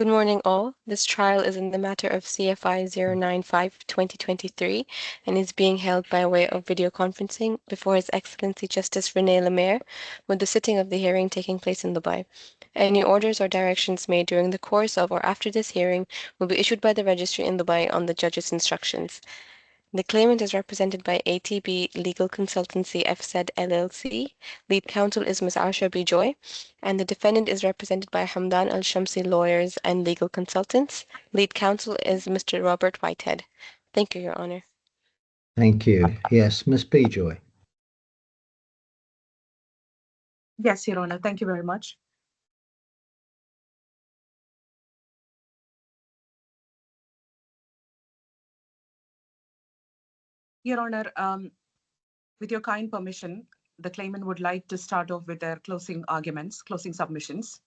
Good morning, all. This trial is in the matter of CFI 095/2023 and is being held by way of video conferencing before His Excellency Justice Rene Lemiere, with the sitting of the hearing taking place in Dubai. Any orders or directions made during the course of or after this hearing will be issued by the registry in Dubai on the judge's instructions. The claimant is represented by ATB Legal Consultancy FSED LLC. Lead counsel is Ms. Asha B. Joy, and the defendant is represented by Hamdan Al-Shamsi Lawyers and Legal Consultants. Lead counsel is Mr. Robert Whitehead. Thank you, Your Honor. Thank you. Yes, Ms. B. Joy. Yes, Your Honor. Thank you very much. Your Honor, with your kind permission, the claimant would like to start off with their closing arguments, closing submissions.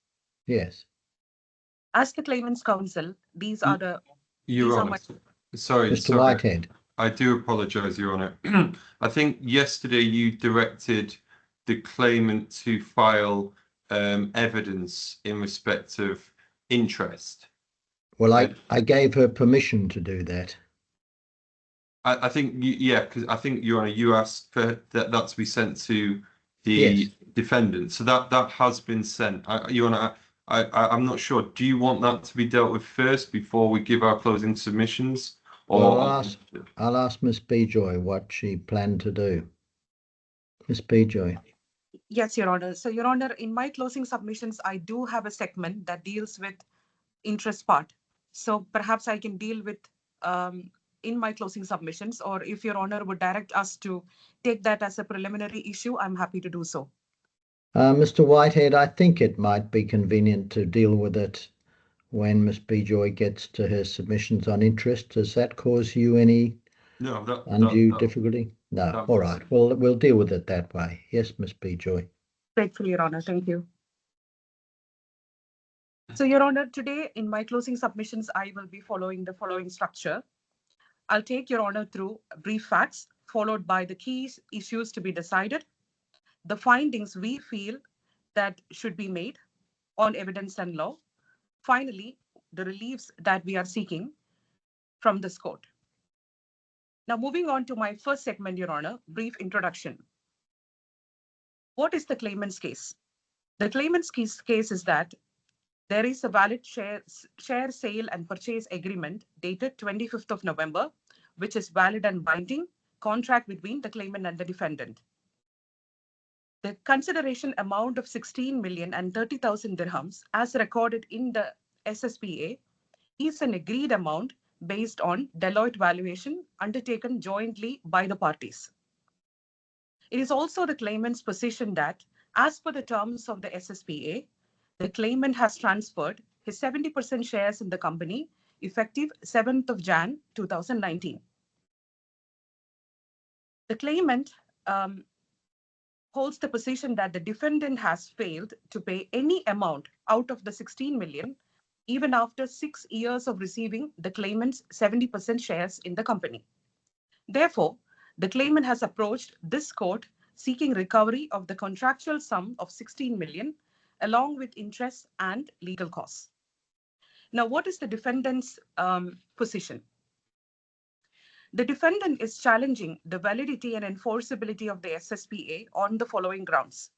Yes. As the claimant's counsel, these are the... Your Honor, sorry, Mr. Whitehead. I do apologise, Your Honour. I think yesterday you directed the claimant to file evidence in respect of interest. Well, I gave her permission to do that. I think, yeah, because I think, Your Honour, you asked for that to be sent to the Yes. defendant. So that has been sent. Your Honour, I'm not sure. Do you want that to be dealt with first before we give our closing submissions? Or Well, I'll ask Ms. B. Joy what she planned to do. Ms. B. Joy. Yes, Your Honor. So, Your Honor, in my closing submissions, I do have a segment that deals with interest part. So perhaps I can deal with in my closing submissions, or if Your Honor would direct us to take that as a preliminary issue, I'm happy to do so. Mr. Whitehead, I think it might be convenient to deal with it when Ms. B. Joy gets to her submissions on interest. Does that cause you any undue difficulty? No. All right. Well, we'll deal with it that way. Yes, Ms. B. Joy. Grateful, Your Honor. Thank you. So, Your Honor, today in my closing submissions, I will be following the following structure. I'll take Your Honor through brief facts, followed by the key issues to be decided, the findings we feel that should be made on evidence and law. Finally, the reliefs that we are seeking from this court. Now, moving on to my first segment, Your Honor, brief introduction. What is the claimant's case? The claimant's case is that there is a valid share sale and purchase agreement dated 25th of November, which is valid and binding contract between the claimant and the defendant. The consideration amount of 16,030,000 dirhams as recorded in the SSPA is an agreed amount based on Deloitte valuation undertaken jointly by the parties. It is also the claimant's position that, as per the terms of the SSPA, the claimant has transferred his 70% shares in the company effective 7th of Jan 2019. The claimant holds the position that the defendant has failed to pay any amount out of the 16 million, even after 6 years of receiving the claimant's 70% shares in the company. Therefore, the claimant has approached this court seeking recovery of the contractual sum of 16 million, along with interest and legal costs. Now, what is the defendant's position? The defendant is challenging the validity and enforceability of the SSPA on the following grounds.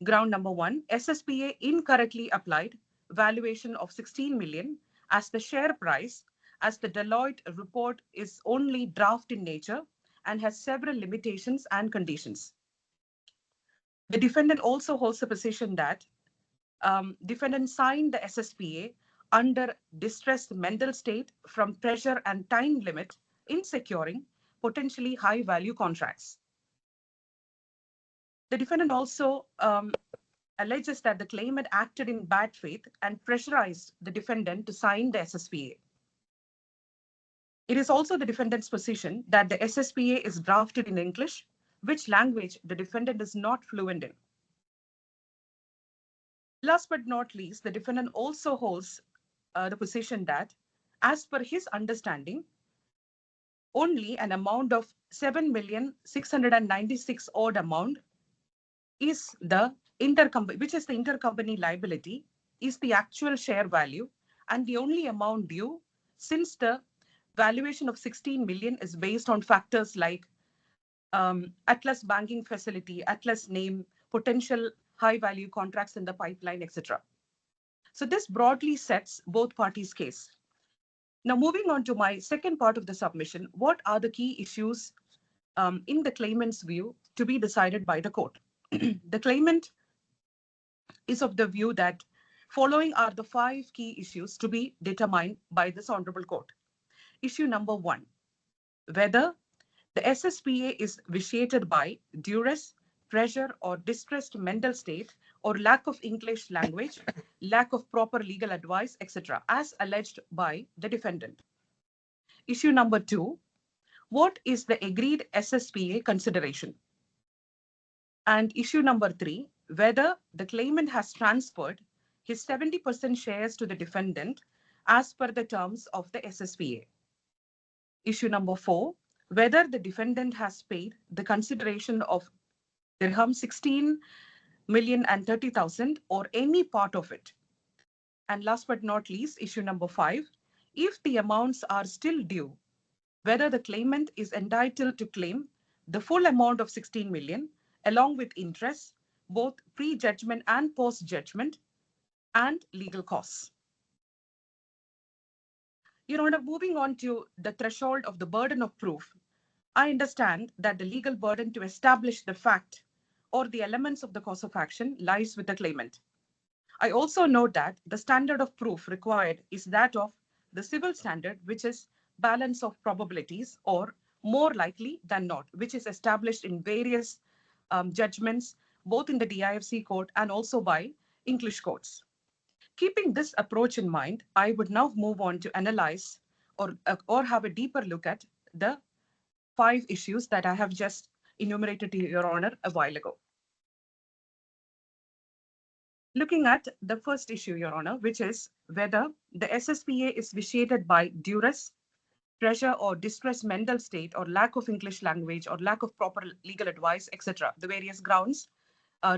Ground number 1, SSPA incorrectly applied valuation of 16 million as the share price, as the Deloitte report is only draft in nature and has several limitations and conditions. The defendant also holds the position that defendant signed the SSPA under distressed mental state from pressure and time limit in securing potentially high value contracts. The defendant also alleges that the claimant acted in bad faith and pressurized the defendant to sign the SSPA. It is also the defendant's position that the SSPA is drafted in English, which language the defendant is not fluent in. Last but not least, the defendant also holds the position that, as per his understanding, only an amount of 7,696,000 odd amount is the intercompany, which is the intercompany liability, is the actual share value and the only amount due, since the valuation of 16 million is based on factors like Atlas banking facility, Atlas name, potential high value contracts in the pipeline, etc. So this broadly sets both parties' case. Now, moving on to my second part of the submission, what are the key issues in the claimant's view to be decided by the court? The claimant is of the view that following are the 5 key issues to be determined by this honorable court. Issue number 1, whether the SSPA is vitiated by duress, pressure, or distressed mental state, or lack of English language, lack of proper legal advice, etc., as alleged by the defendant. Issue number 2, what is the agreed SSPA consideration? And issue number 3, whether the claimant has transferred his 70% shares to the defendant as per the terms of the SSPA. Issue number 4, whether the defendant has paid the consideration of dirham 16,030,000 or any part of it. And last but not least, issue number 5, if the amounts are still due, whether the claimant is entitled to claim the full amount of 16 million along with interest, both pre-judgment and post-judgment, and legal costs. Your Honor, moving on to the threshold of the burden of proof, I understand that the legal burden to establish the fact or the elements of the cause of action lies with the claimant. I also note that the standard of proof required is that of the civil standard, which is balance of probabilities or more likely than not, which is established in various judgments, both in the DIFC court and also by English courts. Keeping this approach in mind, I would now move on to analyze or have a deeper look at the 5 issues that I have just enumerated to Your Honor a while ago. Looking at the first issue, Your Honor, which is whether the SSPA is vitiated by duress, pressure, or distressed mental state, or lack of English language, or lack of proper legal advice, etc., the various grounds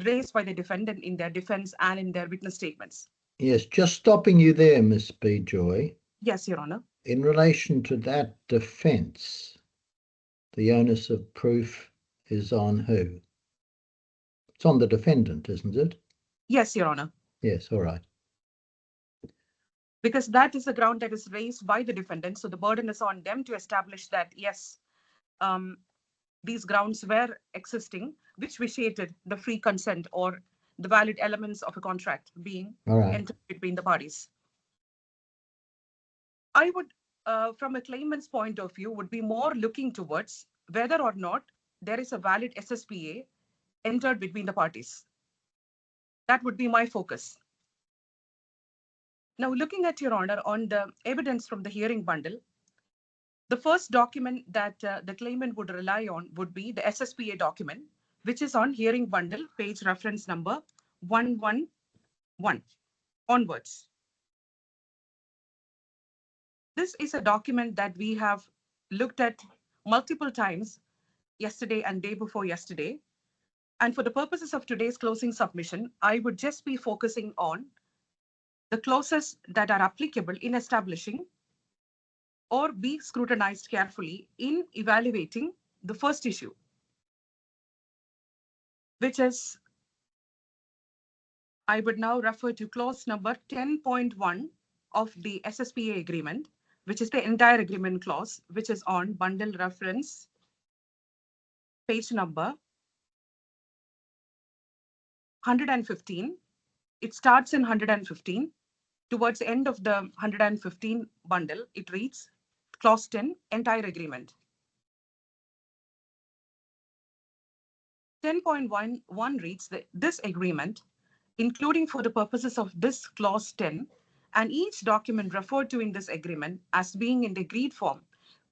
raised by the defendant in their defense and in their witness statements. Yes, just stopping you there, Ms. B. Joy. Yes, Your Honor. In relation to that defense, the onus of proof is on who? It's on the defendant, isn't it? Yes, Your Honor. Yes, all right. Because that is the ground that is raised by the defendant. So the burden is on them to establish that, yes, these grounds were existing, which vitiated the free consent or the valid elements of a contract being entered between the parties. I would, from a claimant's point of view, would be more looking towards whether or not there is a valid SSPA entered between the parties. That would be my focus. Now, looking at Your Honor on the evidence from the hearing bundle, the first document that the claimant would rely on would be the SSPA document, which is on hearing bundle, page reference number 111 onwards. This is a document that we have looked at multiple times yesterday and day before yesterday. And for the purposes of today's closing submission, I would just be focusing on the clauses that are applicable in establishing or be scrutinized carefully in evaluating the first issue, which is, I would now refer to clause number 10.1 of the SSPA agreement, which is the entire agreement clause, which is on bundle reference page number 115. It starts in 115. Towards the end of the 115 bundle, it reads clause 10, entire agreement. 10.11 reads that this agreement, including for the purposes of this clause 10, and each document referred to in this agreement as being in the agreed form,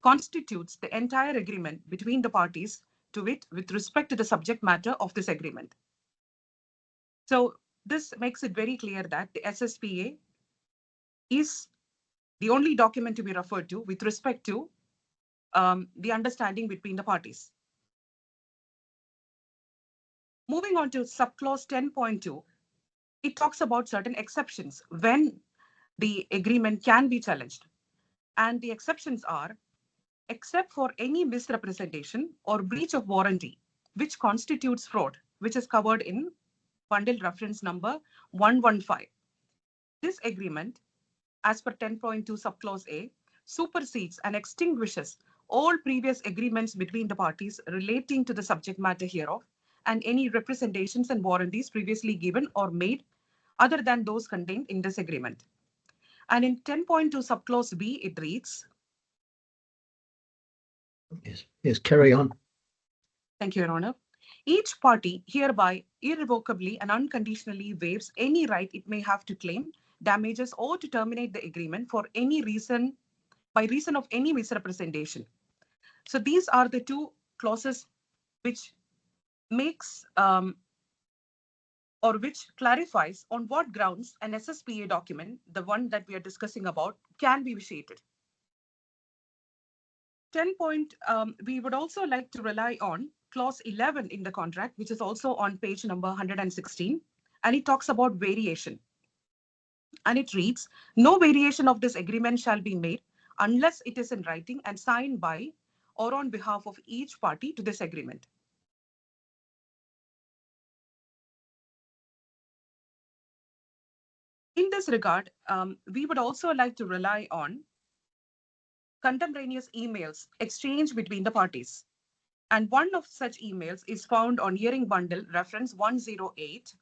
constitutes the entire agreement between the parties to it with respect to the subject matter of this agreement. So this makes it very clear that the SSPA is the only document to be referred to with respect to the understanding between the parties. Moving on to subclause 10.2, it talks about certain exceptions when the agreement can be challenged. And the exceptions are, except for any misrepresentation or breach of warranty, which constitutes fraud, which is covered in bundle reference number 115. This agreement, as per 10.2 subclause A, supersedes and extinguishes all previous agreements between the parties relating to the subject matter hereof and any representations and warranties previously given or made other than those contained in this agreement. And in 10.2 subclause B, it reads. Yes, carry on. Thank you, Your Honor. Each party hereby irrevocably and unconditionally waives any right it may have to claim damages or to terminate the agreement for any reason, by reason of any misrepresentation. So these are the two clauses which makes or which clarifies on what grounds an SSPA document, the one that we are discussing about, can be vitiated. 10 point, we would also like to rely on clause 11 in the contract, which is also on page number 116, and it talks about variation. And it reads, no variation of this agreement shall be made unless it is in writing and signed by or on behalf of each party to this agreement. In this regard, we would also like to rely on contemporaneous emails exchanged between the parties. And one of such emails is found on hearing bundle reference 108.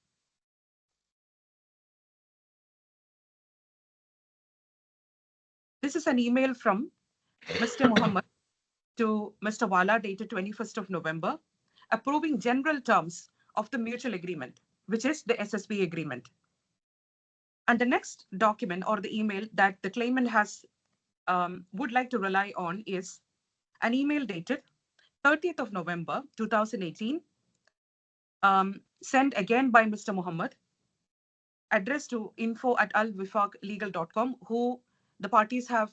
This is an email from Mr. Mohammed to Mr. Wala dated 21st of November, approving general terms of the mutual agreement, which is the SSP agreement. And the next document or the email that the claimant has would like to rely on is an email dated 30th of November 2018, sent again by Mr. Mohammed, addressed to info@alwifaqlegal.com, who the parties have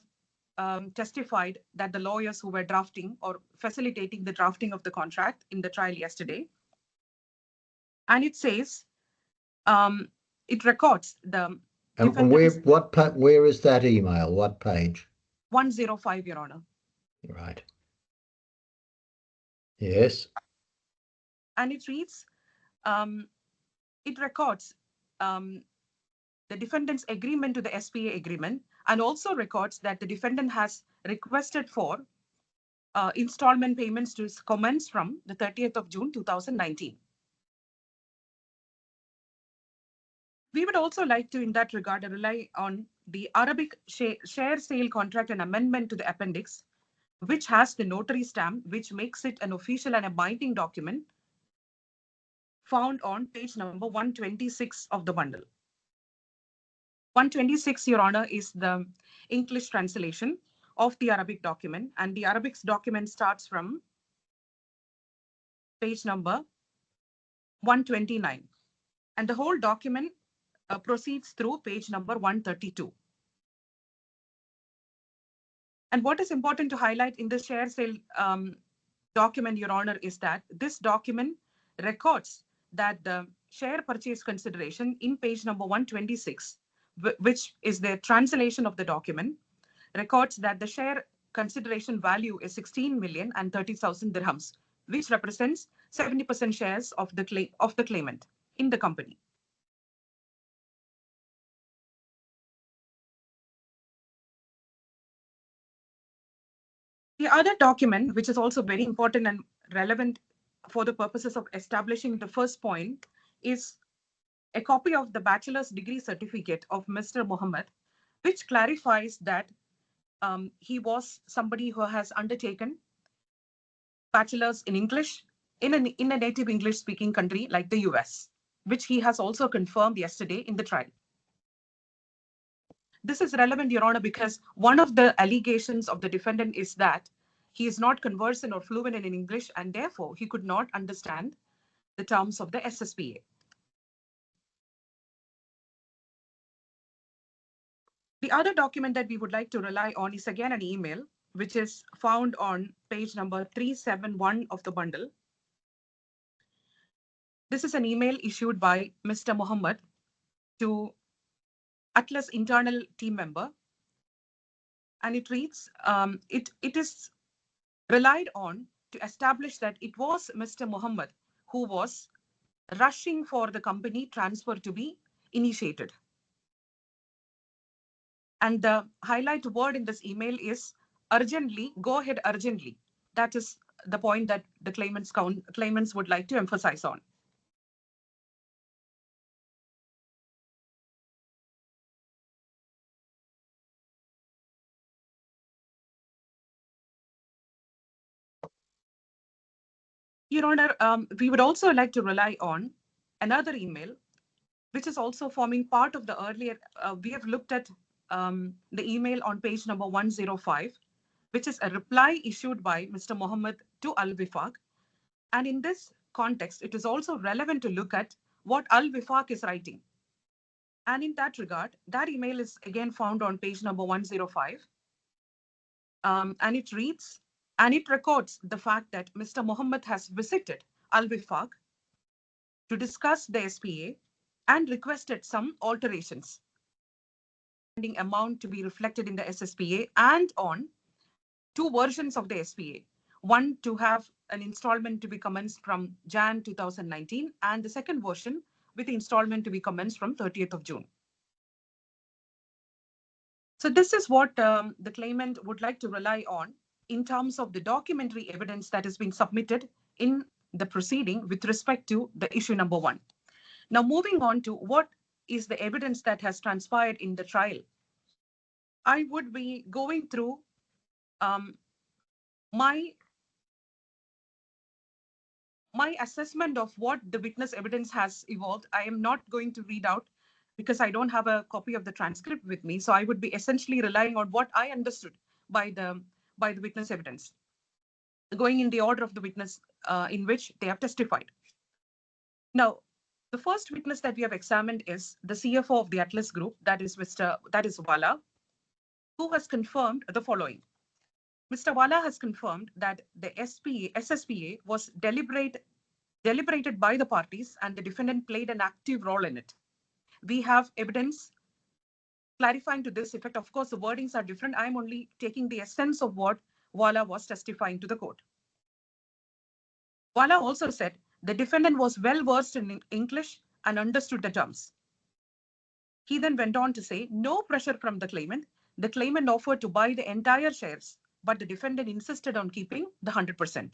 testified that the lawyers who were drafting or facilitating the drafting of the contract in the trial yesterday. And it says, it records the. And where is that email? What page? 105, Your Honor. Right. Yes. And it reads, it records the defendant's agreement to the SPA agreement, and also records that the defendant has requested for installment payments to commence from the 30th of June 2019. We would also like to, in that regard, rely on the Arabic share sale contract and amendment to the appendix, which has the notary stamp, which makes it an official and a binding document, found on page number 126 of the bundle. 126, Your Honor, is the English translation of the Arabic document, and the Arabic document starts from page number 129, and the whole document proceeds through page number 132. And what is important to highlight in the share sale document, Your Honor, is that this document records that the share purchase consideration in page number 126, which is the translation of the document, records that the share consideration value is 16,030,000 dirhams, which represents 70% shares of the claimant in the company. The other document, which is also very important and relevant for the purposes of establishing the first point, is a copy of the bachelor's degree certificate of Mr. Mohammed, which clarifies that he was somebody who has undertaken bachelor's in English in a native English speaking country like the US, which he has also confirmed yesterday in the trial. This is relevant, Your Honor, because one of the allegations of the defendant is that he is not conversant or fluent in English, and therefore he could not understand the terms of the SSPA. The other document that we would like to rely on is again an email, which is found on page number 371 of the bundle. This is an email issued by Mr. Mohammed to Atlas internal team member. And it reads, it is relied on to establish that it was Mr. Mohammed who was rushing for the company transfer to be initiated. And the highlight word in this email is urgently, go ahead urgently. That is the point that the claimants would like to emphasize on. Your Honor, we would also like to rely on another email, which is also forming part of the earlier, we have looked at the email on page number 105, which is a reply issued by Mr. Mohammed to Al-Wifaq. And in this context, it is also relevant to look at what Al-Wifaq is writing. And in that regard, that email is again found on page number 105. And it reads, and it records the fact that Mr. Mohammed has visited Al-Wifaq to discuss the SPA and requested some alterations. Amount to be reflected in the SSPA and on two versions of the SPA. One to have an installment to be commenced from Jan 2019, and the second version with the installment to be commenced from 30th of June. So this is what the claimant would like to rely on in terms of the documentary evidence that has been submitted in the proceeding with respect to the issue number 1. Now moving on to what is the evidence that has transpired in the trial. I would be going through my assessment of what the witness evidence has evolved. I am not going to read out because I don't have a copy of the transcript with me. So I would be essentially relying on what I understood by the witness evidence, going in the order of the witness in which they have testified. Now, the first witness that we have examined is the CFO of the Atlas Group, that is Wala, who has confirmed the following. Mr. Wala has confirmed that the SSPA was deliberated by the parties and the defendant played an active role in it. We have evidence clarifying to this effect. Of course, the wordings are different. I'm only taking the essence of what Wala was testifying to the court. Wala also said the defendant was well versed in English and understood the terms. He then went on to say, no pressure from the claimant. The claimant offered to buy the entire shares, but the defendant insisted on keeping the 100%.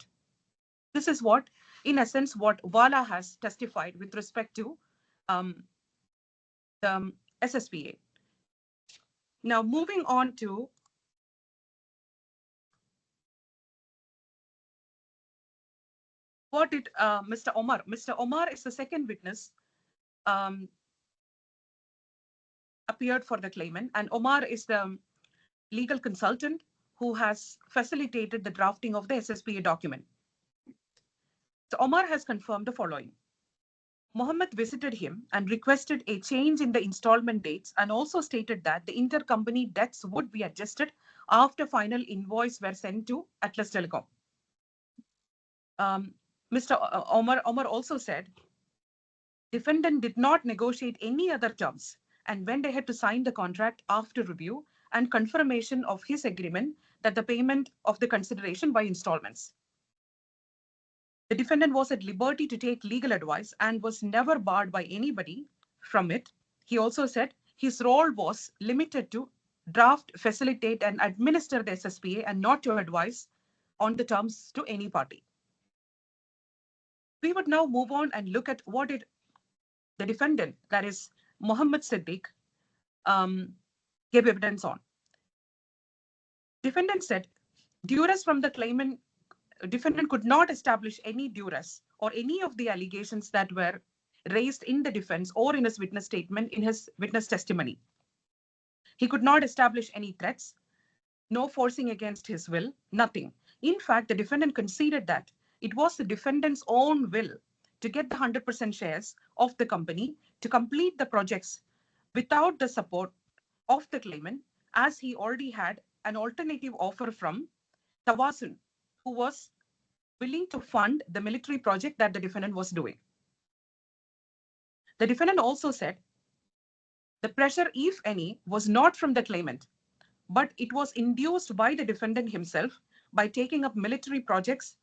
This is what, in essence, what Wala has testified with respect to the SSPA. Now, moving on to what did Mr. Omar. Mr. Omar is the second witness appeared for the claimant, and Omar is the legal consultant who has facilitated the drafting of the SSPA document. So Omar has confirmed the following. Mohammed visited him and requested a change in the installment dates and also stated that the intercompany debts would be adjusted after final invoice were sent to Atlas Telecom. Mr. Omar also said, defendant did not negotiate any other terms and went ahead to sign the contract after review and confirmation of his agreement that the payment of the consideration by installments. The defendant was at liberty to take legal advice and was never barred by anybody from it. He also said his role was limited to draft, facilitate, and administer the SSPA and not to advise on the terms to any party. We would now move on and look at what did the defendant, that is Mohammed SEDDIQ, gave evidence on. Defendant said duress from the claimant. Defendant could not establish any duress or any of the allegations that were raised in the defense or in his witness statement in his witness testimony. He could not establish any threats, no forcing against his will, nothing. In fact, the defendant conceded that it was the defendant's own will to get the 100% shares of the company to complete the projects without the support of the claimant, as he already had an alternative offer from Tawasun, who was willing to fund the military project that the defendant was doing. The defendant also said The pressure, if any, was not from the claimant, but it was induced by the defendant himself by taking up military projects,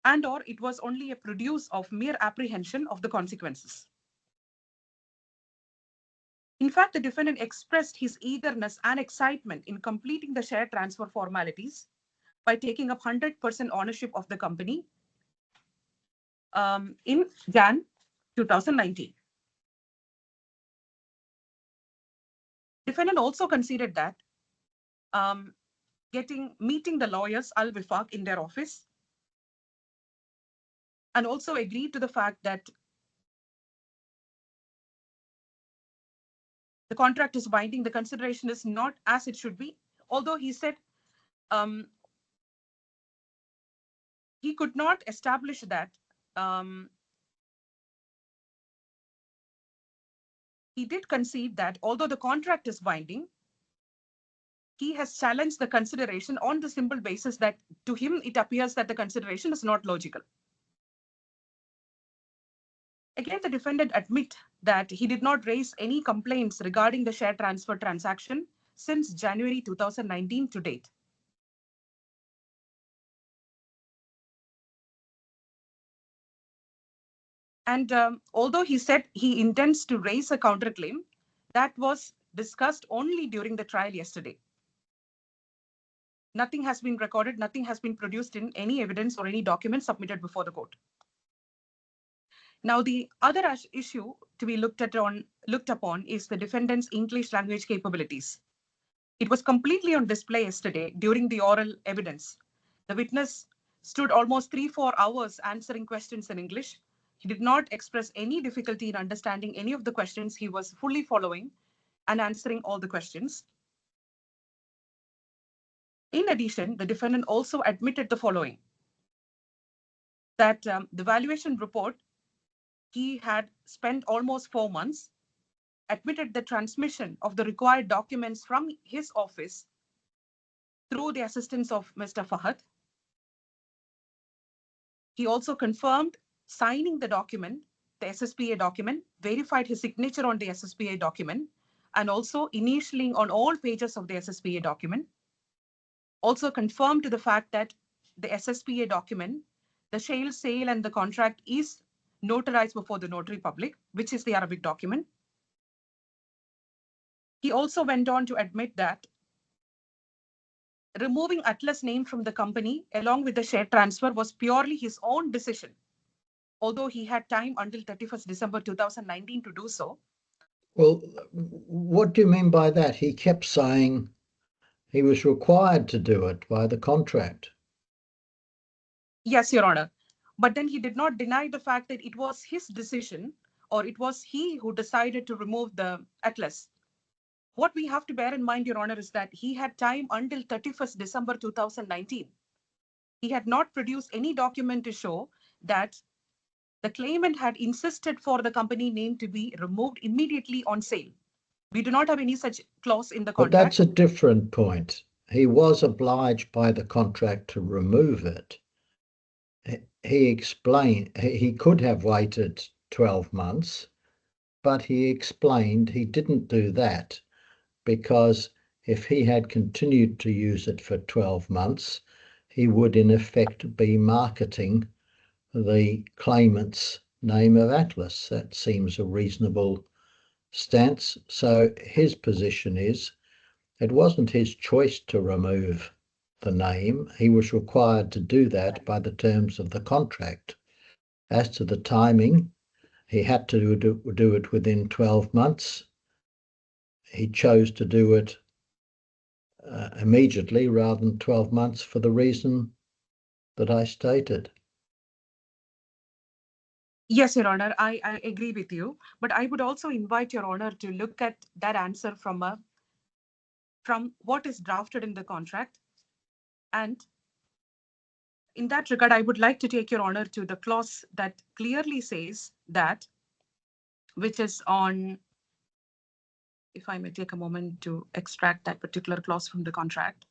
and or it was only a produce of mere apprehension of the consequences. In fact, the defendant expressed his eagerness and excitement in completing the share transfer formalities by taking up 100% ownership of the company in Jan 2019. Defendant also conceded that meeting the lawyers Al-Wifaq in their office, and also agreed to the fact that the contract is binding, the consideration is not as it should be, although he said he could not establish that. He did concede that although the contract is binding, he has challenged the consideration on the simple basis that to him it appears that the consideration is not logical. Again, the defendant admit that he did not raise any complaints regarding the share transfer transaction since January 2019 to date. And although he said he intends to raise a counterclaim, that was discussed only during the trial yesterday. Nothing has been recorded, nothing has been produced in any evidence or any document submitted before the court. Now, the other issue to be looked upon is the defendant's English language capabilities. It was completely on display yesterday during the oral evidence. The witness stood almost 3-4 hours answering questions in English. He did not express any difficulty in understanding any of the questions. He was fully following and answering all the questions. In addition, the defendant also admitted the following, that the valuation report, he had spent almost 4 months, admitted the transmission of the required documents from his office through the assistance of Mr. Fahad. He also confirmed signing the document, the SSPA document, verified his signature on the SSPA document, and also initialing on all pages of the SSPA document. Also confirmed to the fact that the SSPA document, the share sale and the contract is notarized before the notary public, which is the Arabic document. He also went on to admit that removing Atlas' name from the company along with the share transfer was purely his own decision, although he had time until 31st December 2019 to do so. Well, what do you mean by that? He kept saying he was required to do it by the contract. Yes, Your Honor. But then he did not deny the fact that it was his decision, or it was he who decided to remove the Atlas. What we have to bear in mind, Your Honor, is that he had time until 31st December 2019. He had not produced any document to show that the claimant had insisted for the company name to be removed immediately on sale. We do not have any such clause in the contract. But that's a different point. He was obliged by the contract to remove it. He explained he could have waited 12 months, but he explained he didn't do that because if he had continued to use it for 12 months, he would in effect be marketing the claimant's name of Atlas. That seems a reasonable stance. So his position is it wasn't his choice to remove the name. He was required to do that by the terms of the contract. As to the timing, he had to do it within 12 months. He chose to do it immediately rather than 12 months for the reason that I stated. Yes, Your Honor, I agree with you. But I would also invite Your Honor to look at that answer from what is drafted in the contract. And in that regard, I would like to take Your Honor to the clause that clearly says that, which is on, if I may take a moment to extract that particular clause from the contract.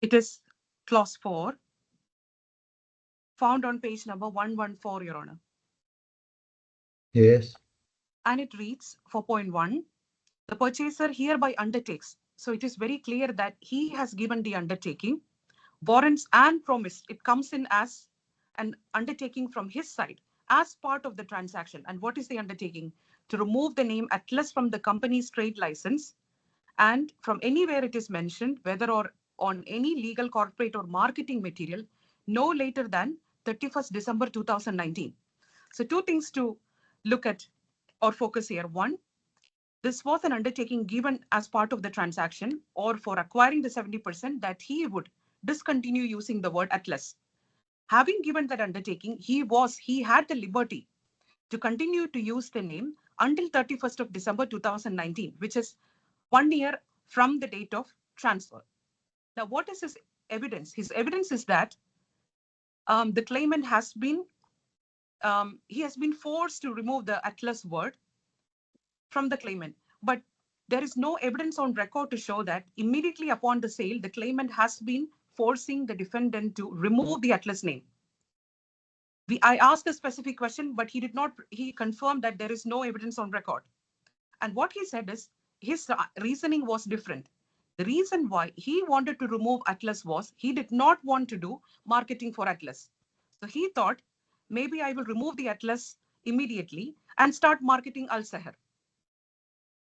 It is clause 4, found on page number 114, Your Honor. Yes. And it reads 4.1, the purchaser hereby undertakes. So it is very clear that he has given the undertaking, warrants and promise. It comes in as an undertaking from his side as part of the transaction. And what is the undertaking? To remove the name Atlas from the company's trade license and from anywhere it is mentioned, whether or on any legal, corporate or marketing material, no later than 31st December 2019. So two things to look at or focus here. One, this was an undertaking given as part of the transaction or for acquiring the 70% that he would discontinue using the word Atlas. Having given that undertaking, he had the liberty to continue to use the name until 31st of December 2019, which is 1 year from the date of transfer. Now, what is his evidence? His evidence is that the claimant has been forced to remove the Atlas word from the claimant, but there is no evidence on record to show that immediately upon the sale, the claimant has been forcing the defendant to remove the Atlas name. I asked a specific question, but he confirmed that there is no evidence on record. And what he said is his reasoning was different. The reason why he wanted to remove Atlas was he did not want to do marketing for Atlas. So he thought, maybe I will remove the Atlas immediately and start marketing Al Seher.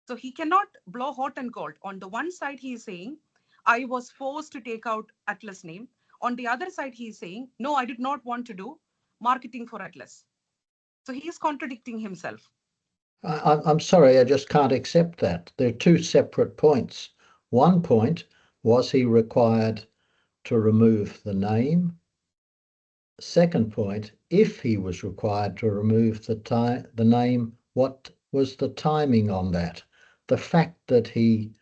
So he cannot blow hot and cold. On the one side, he is saying, I was forced to take out Atlas name. On the other side, he is saying, no, I did not want to do marketing for Atlas. So he is contradicting himself. I'm sorry, I just can't accept that. They're two separate points. One point was he required to remove the name. Second point, if he was required to remove the name, what was the timing on that? The fact that he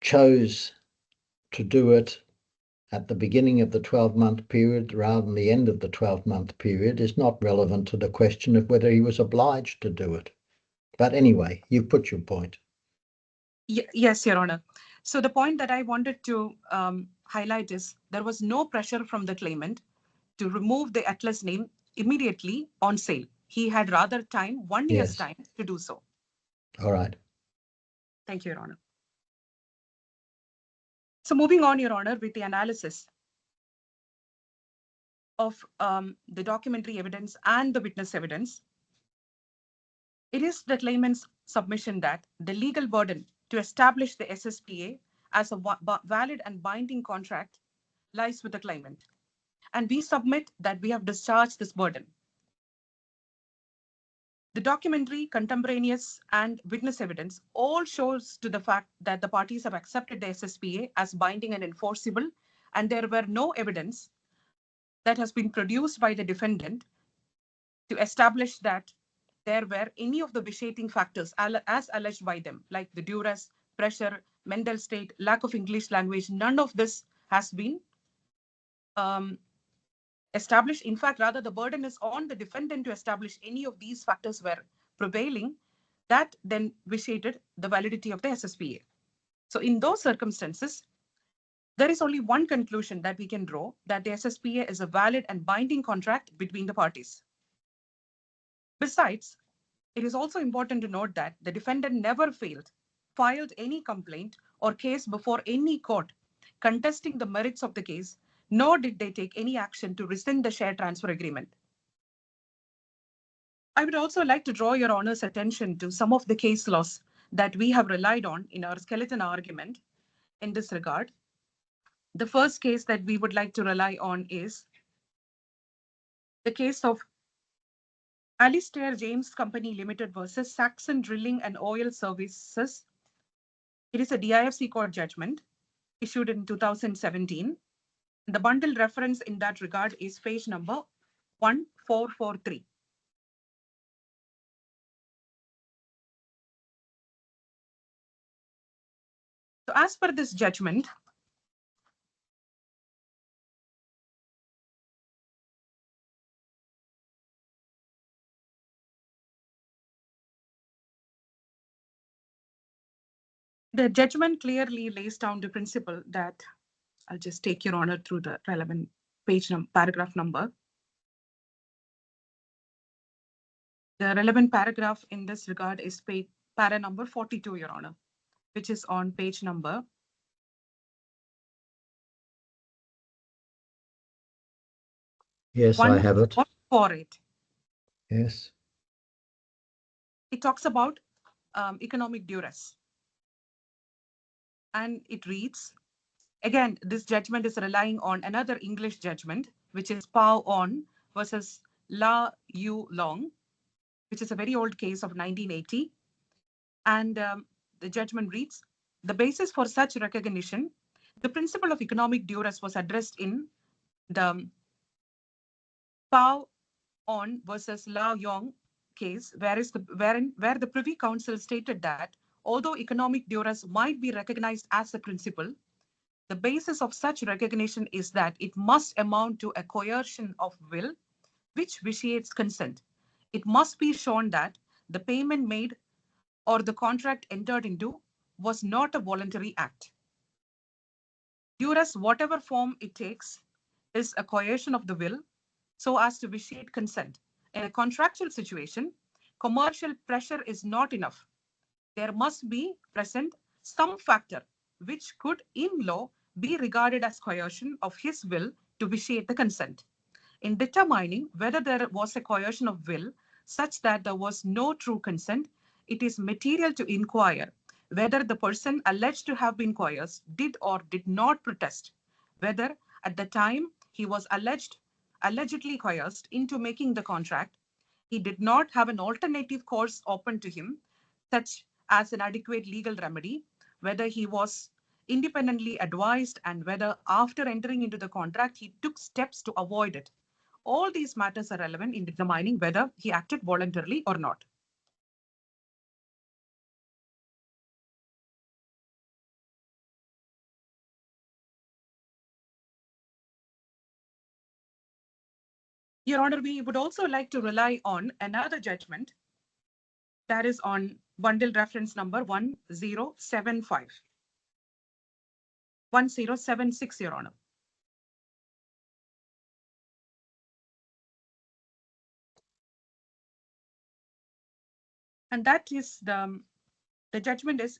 chose to do it at the beginning of the 12-month period rather than the end of the 12-month period is not relevant to the question of whether he was obliged to do it. But anyway, you put your point. Yes, Your Honor. So the point that I wanted to highlight is there was no pressure from the claimant to remove the Atlas name immediately on sale. He had rather time, 1 year's time to do so. All right. Thank you, Your Honor. So moving on, Your Honor, with the analysis of the documentary evidence and the witness evidence, it is the claimant's submission that the legal burden to establish the SSPA as a valid and binding contract lies with the claimant. And we submit that we have discharged this burden. The documentary, contemporaneous, and witness evidence all shows to the fact that the parties have accepted the SSPA as binding and enforceable, and there were no evidence that has been produced by the defendant to establish that there were any of the vitiating factors as alleged by them, like the duress, pressure, mental state, lack of English language. None of this has been established. In fact, rather, the burden is on the defendant to establish any of these factors were prevailing that then vitiated the validity of the SSPA. So in those circumstances, there is only one conclusion that we can draw, that the SSPA is a valid and binding contract between the parties. Besides, it is also important to note that the defendant never filed any complaint or case before any court contesting the merits of the case, nor did they take any action to rescind the share transfer agreement. I would also like to draw Your Honor's attention to some of the case laws that we have relied on in our skeleton argument in this regard. The first case that we would like to rely on is the case of Alistair James Company Limited versus Saxon Drilling and Oil Services. It is a DIFC court judgment issued in 2017. The bundle reference in that regard is page number 1443. So as per this judgment, the judgment clearly lays down the principle that, I'll just take Your Honor through the relevant paragraph number. The relevant paragraph in this regard is para number 42, Your Honor, which is on page number. Yes, I have it. 148. Yes. It talks about economic duress. And it reads, again, this judgment is relying on another English judgment, which is Pao On versus La Yu Long, which is a very old case of 1980. And the judgment reads, the basis for such recognition, the principle of economic duress was addressed in the Pao On versus La Yong case, where the Privy Council stated that although economic duress might be recognized as a principle, the basis of such recognition is that it must amount to a coercion of will which vitiates consent. It must be shown that the payment made or the contract entered into was not a voluntary act. Duress, whatever form it takes, is a coercion of the will so as to vitiate consent. In a contractual situation, commercial pressure is not enough. There must be present some factor which could, in law, be regarded as coercion of his will to vitiate the consent. In determining whether there was a coercion of will such that there was no true consent, it is material to inquire whether the person alleged to have been coerced did or did not protest, whether at the time he was allegedly coerced into making the contract, he did not have an alternative course open to him, such as an adequate legal remedy, whether he was independently advised, and whether after entering into the contract, he took steps to avoid it. All these matters are relevant in determining whether he acted voluntarily or not. Your Honor, we would also like to rely on another judgment that is on bundle reference number 1075. 1076, Your Honor. And that is the judgment is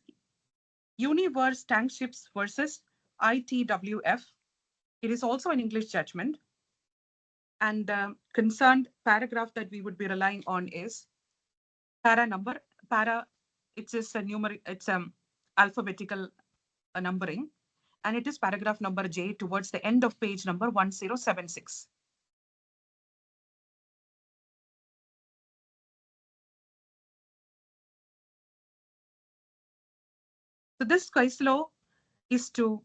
Universe Tankships versus ITWF. It is also an English judgment. And the concerned paragraph that we would be relying on is it's just a numeric, it's alphabetical numbering, and it is paragraph number J towards the end of page number 1076. So this case law is to,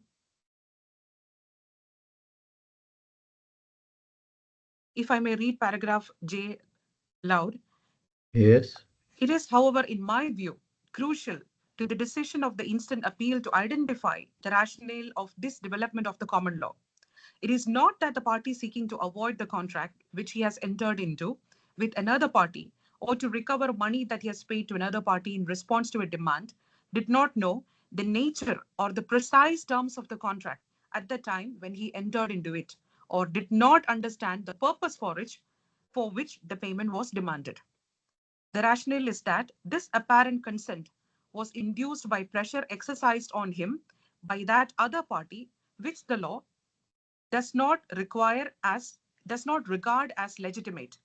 if I may read paragraph J loud. Yes. It is, however, in my view, crucial to the decision of the instant appeal to identify the rationale of this development of the common law. It is not that the party seeking to avoid the contract which he has entered into with another party or to recover money that he has paid to another party in response to a demand did not know the nature or the precise terms of the contract at the time when he entered into it, or did not understand the purpose for which the payment was demanded. The rationale is that this apparent consent was induced by pressure exercised on him by that other party, which the law does not regard as legitimate,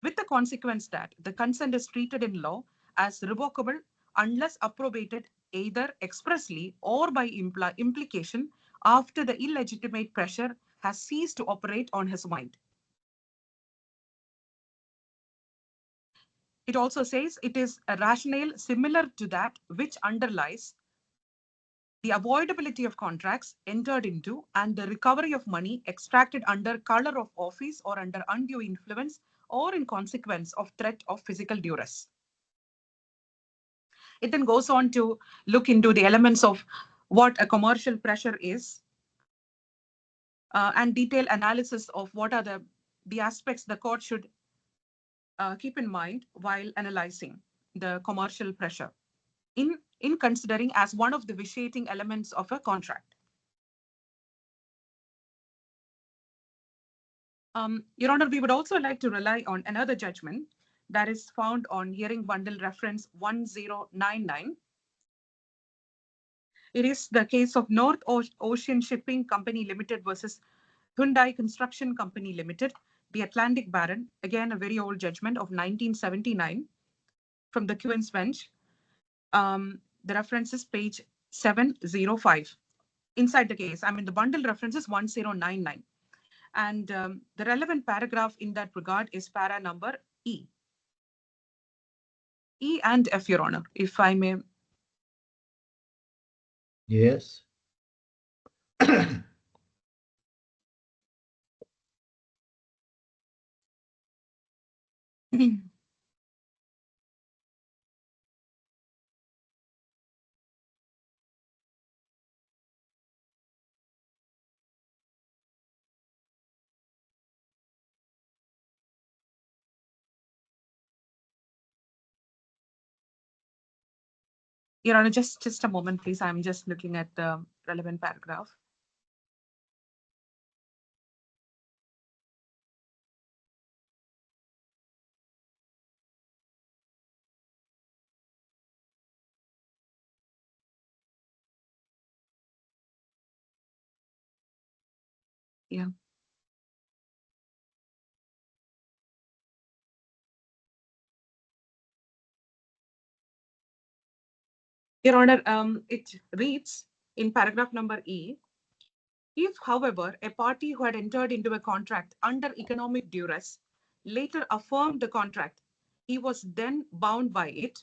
with the consequence that the consent is treated in law as revocable unless approbated either expressly or by implication after the illegitimate pressure has ceased to operate on his mind. It also says it is a rationale similar to that which underlies the avoidability of contracts entered into and the recovery of money extracted under color of office or under undue influence or in consequence of threat of physical duress. It then goes on to look into the elements of what a commercial pressure is and detailed analysis of what are the aspects the court should keep in mind while analyzing the commercial pressure in considering as one of the vitiating elements of a contract. Your Honor, we would also like to rely on another judgment that is found on hearing bundle reference 1099. It is the case of North Ocean Shipping Company Limited versus Hyundai Construction Company Limited, the Atlantic Baron, again a very old judgment of 1979 from the Queen's Bench. The reference is page 705. Inside the case, I mean, the bundle reference is 1099. And the relevant paragraph in that regard is para number E. E and F, Your Honor, if I may. Yes. Your Honor, just a moment, please. I'm just looking at the relevant paragraph. Yeah. Your Honor, it reads in paragraph number E, if, however, a party who had entered into a contract under economic duress later affirmed the contract, he was then bound by it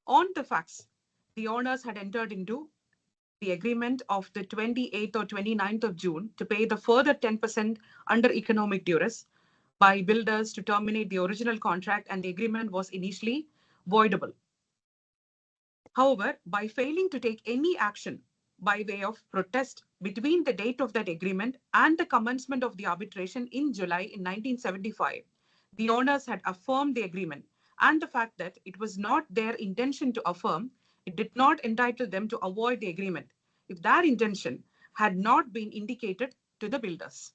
on the facts the owners had entered into the agreement of the 28th or 29th of June to pay the further 10% under economic duress by builders to terminate the original contract, and the agreement was initially voidable. However, by failing to take any action by way of protest between the date of that agreement and the commencement of the arbitration in July in 1975, the owners had affirmed the agreement, and the fact that it was not their intention to affirm, it did not entitle them to avoid the agreement if that intention had not been indicated to the builders.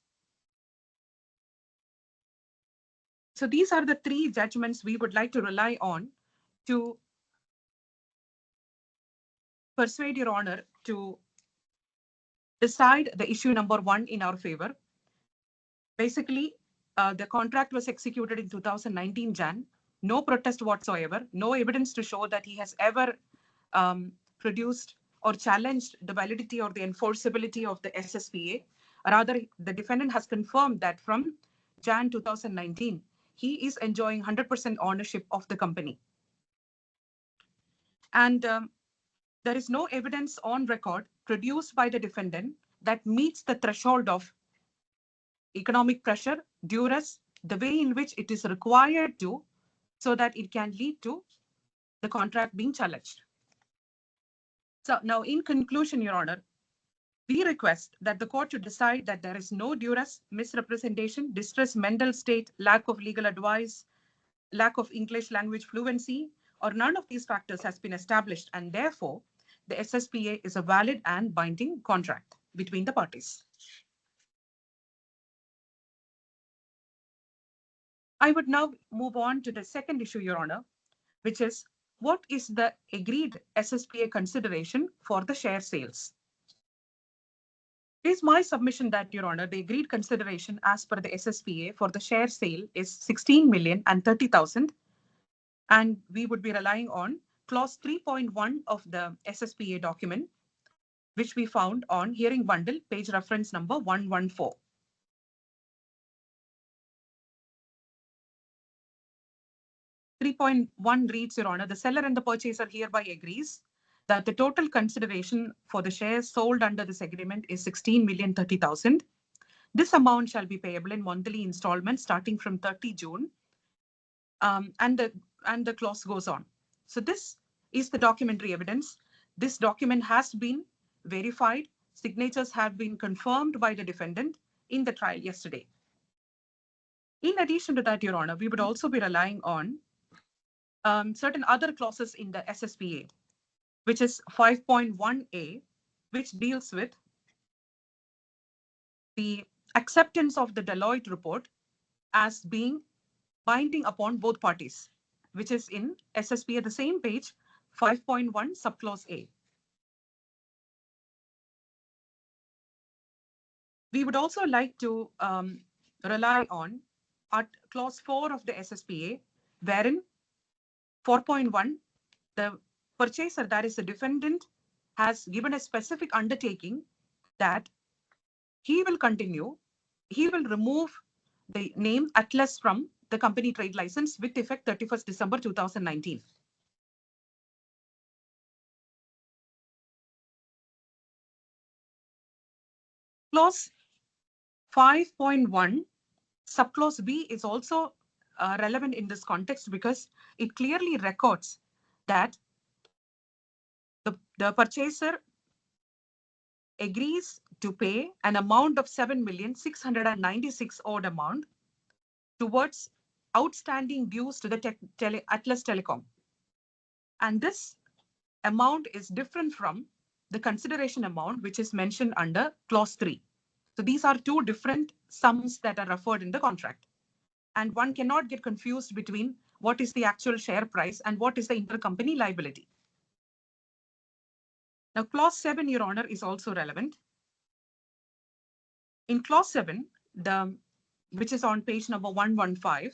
So these are the three judgments we would like to rely on to persuade Your Honor to decide the issue number 1 in our favor. Basically, the contract was executed in 2019 Jan. No protest whatsoever, no evidence to show that he has ever produced or challenged the validity or the enforceability of the SSPA. Rather, the defendant has confirmed that from Jan 2019, he is enjoying 100% ownership of the company. And there is no evidence on record produced by the defendant that meets the threshold of economic pressure, duress, the way in which it is required to, so that it can lead to the contract being challenged. So now, in conclusion, Your Honor, we request that the court should decide that there is no duress, misrepresentation, distress, mental state, lack of legal advice, lack of English language fluency, or none of these factors has been established, and therefore the SSPA is a valid and binding contract between the parties. I would now move on to the second issue, Your Honor, which is what is the agreed SSPA consideration for the share sales? It is my submission that, Your Honor, the agreed consideration as per the SSPA for the share sale is 16,030,000, and we would be relying on clause 3.1 of the SSPA document, which we found on hearing bundle, page reference number 114. 3.1 reads, Your Honor, the seller and the purchaser hereby agrees that the total consideration for the shares sold under this agreement is 16,030,000. This amount shall be payable in monthly installments starting from 30 June. And the clause goes on. So this is the documentary evidence. This document has been verified. Signatures have been confirmed by the defendant in the trial yesterday. In addition to that, Your Honor, we would also be relying on certain other clauses in the SSPA, which is 5.1a, which deals with the acceptance of the Deloitte report as being binding upon both parties. which is in SSPA, the same page, 5.1 subclause A. We would also like to rely on clause 4 of the SSPA, wherein 4.1, the purchaser, that is the defendant, has given a specific undertaking that he will remove the name Atlas from the company trade license with effect 31st December 2019. Clause 5.1 subclause B is also relevant in this context because it clearly records that the purchaser agrees to pay an amount of 7,696,000 odd amount towards outstanding dues to the Atlas Telecom. And this amount is different from the consideration amount, which is mentioned under clause 3. So these are two different sums that are referred in the contract. And one cannot get confused between what is the actual share price and what is the intercompany liability. Now, clause 7, Your Honor, is also relevant. In clause 7, which is on page number 115,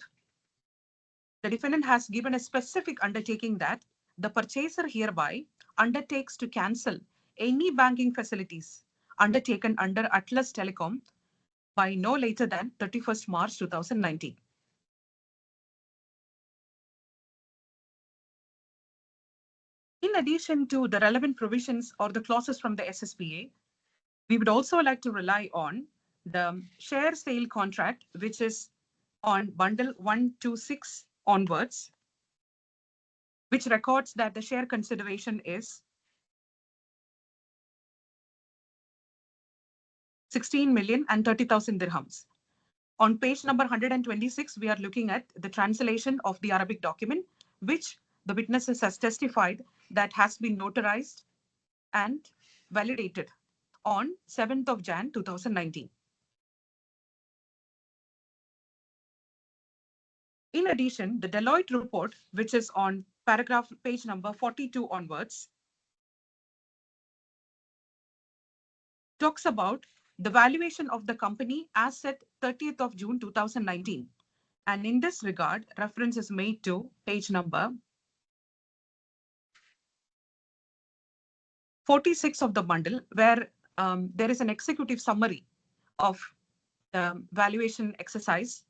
the defendant has given a specific undertaking that the purchaser hereby undertakes to cancel any banking facilities undertaken under Atlas Telecom by no later than 31st March 2019. In addition to the relevant provisions or the clauses from the SSPA, we would also like to rely on the share sale contract, which is on bundle 126 onwards, which records that the share consideration is 16,030,000 dirhams. On page number 126, we are looking at the translation of the Arabic document, which the witnesses has testified that has been notarized and validated on 7th of Jan 2019. In addition, the Deloitte report, which is on page number 42 onwards, talks about the valuation of the company as at 30th of June 2019. And in this regard, reference is made to page number 46 of the bundle, where there is an executive summary of the valuation exercise.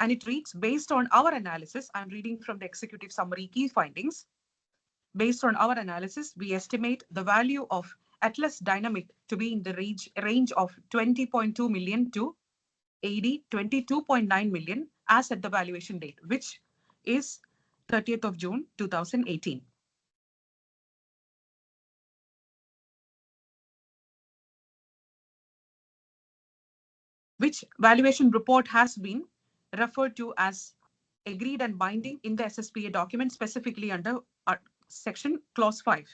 And it reads, based on our analysis, I'm reading from the executive summary key findings. Based on our analysis, we estimate the value of Atlas Dynamic to be in the range of 20.2 million to 22.9 million as at the valuation date, which is 30th of June 2018. Which valuation report has been referred to as agreed and binding in the SSPA document, specifically under section clause 5.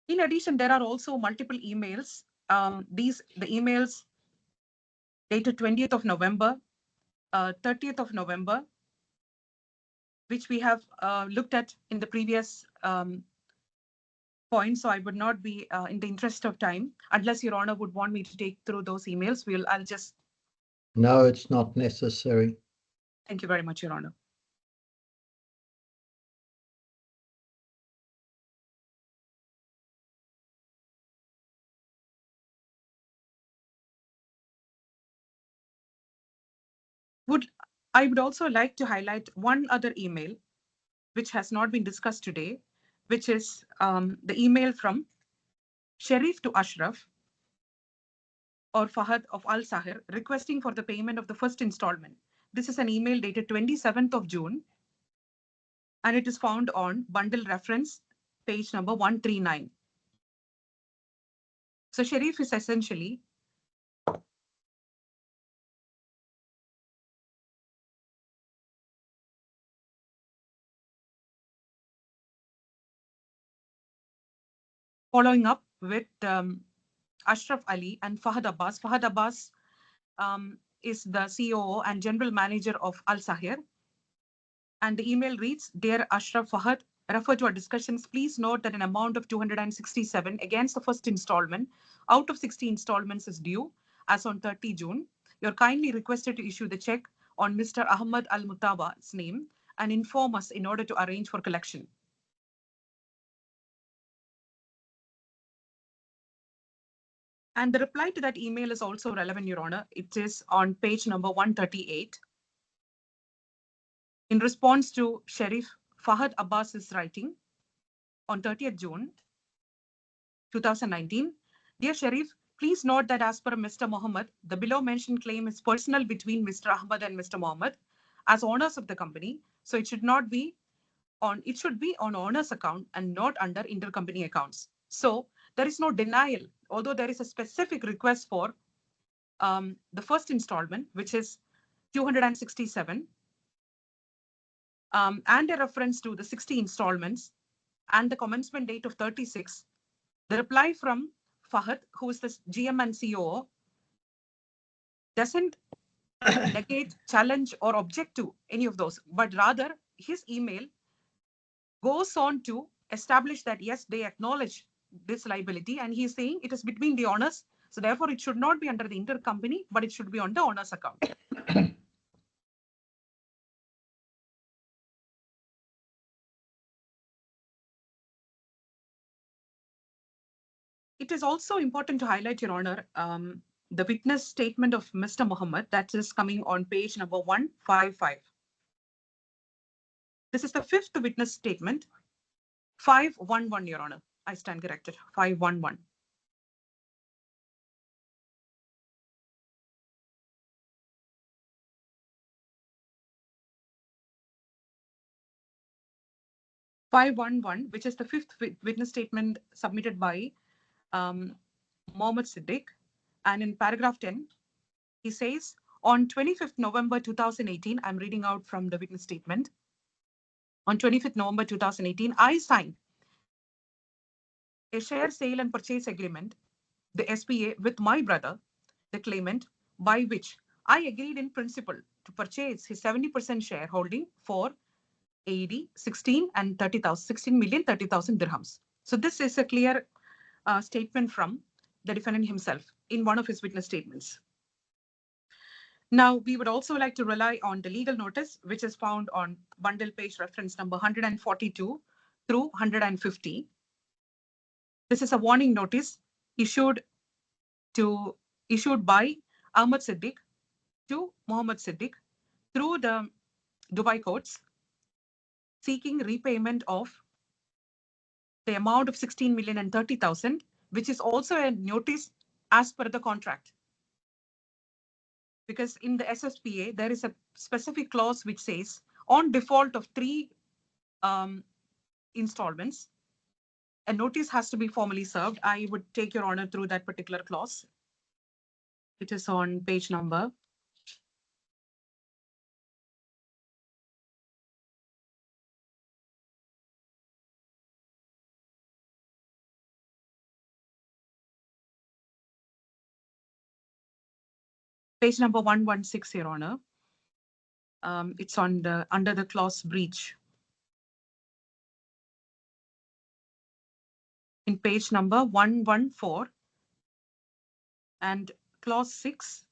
In addition, there are also multiple emails. The emails dated 20th of November, 30th of November, which we have looked at in the previous point. So I would not be, in the interest of time, unless Your Honor would want me to take through those emails, I'll just. No, it's not necessary. Thank you very much, Your Honor. I would also like to highlight one other email, which has not been discussed today, which is the email from Sharif to Ashraf or Fahad of Al Sahir requesting for the payment of the first installment. This is an email dated 27th of June, and it is found on bundle reference page number 139. So Sharif is essentially following up with Ashraf Ali and Fahad Abbas. Fahad Abbas is the COO and General Manager of Al Sahir. And the email reads, Dear Ashraf Fahad, refer to our discussions. Please note that an amount of 267 against the first installment out of 60 installments is due as on 30 June. You're kindly requested to issue the check on Mr. Ahmed ALMUTAWA's name and inform us in order to arrange for collection. And the reply to that email is also relevant, Your Honor. It is on page number 138. In response to Sheriff Fahad Abbas's writing on 30th June 2019, Dear Sharif, please note that as per Mr. Mohammed, the below mentioned claim is personal between Mr. Ahmed and Mr. Mohammed as owners of the company. So it should be on owner's account and not under intercompany accounts. So there is no denial, although there is a specific request for the first installment, which is 267, and a reference to the 60 installments and the commencement date of 36. The reply from Fahad, who is the GM and COO, doesn't negate, challenge, or object to any of those, but rather his email goes on to establish that, yes, they acknowledge this liability, and he's saying it is between the owners. So therefore, it should not be under the intercompany, but it should be on the owner's account. It is also important to highlight, Your Honor, the witness statement of Mr. Mohammed that is coming on page number 155. This is the fifth witness statement, 511, Your Honor. I stand corrected, 511. Which is the fifth witness statement submitted by Mohammed SEDDIQ. And in paragraph 10, he says, on 25th November 2018, I'm reading out from the witness statement. On 25th November 2018, I signed a share sale and purchase agreement, the SPA, with my brother, the claimant, by which I agreed in principle to purchase his 70% shareholding for 16 and 30,000, 16 million 30,000 dirhams. So this is a clear statement from the defendant himself in one of his witness statements. Now, we would also like to rely on the legal notice, which is found on bundle page reference number 142 through 150. This is a warning notice issued by Ahmed SEDDIQ to Mohammed SEDDIQ through the Dubai courts, seeking repayment of the amount of 16 million and 30,000, which is also a notice as per the contract. Because in the SSPA, there is a specific clause which says, on default of 3 installments, a notice has to be formally served. I would take Your Honor through that particular clause. It is on page number. Page number 116, Your Honor. It's on under the clause breach. In page number 114 and clause 6.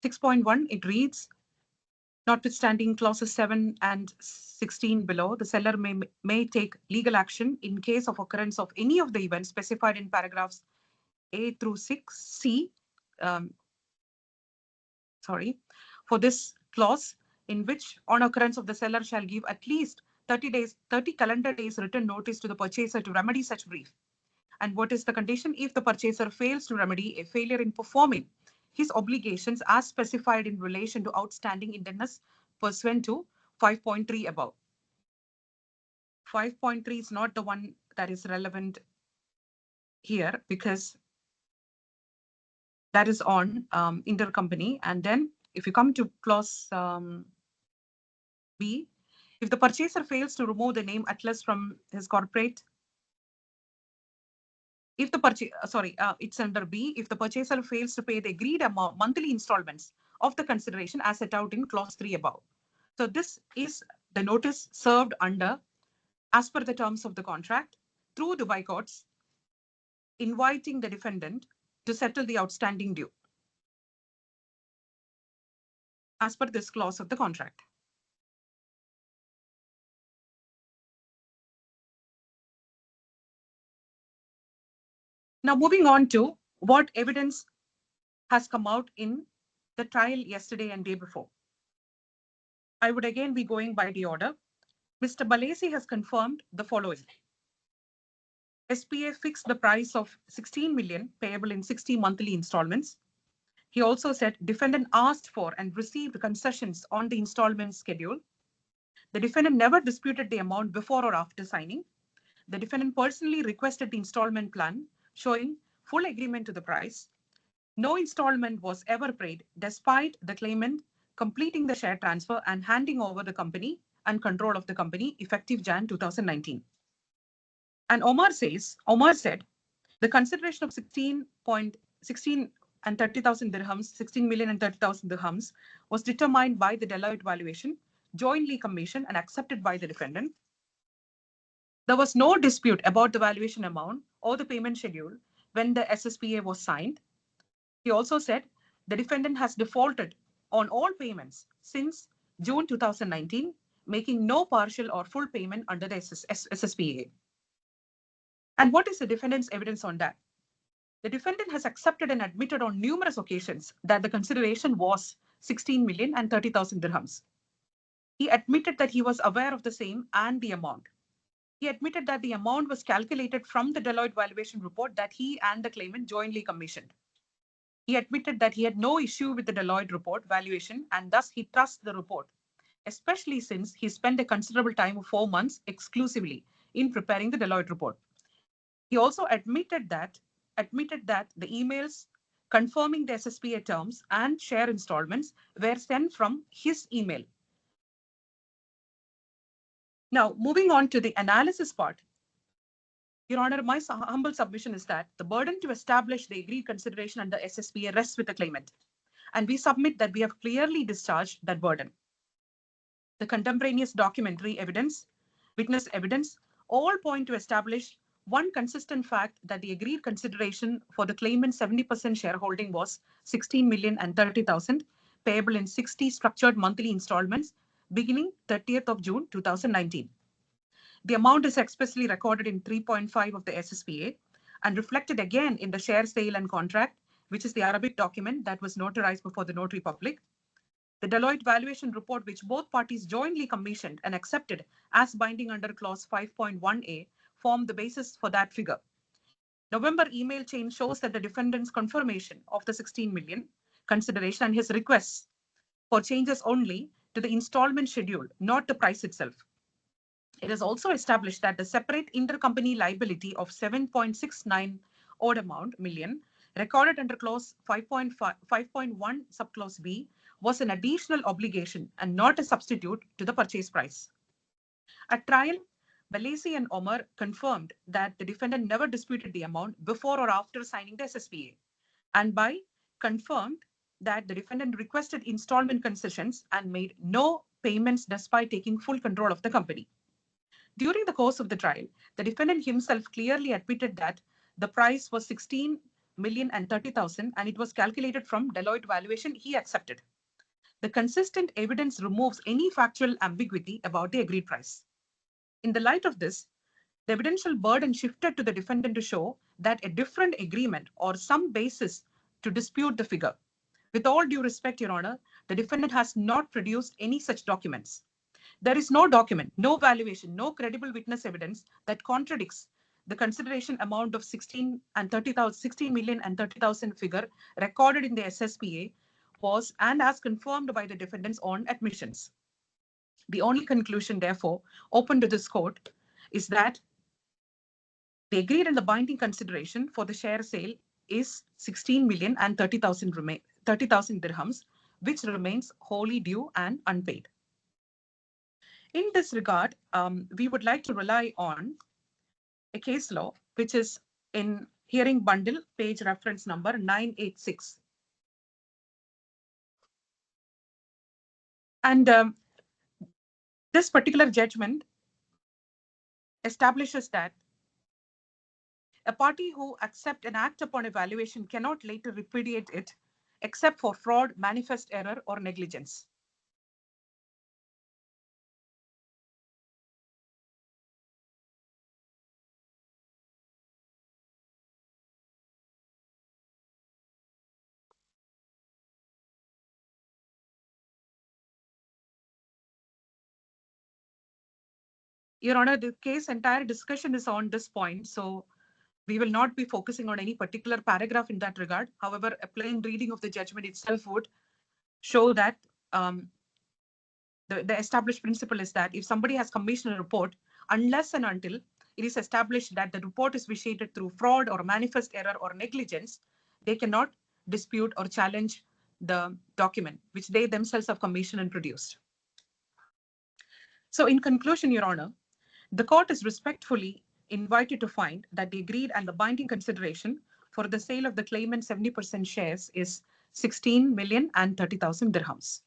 6.1, it reads, notwithstanding clauses 7 and 16 below, the seller may take legal action in case of occurrence of any of the events specified in paragraphs A through 6C. For this clause, in which on occurrence of the seller shall give at least 30 calendar days written notice to the purchaser to remedy such brief. And what is the condition? If the purchaser fails to remedy a failure in performing his obligations as specified in relation to outstanding indebtedness pursuant to 5.3 above. 5.3 is not the one that is relevant here because that is on intercompany. And then if you come to clause B, if the purchaser fails to remove the name Atlas from his corporate If the purchase, it's under B, if the purchaser fails to pay the agreed amount, monthly installments of the consideration as set out in clause 3 above. So this is the notice served under, as per the terms of the contract, through Dubai courts, inviting the defendant to settle the outstanding due, as per this clause of the contract. Now moving on to what evidence has come out in the trial yesterday and day before. I would again be going by the order. Mr. Balesi has confirmed the following. SPA fixed the price of 16 million payable in 60 monthly installments. He also said defendant asked for and received concessions on the installment schedule. The defendant never disputed the amount before or after signing. The defendant personally requested the installment plan showing full agreement to the price. No installment was ever paid despite the claimant completing the share transfer and handing over the company and control of the company effective Jan 2019. And Omar said, the consideration of 16 and 30,000 dirhams, 16 million and 30,000 dirhams was determined by the Deloitte valuation, jointly commissioned and accepted by the defendant. There was no dispute about the valuation amount or the payment schedule when the SSPA was signed. He also said the defendant has defaulted on all payments since June 2019, making no partial or full payment under the SSPA. And what is the defendant's evidence on that? The defendant has accepted and admitted on numerous occasions that the consideration was 16 million and 30,000 dirhams. He admitted that he was aware of the same and the amount. He admitted that the amount was calculated from the Deloitte valuation report that he and the claimant jointly commissioned. He admitted that he had no issue with the Deloitte report valuation and thus he trusts the report, especially since he spent a considerable time of 4 months exclusively in preparing the Deloitte report. He also admitted that the emails confirming the SSPA terms and share installments were sent from his email. Now, moving on to the analysis part, Your Honor, my humble submission is that the burden to establish the agreed consideration under SSPA rests with the claimant, and we submit that we have clearly discharged that burden. The contemporaneous documentary evidence, witness evidence, all point to establish one consistent fact that the agreed consideration for the claimant's 70% shareholding was 16 million and 30,000 payable in 60 structured monthly installments beginning 30th of June 2019. The amount is expressly recorded in 3.5 of the SSPA and reflected again in the share sale and contract, which is the Arabic document that was notarized before the notary public. The Deloitte valuation report, which both parties jointly commissioned and accepted as binding under clause 5.1a, formed the basis for that figure. November email chain shows that the defendant's confirmation of the 16 million consideration and his requests for changes only to the installment schedule, not the price itself. It is also established that the separate intercompany liability of 7.69 odd amount million recorded under clause 5.1 subclause B was an additional obligation and not a substitute to the purchase price. At trial, Balesi and Omar confirmed that the defendant never disputed the amount before or after signing the SSPA, and by confirmed that the defendant requested installment concessions and made no payments despite taking full control of the company. During the course of the trial, the defendant himself clearly admitted that the price was 16 million and 30,000 and it was calculated from Deloitte valuation he accepted. The consistent evidence removes any factual ambiguity about the agreed price. In the light of this, the evidential burden shifted to the defendant to show that a different agreement or some basis to dispute the figure. With all due respect, Your Honor, the defendant has not produced any such documents. There is no document, no valuation, no credible witness evidence that contradicts the consideration amount of 16 million and 30,000 figure recorded in the SSPA was and as confirmed by the defendant's own admissions. The only conclusion, therefore, open to this court is that the agreed and the binding consideration for the share sale is 16 million and 30,000 dirhams, which remains wholly due and unpaid. In this regard, we would like to rely on a case law, which is in hearing bundle, page reference number 986. And this particular judgment establishes that a party who accepts an act upon evaluation cannot later repudiate it except for fraud, manifest error, or negligence. Your Honor, the case entire discussion is on this point, so we will not be focusing on any particular paragraph in that regard. However, a plain reading of the judgment itself would show that the established principle is that if somebody has commissioned a report, unless and until it is established that the report is vitiated through fraud or manifest error or negligence, they cannot dispute or challenge the document which they themselves have commissioned and produced. So in conclusion, Your Honor, the court is respectfully invited to find that the agreed and the binding consideration for the sale of the claimant 70% shares is 16,030,000 dirhams.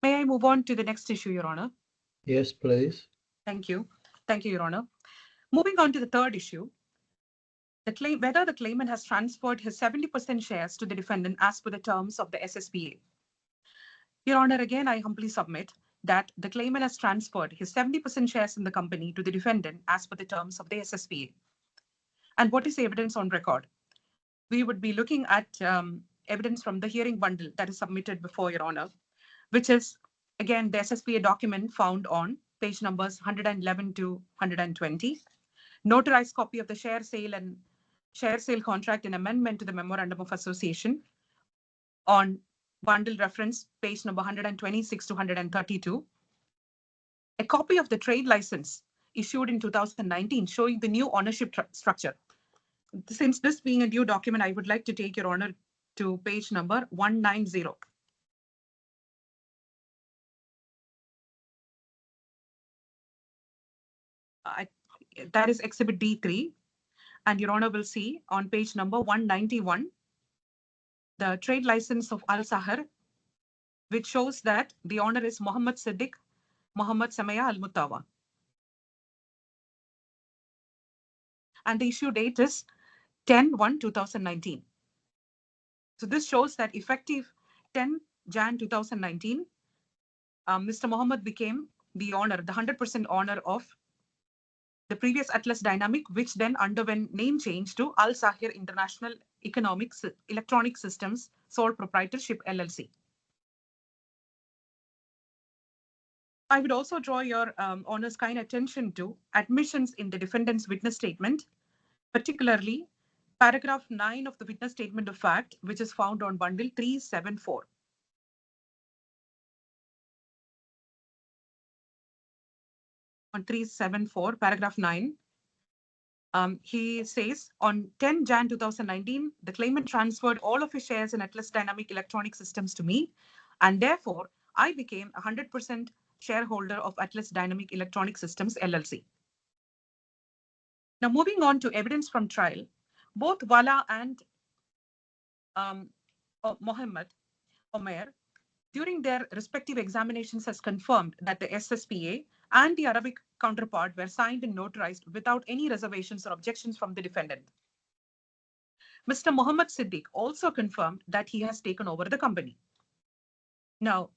May I move on to the next issue, Your Honor? Yes, please. Thank you. Thank you, Your Honor. Moving on to the third issue, whether the claimant has transferred his 70% shares to the defendant as per the terms of the SSPA. Your Honor, again, I humbly submit that the claimant has transferred his 70% shares in the company to the defendant as per the terms of the SSPA. And what is the evidence on record? We would be looking at evidence from the hearing bundle that is submitted before Your Honor, which is, again, the SSPA document found on page numbers 111 to 120, notarized copy of the share sale contract and amendment to the Memorandum of Association on bundle reference page number 126 to 132, a copy of the trade license issued in 2019 showing the new ownership structure. Since this being a new document, I would like to take Your Honor to page number 190. That is Exhibit D3. And Your Honor will see on page number 191, the trade license of Al Sahar, which shows that the owner is Mohammed SEDDIQ, Mohammed SAMEA ALMUTAWA. And the issue date is 10/1/2019. So this shows that effective 10 Jan 2019, Mr. Mohammed became the owner, the 100% owner of the previous Atlas Dynamic, which then underwent name change to Al Sahir International Electronic Systems Sole Proprietorship LLC. I would also draw your Honor's kind attention to admissions in the defendant's witness statement, particularly paragraph 9 of the witness statement of fact, which is found on bundle 374. On 374, paragraph 9, he says, on 10 Jan 2019, the claimant transferred all of his shares in Atlas Dynamic Electronic Systems to me, and therefore I became a 100% shareholder of Atlas Dynamic Electronic Systems LLC. Now, moving on to evidence from trial, both Wala and Mohammed Omer, during their respective examinations, has confirmed that the SSPA and the Arabic counterpart were signed and notarized without any reservations or objections from the defendant. Mr. Mohammed SEDDIQ also confirmed that he has taken over the company. Now,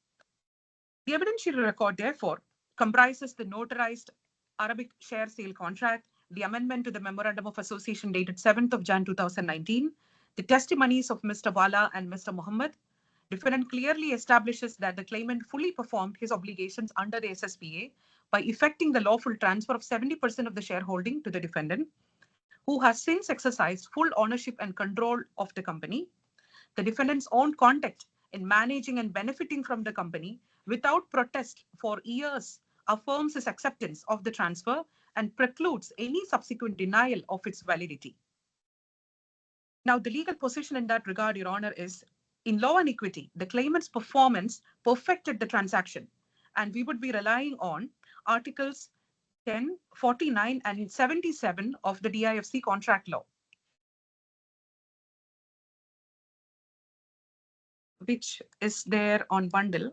The evidentiary record, therefore, comprises the notarized Arabic share sale contract, the amendment to the Memorandum of Association dated 7th of Jan 2019, the testimonies of Mr. Wala and Mr. Mohammed. Defendant clearly establishes that the claimant fully performed his obligations under the SSPA by effecting the lawful transfer of 70% of the shareholding to the defendant, who has since exercised full ownership and control of the company. The defendant's own conduct in managing and benefiting from the company without protest for years affirms his acceptance of the transfer and precludes any subsequent denial of its validity. Now, the legal position in that regard, Your Honor, is in law and equity, the claimant's performance perfected the transaction, and we would be relying on Articles 10, 49, and 77 of the DIFC contract law, which is there on bundle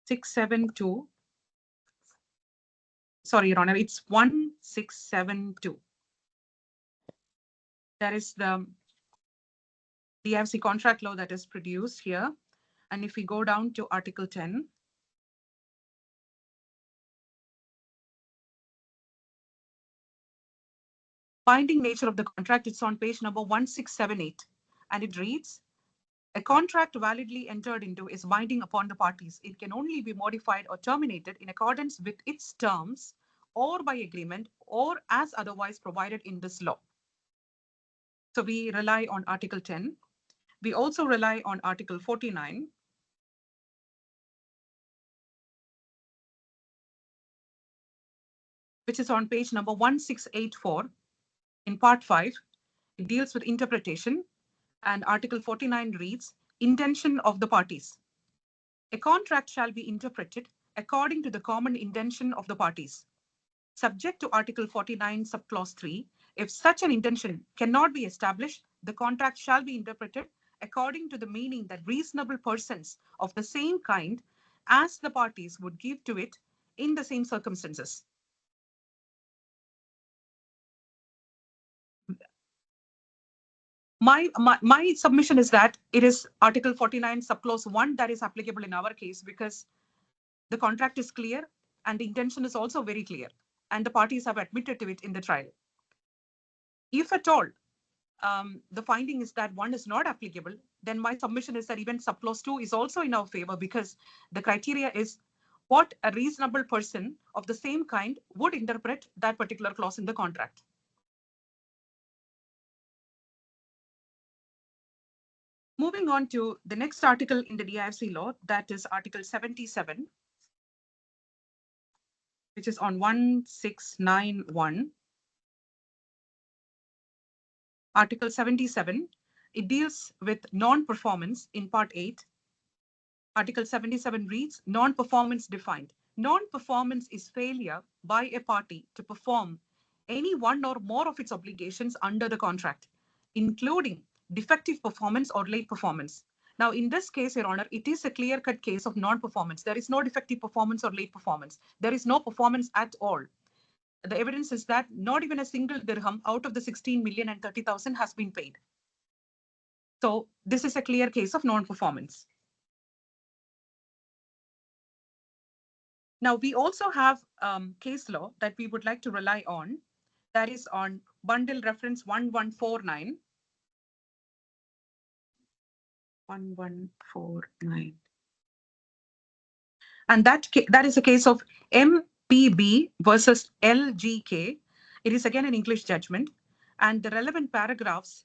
672. Sorry, Your Honor, it's 1672. That is the DIFC contract law that is produced here. And if we go down to Article 10, binding nature of the contract, it's on page number 1678, and it reads, a contract validly entered into is binding upon the parties. It can only be modified or terminated in accordance with its terms or by agreement or as otherwise provided in this law. So we rely on Article 10. We also rely on Article 49. Which is on page number 1684 in part 5. It deals with interpretation, and Article 49 reads, intention of the parties. A contract shall be interpreted according to the common intention of the parties. Subject to Article 49, subclause 3, if such an intention cannot be established, the contract shall be interpreted according to the meaning that reasonable persons of the same kind as the parties would give to it in the same circumstances. My submission is that it is Article 49, subclause 1 that is applicable in our case, because the contract is clear and the intention is also very clear, and the parties have admitted to it in the trial. If at all the finding is that one is not applicable, then my submission is that even subclause 2 is also in our favor, because the criteria is what a reasonable person of the same kind would interpret that particular clause in the contract. Moving on to the next article in the DIFC law, that is Article 77, which is on 1691. Article 77, it deals with non-performance in Part 8. Article 77 reads, non-performance defined. Non-performance is failure by a party to perform any one or more of its obligations under the contract, including defective performance or late performance. Now, in this case, Your Honor, it is a clear-cut case of non-performance. There is no defective performance or late performance. There is no performance at all. The evidence is that not even a single dirham out of the 16,030,000 has been paid. So this is a clear case of non-performance. Now, we also have case law that we would like to rely on. That is on bundle reference 1149. 1149. And that is a case of MPB versus LGK. It is again an English judgment, and the relevant paragraphs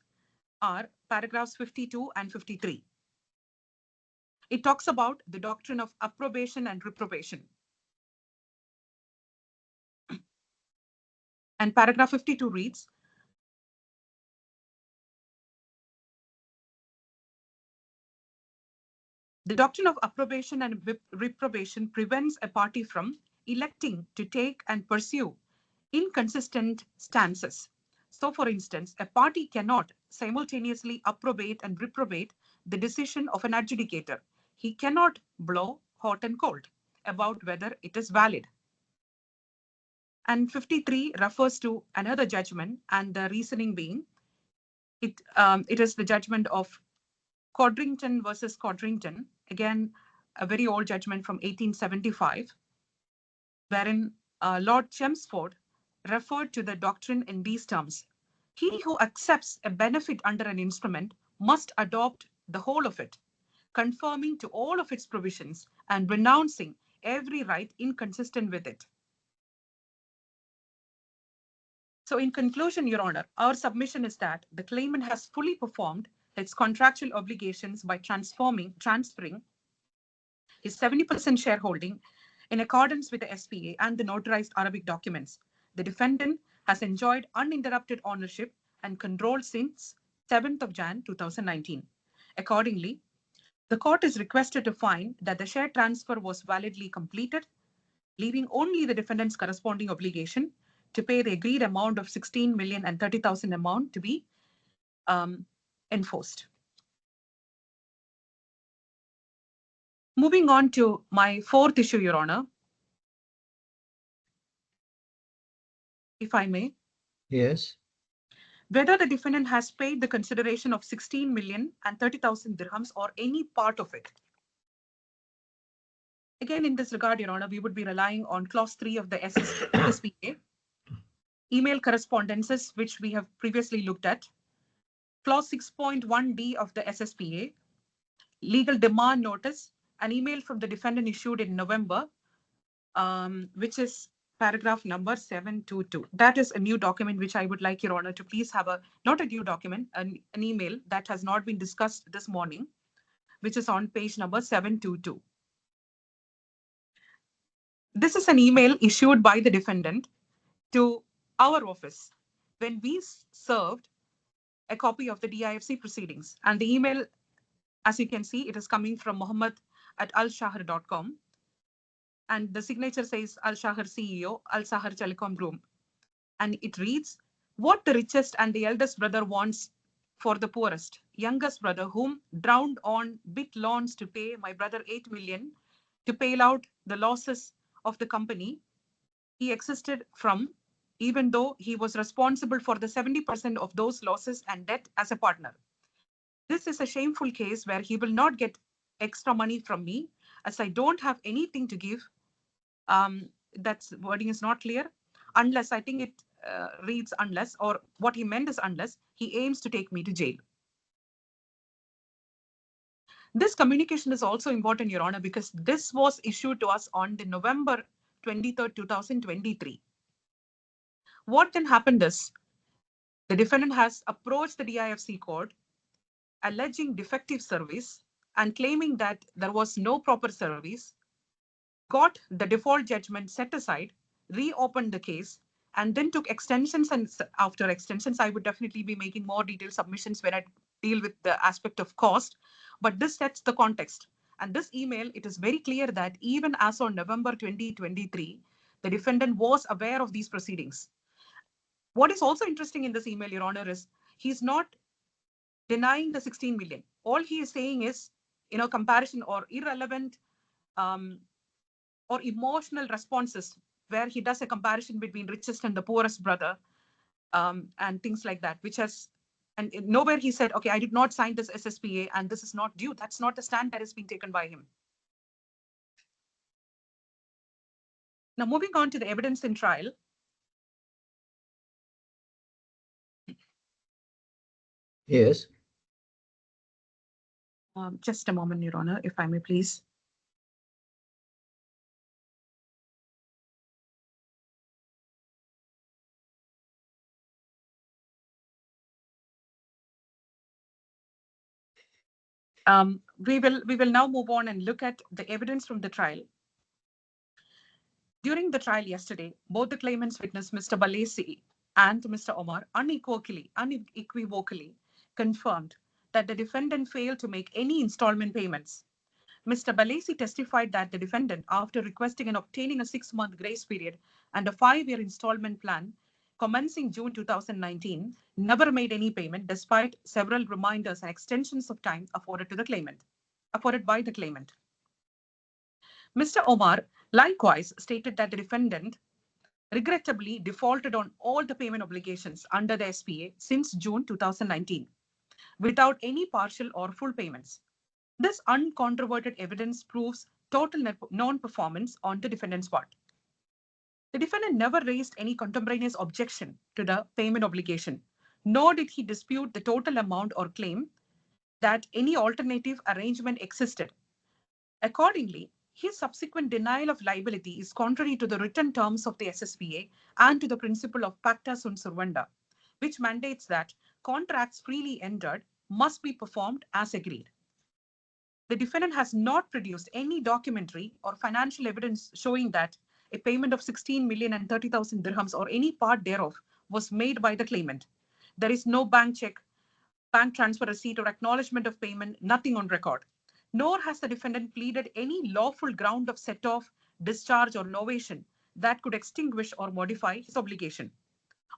are paragraphs 52 and 53. It talks about the doctrine of approbation and reprobation. And paragraph 52 reads, the doctrine of approbation and reprobation prevents a party from electing to take and pursue inconsistent stances. So, for instance, a party cannot simultaneously approbate and reprobate the decision of an adjudicator. He cannot blow hot and cold about whether it is valid. And 53 refers to another judgment, and the reasoning being, it is the judgment of Codrington versus Codrington, again, a very old judgment from 1875, wherein Lord Chelmsford referred to the doctrine in these terms. He who accepts a benefit under an instrument must adopt the whole of it, conforming to all of its provisions and renouncing every right inconsistent with it. So in conclusion, Your Honor, our submission is that the claimant has fully performed its contractual obligations by transferring his 70% shareholding in accordance with the SPA and the notarized Arabic documents. The defendant has enjoyed uninterrupted ownership and control since 7th of Jan 2019. Accordingly, the court is requested to find that the share transfer was validly completed, leaving only the defendant's corresponding obligation to pay the agreed amount of 16,030,000 amount to be enforced. Moving on to my fourth issue, Your Honor, if I may. Yes. Whether the defendant has paid the consideration of 16,030,000 dirhams or any part of it. Again, in this regard, Your Honor, we would be relying on clause 3 of the SSPA, email correspondences, which we have previously looked at, clause 6.1D of the SSPA, legal demand notice, an email from the defendant issued in November, which is paragraph number 722. That is a new document which I would like Your Honor to please have not a new document, an email that has not been discussed this morning, which is on page number 722. This is an email issued by the defendant to our office when we served a copy of the DIFC proceedings. And the email, as you can see, it is coming from mohammed@alshahar.com. And the signature says Al-Shahar CEO, Al-Shahar Telecom Group. And it reads, what the richest and the eldest brother wants for the poorest, youngest brother whom drowned on bit loans to pay my brother 8 million to bail out the losses of the company he existed from, even though he was responsible for the 70% of those losses and debt as a partner. This is a shameful case where he will not get extra money from me as I don't have anything to give. That wording is not clear. Unless, I think it reads unless, or what he meant is unless he aims to take me to jail. This communication is also important, Your Honor, because this was issued to us on the November 23rd, 2023. What then happened is the defendant has approached the DIFC court alleging defective service and claiming that there was no proper service, got the default judgment set aside, reopened the case, and then took extensions. And after extensions, I would definitely be making more detailed submissions when I deal with the aspect of cost. But this sets the context. And this email, it is very clear that even as on November 2023, the defendant was aware of these proceedings. What is also interesting in this email, Your Honor, is he's not denying the 16 million. All he is saying is, comparison or irrelevant or emotional responses where he does a comparison between richest and the poorest brother and things like that, which has, and nowhere he said, okay, I did not sign this SSPA and this is not due. That's not the stand that is being taken by him. Now, moving on to the evidence in trial. Yes. Just a moment, Your Honor, if I may, please. We will now move on and look at the evidence from the trial. During the trial yesterday, both the claimants witness Mr. Balesi and Mr. Omar unequivocally confirmed that the defendant failed to make any installment payments. Mr. Balesi testified that the defendant, after requesting and obtaining a 6-month grace period and a 5-year installment plan commencing June 2019, never made any payment despite several reminders and extensions of time afforded by the claimant. Mr. Omar likewise stated that the defendant regrettably defaulted on all the payment obligations under the SPA since June 2019. without any partial or full payments. This uncontroverted evidence proves total non-performance on the defendant's part. The defendant never raised any contemporaneous objection to the payment obligation, nor did he dispute the total amount or claim that any alternative arrangement existed. Accordingly, his subsequent denial of liability is contrary to the written terms of the SSPA and to the principle of pacta sunt servanda, which mandates that contracts freely entered must be performed as agreed. The defendant has not produced any documentary or financial evidence showing that a payment of 16,030,000 dirhams or any part thereof was made by the claimant. There is no bank check, bank transfer receipt, or acknowledgement of payment, nothing on record. Nor has the defendant pleaded any lawful ground of set-off, discharge, or novation that could extinguish or modify his obligation.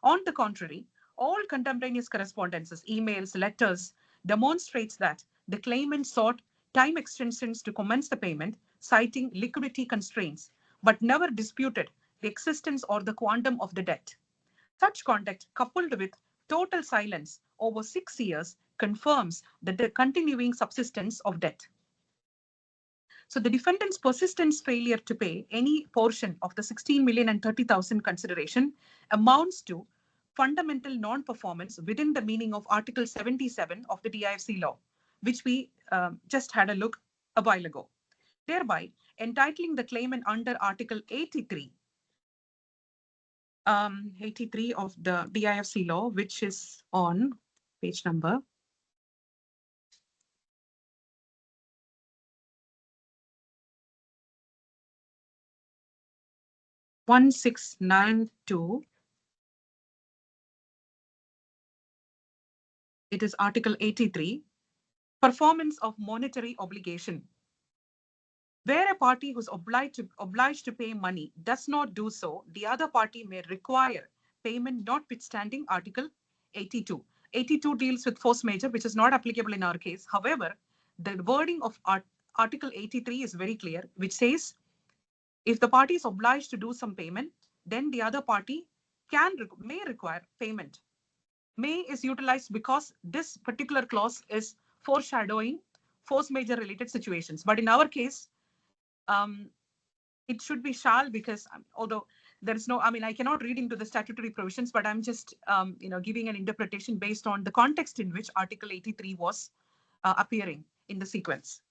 On the contrary, all contemporaneous correspondences, emails, letters, demonstrates that the claimant sought time extensions to commence the payment, citing liquidity constraints, but never disputed the existence or the quantum of the debt. Such conduct, coupled with total silence over 6 years, confirms the continuing subsistence of debt. So the defendant's persistent failure to pay any portion of the 16,030,000 consideration amounts to fundamental non-performance within the meaning of Article 77 of the DIFC law, which we just had a look a while ago, thereby entitling the claimant under Article 83 of the DIFC law, which is on page number 1692. It is Article 83, performance of monetary obligation. Where a party who is obliged to pay money does not do so, the other party may require payment notwithstanding Article 82. 82 deals with force majeure, which is not applicable in our case. However, the wording of Article 83 is very clear, which says if the party is obliged to do some payment, then the other party may require payment. May is utilized because this particular clause is foreshadowing force majeure related situations. But in our case, it should be shall, because although there is no, I cannot read into the statutory provisions, but I'm just giving an interpretation based on the context in which Article 83 was appearing in the sequence.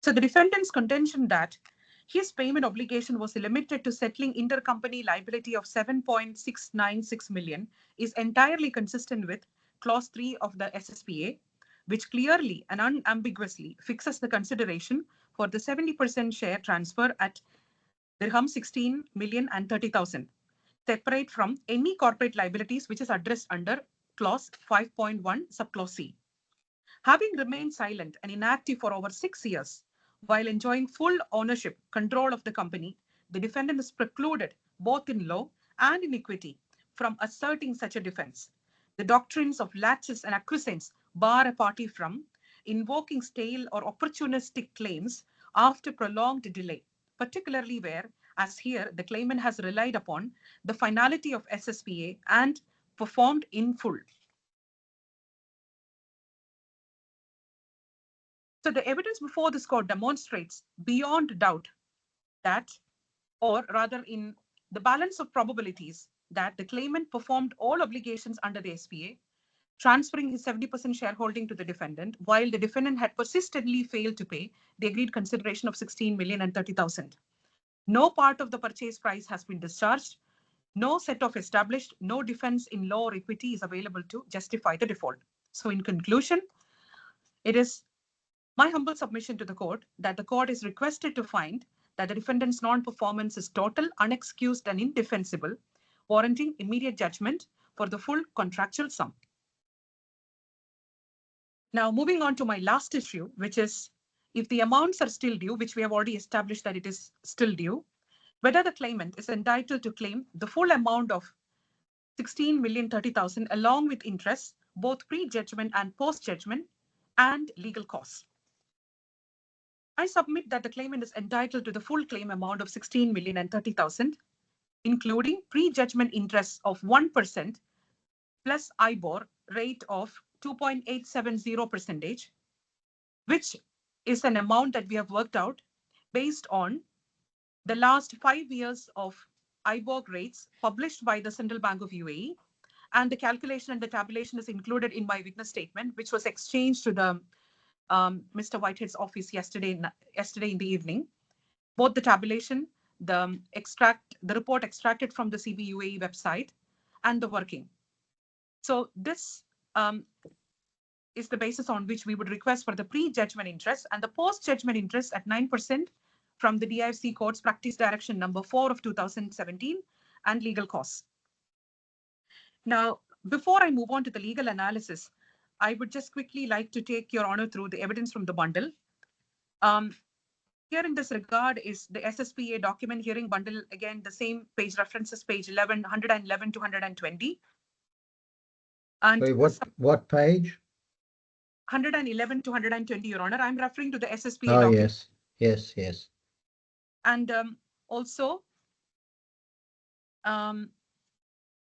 So the defendant's contention that his payment obligation was limited to settling intercompany liability of 7.696 million is entirely consistent with Clause 3 of the SSPA, which clearly and unambiguously fixes the consideration for the 70% share transfer at dirham 16,030,000, separate from any corporate liabilities which is addressed under Clause 5.1 subclause C. Having remained silent and inactive for over 6 years, while enjoying full ownership, control of the company, the defendant is precluded, both in law and in equity, from asserting such a defense. The doctrines of laches and acquiescence bar a party from invoking stale or opportunistic claims after prolonged delay, particularly where, as here, the claimant has relied upon the finality of SSPA and performed in full. So the evidence before this court demonstrates beyond doubt that, or rather in the balance of probabilities, that the claimant performed all obligations under the SPA, transferring his 70% shareholding to the defendant, while the defendant had persistently failed to pay the agreed consideration of 16,030,000. No part of the purchase price has been discharged, no set-off established, no defense in law or equity is available to justify the default. So in conclusion, it is my humble submission to the court that the court is requested to find that the defendant's non-performance is total, unexcused, and indefensible, warranting immediate judgment for the full contractual sum. Now, moving on to my last issue, which is if the amounts are still due, which we have already established that it is still due, whether the claimant is entitled to claim the full amount of 16,030,000 along with interest, both pre-judgment and post-judgment, and legal costs. I submit that the claimant is entitled to the full claim amount of 16,030,000 including pre-judgment interest of 1% plus IBOR rate of 2.870%, which is an amount that we have worked out based on the last 5 years of IBOR rates published by the Central Bank of UAE. And the calculation and the tabulation is included in my witness statement, which was exchanged to the Mr. Whitehead's office yesterday in the evening. Both the tabulation, the report extracted from the CB UAE website, and the working. So this is the basis on which we would request for the pre-judgment interest and the post-judgment interest at 9% from the DIFC Court's Practice Direction number 4 of 2017 and legal costs. Now, before I move on to the legal analysis, I would just quickly like to take your honor through the evidence from the bundle. Here in this regard is the SSPA document hearing bundle, again, the same page references, page 111 to 120. And wait, what page? 111 to 120, Your Honor. I'm referring to the SSPA document. Yes. Yes. And also,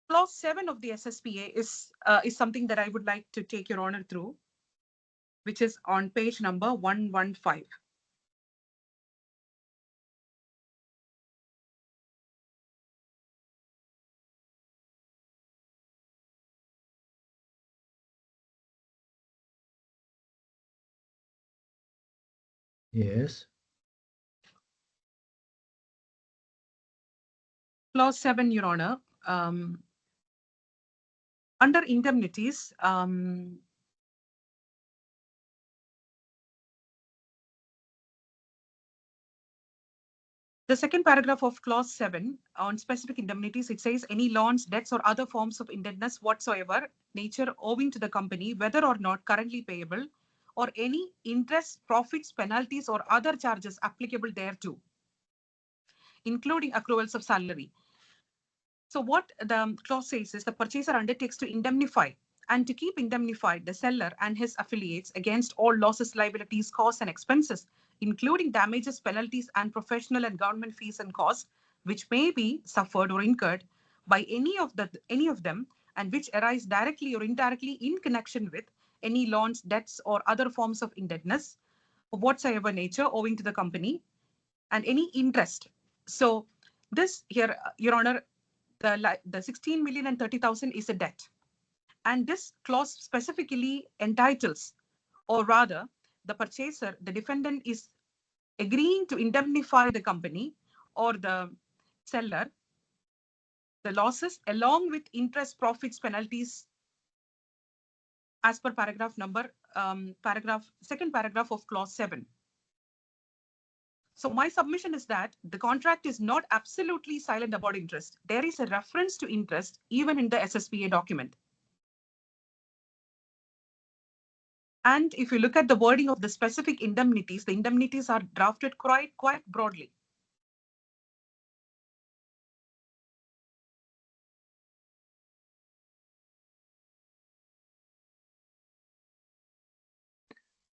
Clause 7 of the SSPA is something that I would like to take your honor through, which is on page number 115. Yes. Clause 7, Your Honor. Under indemnities, the second paragraph of clause 7 on specific indemnities, it says any loans, debts, or other forms of indebtedness whatsoever, nature owing to the company, whether or not currently payable, or any interest, profits, penalties, or other charges applicable thereto, including accruals of salary. So what the clause says is the purchaser undertakes to indemnify and to keep indemnified the seller and his affiliates against all losses, liabilities, costs, and expenses, including damages, penalties, and professional and government fees and costs, which may be suffered or incurred by any of them, and which arise directly or indirectly in connection with any loans, debts, or other forms of indebtedness of whatsoever nature owing to the company, and any interest. So this here, Your Honor, the 16 million and 30,000 is a debt. And this clause specifically entitles, or rather, the purchaser, the defendant, is agreeing to indemnify the company or the seller, the losses, along with interest, profits, penalties, as per second paragraph of clause 7. So my submission is that the contract is not absolutely silent about interest. There is a reference to interest even in the SSPA document. And if you look at the wording of the specific indemnities, the indemnities are drafted quite broadly.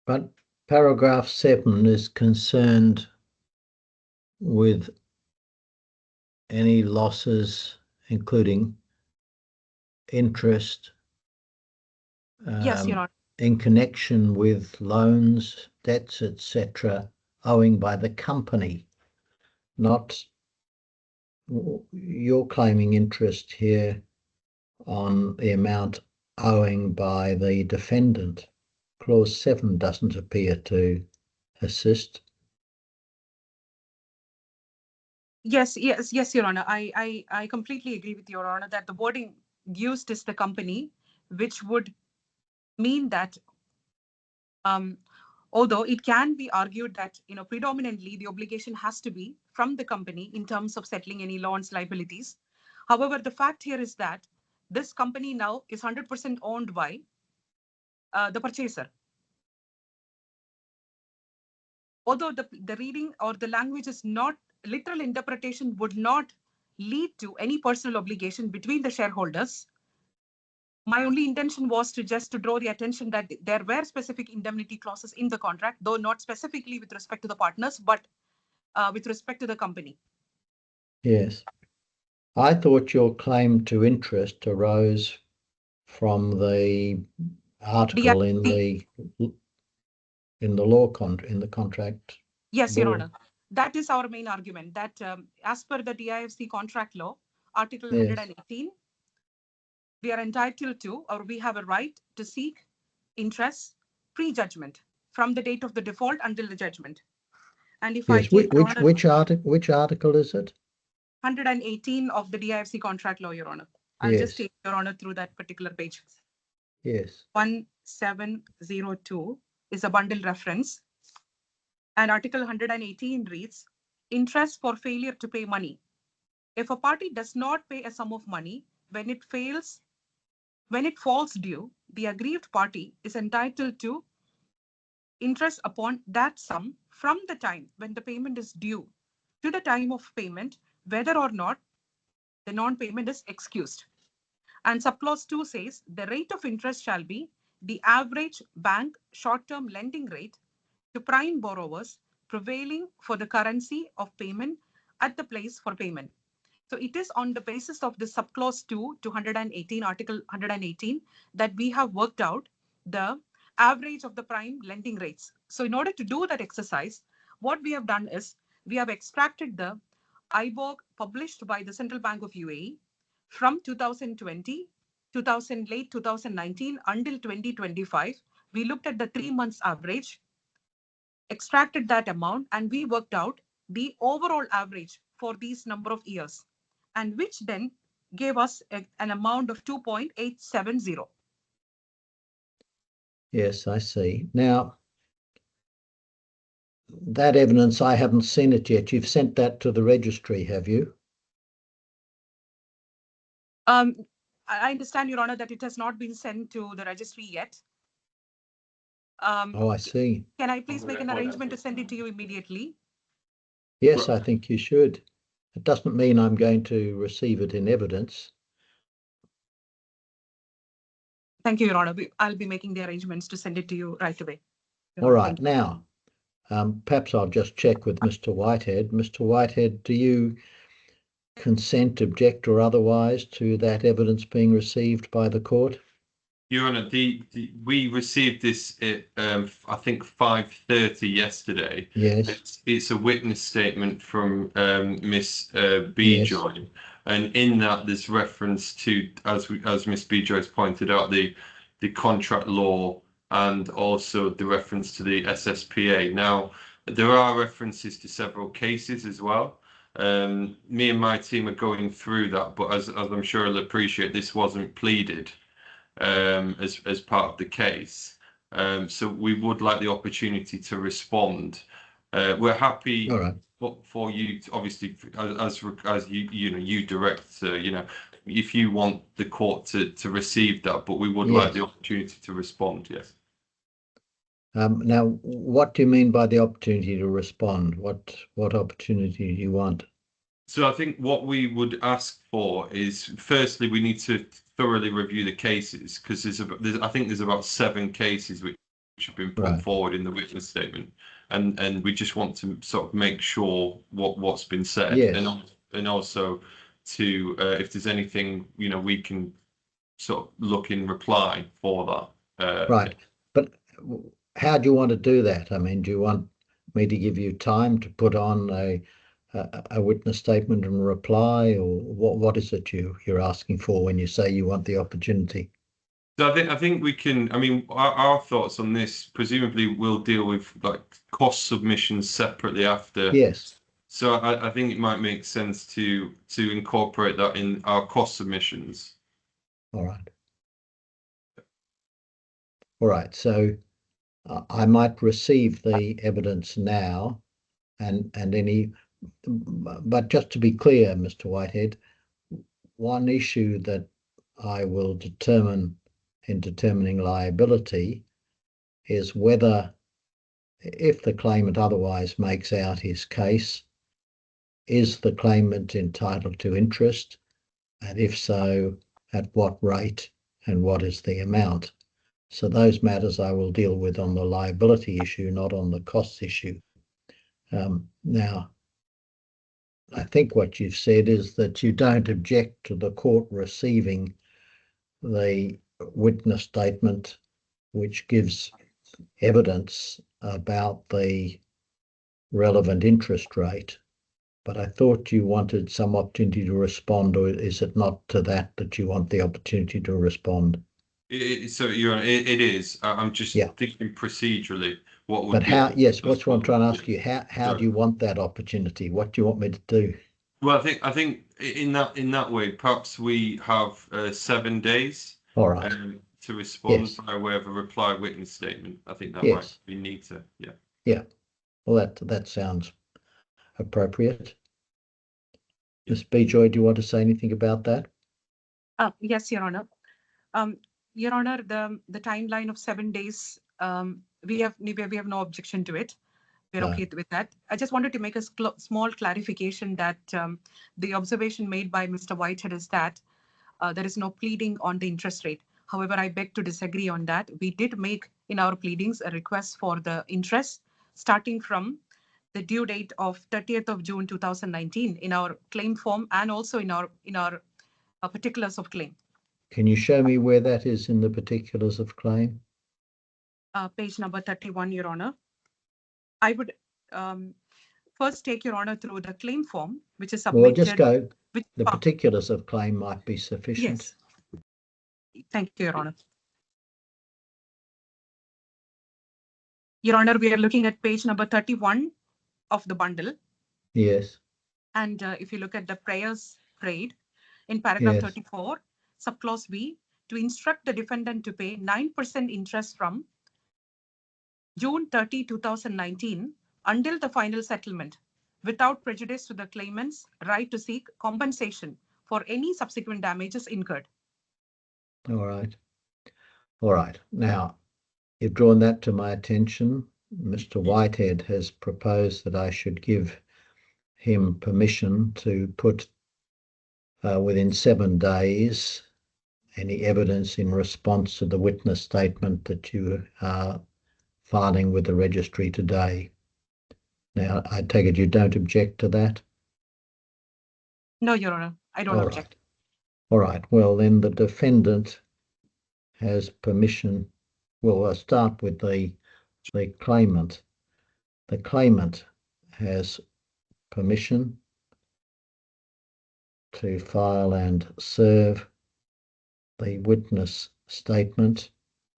But paragraph 7 is concerned with any losses, including interest, Yes, Your Honor. in connection with loans, debts, etc., owing by the company, not you're claiming interest here on the amount owing by the defendant. Clause 7 doesn't appear to assist. Yes, Your Honor. I completely agree with Your Honor that the wording used is the company, which would mean that although it can be argued that predominantly the obligation has to be from the company in terms of settling any loans, liabilities. However, the fact here is that this company now is 100% owned by the purchaser. Although the reading or the language is not, literal interpretation would not lead to any personal obligation between the shareholders. My only intention was to draw the attention that there were specific indemnity clauses in the contract, though not specifically with respect to the partners, but with respect to the company. Yes. I thought your claim to interest arose from the article in the contract. Yes, Your law. Honor. That is our main argument, that as per the DIFC contract law, Article Yes. 118, we are entitled to, or we have a right to seek interest pre-judgment from the date of the default until the judgment. And if I Yes, take which article is it? 118 of the DIFC contract law, Your Honor. I'll Yes. just take Your Honor through that particular page. Yes. 1702 is a bundle reference. And Article 118 reads, interest for failure to pay money. If a party does not pay a sum of money, when it falls due, the aggrieved party is entitled to interest upon that sum from the time when the payment is due to the time of payment, whether or not the non-payment is excused. And subclause 2 says the rate of interest shall be the average bank short-term lending rate to prime borrowers prevailing for the currency of payment at the place for payment. So it is on the basis of the subclause 2 to 118, Article 118, that we have worked out the average of the prime lending rates. So in order to do that exercise, what we have done is we have extracted the IBOR published by the Central Bank of UAE from 2020, late 2019 until 2025. We looked at the 3 months average, extracted that amount, and we worked out the overall average for these number of years, and which then gave us an amount of 2.870. Yes, I see. Now, that evidence, I haven't seen it yet. You've sent that to the registry, have you? I understand, Your Honor, that it has not been sent to the registry yet. Oh, I see. Can I please make an arrangement to send it to you immediately? Yes, I think you should. It doesn't mean I'm going to receive it in evidence. Thank you, Your Honor. I'll be making the arrangements to send it to you right away. All right. Now, perhaps I'll just check with Mr. Whitehead. Mr. Whitehead, do you consent, object, or otherwise to that evidence being received by the court? Your Honour, we received this at I think 5:30 yesterday. Yes. It's a witness statement from Miss Bejoy, yes. And in that there's reference to, as Miss Bejoy has pointed out, the contract law and also the reference to the SSPA. Now there are references to several cases as well. Me and my team are going through that, but as I'm sure you'll appreciate, this wasn't pleaded as part of the case. So we would like the opportunity to respond. We're happy for you to, obviously, as you direct, if you want the court to receive that, but we would like the opportunity to respond. Yes. Now, what do you mean by the opportunity to respond? What opportunity do you want? So I think what we would ask for is, firstly, we need to thoroughly review the cases, because I think there's about 7 cases which have been put forward in the witness statement, and we just want to sort of make sure what's been said, and also to if there's anything we can sort of look in reply for that. But how do you want to do that? I mean, do you want me to give you time to put on a witness statement and reply, or what is it you're asking for when you say you want the opportunity? So I think we can. I mean, our thoughts on this, presumably we'll deal with like cost submissions separately after. Yes. So I think it might make sense to incorporate that in our cost submissions. All right. All right. So I might receive the evidence now, and any. But just to be clear, Mr. Whitehead, one issue that I will determine in determining liability is whether, if the claimant otherwise makes out his case, is the claimant entitled to interest, and if so, at what rate and what is the amount. So those matters I will deal with on the liability issue, not on the costs issue. Now, I think what you've said is that you don't object to the court receiving the witness statement which gives evidence about the relevant interest rate. But I thought you wanted some opportunity to respond, or is it not to that you want the opportunity to respond? So it is. I'm just thinking procedurally what would but be. How? Yes, what's what I'm trying to ask you. How do you want that opportunity? What do you want me to do? Well, I think in that way, perhaps we have 7 days. All right. To respond by way of a reply witness statement. I think that might be neater. Yeah. Yeah. Well, that sounds appropriate. Ms. Bejoy, do you want to say anything about that? Yes, Your Honor. Your Honor, the timeline of 7 days, we have no objection to it. We're okay with that. I just wanted to make a small clarification that the observation made by Mr. Whitehead is that there is no pleading on the interest rate. However, I beg to disagree on that. We did make in our pleadings a request for the interest starting from the due date of 30th of June 2019 in our claim form and also in our particulars of claim. Can you show me where that is in the particulars of claim? Page number 31, Your Honor. I would first take Your Honor through the claim form, which is submitted. Well, just go. The particulars of claim might be sufficient. Yes. Thank you, Your Honor. Your Honor, we are looking at page number 31 of the bundle. Yes. And if you look at the prayers prayed in paragraph 34, subclause B, to instruct the defendant to pay 9% interest from June 30, 2019 until the final settlement without prejudice to the claimant's right to seek compensation for any subsequent damages incurred. All right. All right. Now, you've drawn that to my attention. Mr. Whitehead has proposed that I should give him permission to put within 7 days any evidence in response to the witness statement that you are filing with the registry today. Now, I take it you don't object to that? No, Your Honor, I don't object. All right. Well, then the defendant has permission. Well, I'll start with the claimant. The claimant has permission to file and serve the witness statement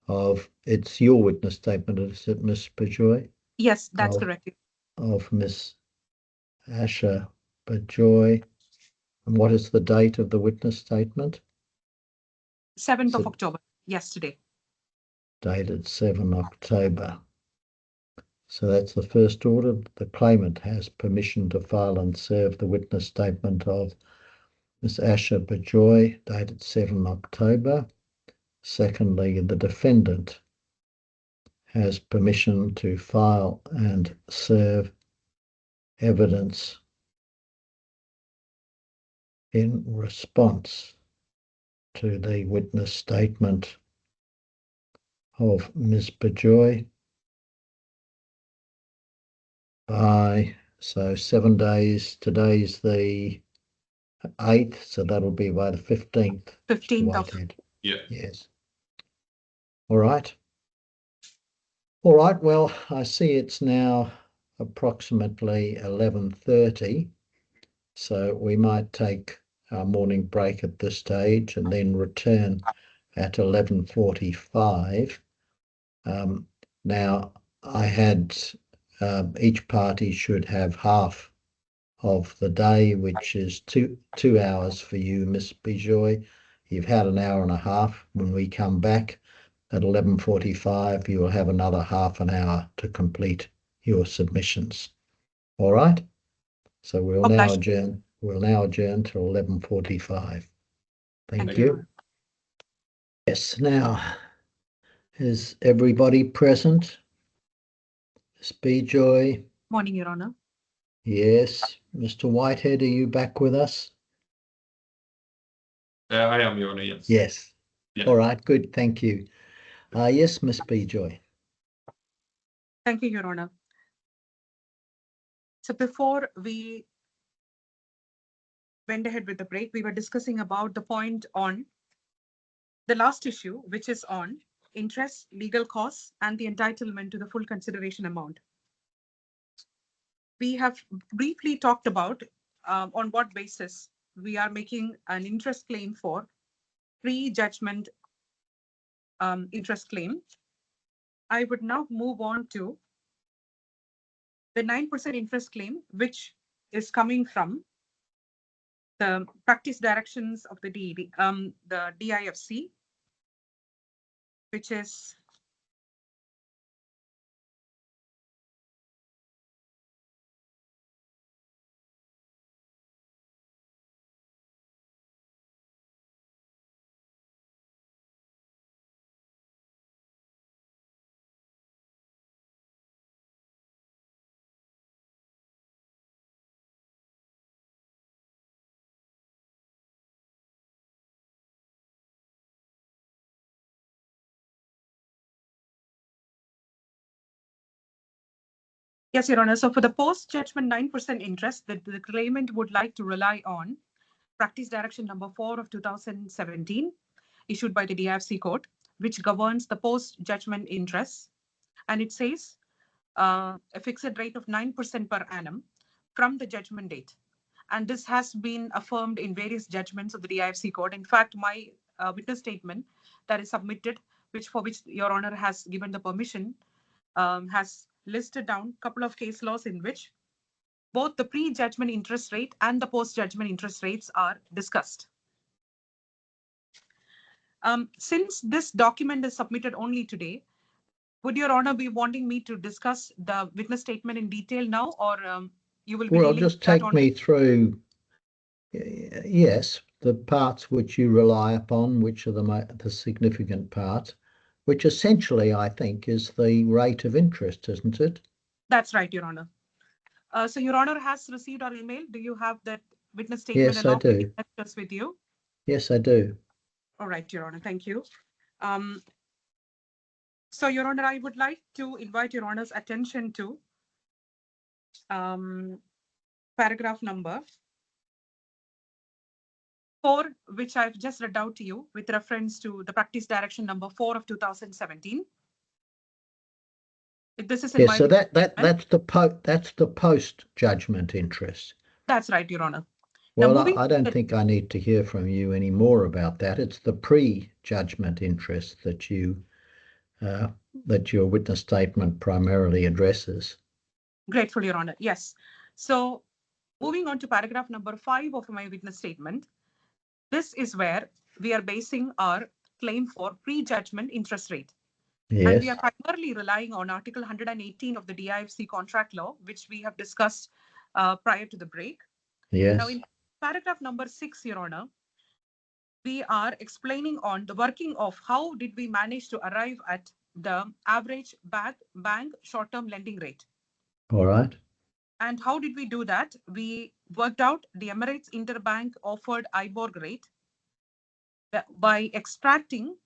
of, it's your witness statement, is it, Ms. Bejoy? Yes, that's correct. Of Ms. Asha Bejoy. And what is the date of the witness statement? 7th of October, yesterday. Dated 7 October. So that's the first order. The claimant has permission to file and serve the witness statement of Ms. Asha Bejoy, dated 7 October. Secondly, the defendant has permission to file and serve evidence in response to the witness statement of Ms. Bejoy by, so 7 days, today's the 8th, so that'll be by the 15th. 15th of. Yeah. Yes. All right. All right. Well, I see it's now approximately 11:30, so we might take our morning break at this stage and then return at 11:45. Now, I had each party should have half of the day, which is two hours for you, Miss Bejoy. You've had an hour and a half. When we come back at 11:45, you will have another half an hour to complete your submissions. All right. So we'll now adjourn. We'll now adjourn till 11:45. Thank you. Yes. Now, is everybody present? Miss Bejoy. Morning, Your Honor. Yes. Mr. Whitehead, are you back with us? I am, Your Honor, yes. Yes. Yeah. All right, good. Thank you. Yes, Miss Bejoy. Thank you, Your Honor. So before we went ahead with the break, we were discussing about the point on the last issue, which is on interest, legal costs, and the entitlement to the full consideration amount. We have briefly talked about on what basis we are making an interest claim for pre-judgment interest claim. I would now move on to the 9% interest claim, which is coming from the practice directions of the DIFC, which is yes, Your Honor. So for the post-judgment 9% interest, the claimant would like to rely on Practice Direction number 4 of 2017, issued by the DIFC Court, which governs the post-judgment interest. And it says a fixed rate of 9% per annum from the judgment date. And this has been affirmed in various judgments of the DIFC Court. In fact, my witness statement that is submitted, for which Your Honor has given the permission, has listed down a couple of case laws in which both the pre-judgment interest rate and the post-judgment interest rates are discussed. Since this document is submitted only today, would Your Honor be wanting me to discuss the witness statement in detail now, or you will be Well, just take me through, yes, the parts which you rely upon, which are the significant parts, which essentially, I think, is the rate of interest, isn't it? That's right, Your Honor. So Your Honor has received our email. Do you have that witness statement? Yes, I do. With you? Yes, I do. All right, Your Honor. Thank you. So, Your Honor, I would like to invite Your Honor's attention to paragraph number 4, which I've just read out to you with reference to the practice direction number 4 of 2017. This is in yes, so that's the post-judgment interest. That's right, Your Honor. Well, I don't think I need to hear from you any more about that. It's the pre-judgment interest that your witness statement primarily addresses. Grateful, Your Honor. Yes. So moving on to paragraph number 5 of my witness statement, this is where we are basing our claim for pre-judgment interest rate. Yes. And we are primarily relying on Article 118 of the DIFC contract law, which we have discussed prior to the break. Yes. Now, in paragraph number 6, Your Honor, we are explaining on the working of how did we manage to arrive at the average bank short-term lending rate. All right. And how did we do that? We worked out the Emirates Interbank offered IBOR rate by extracting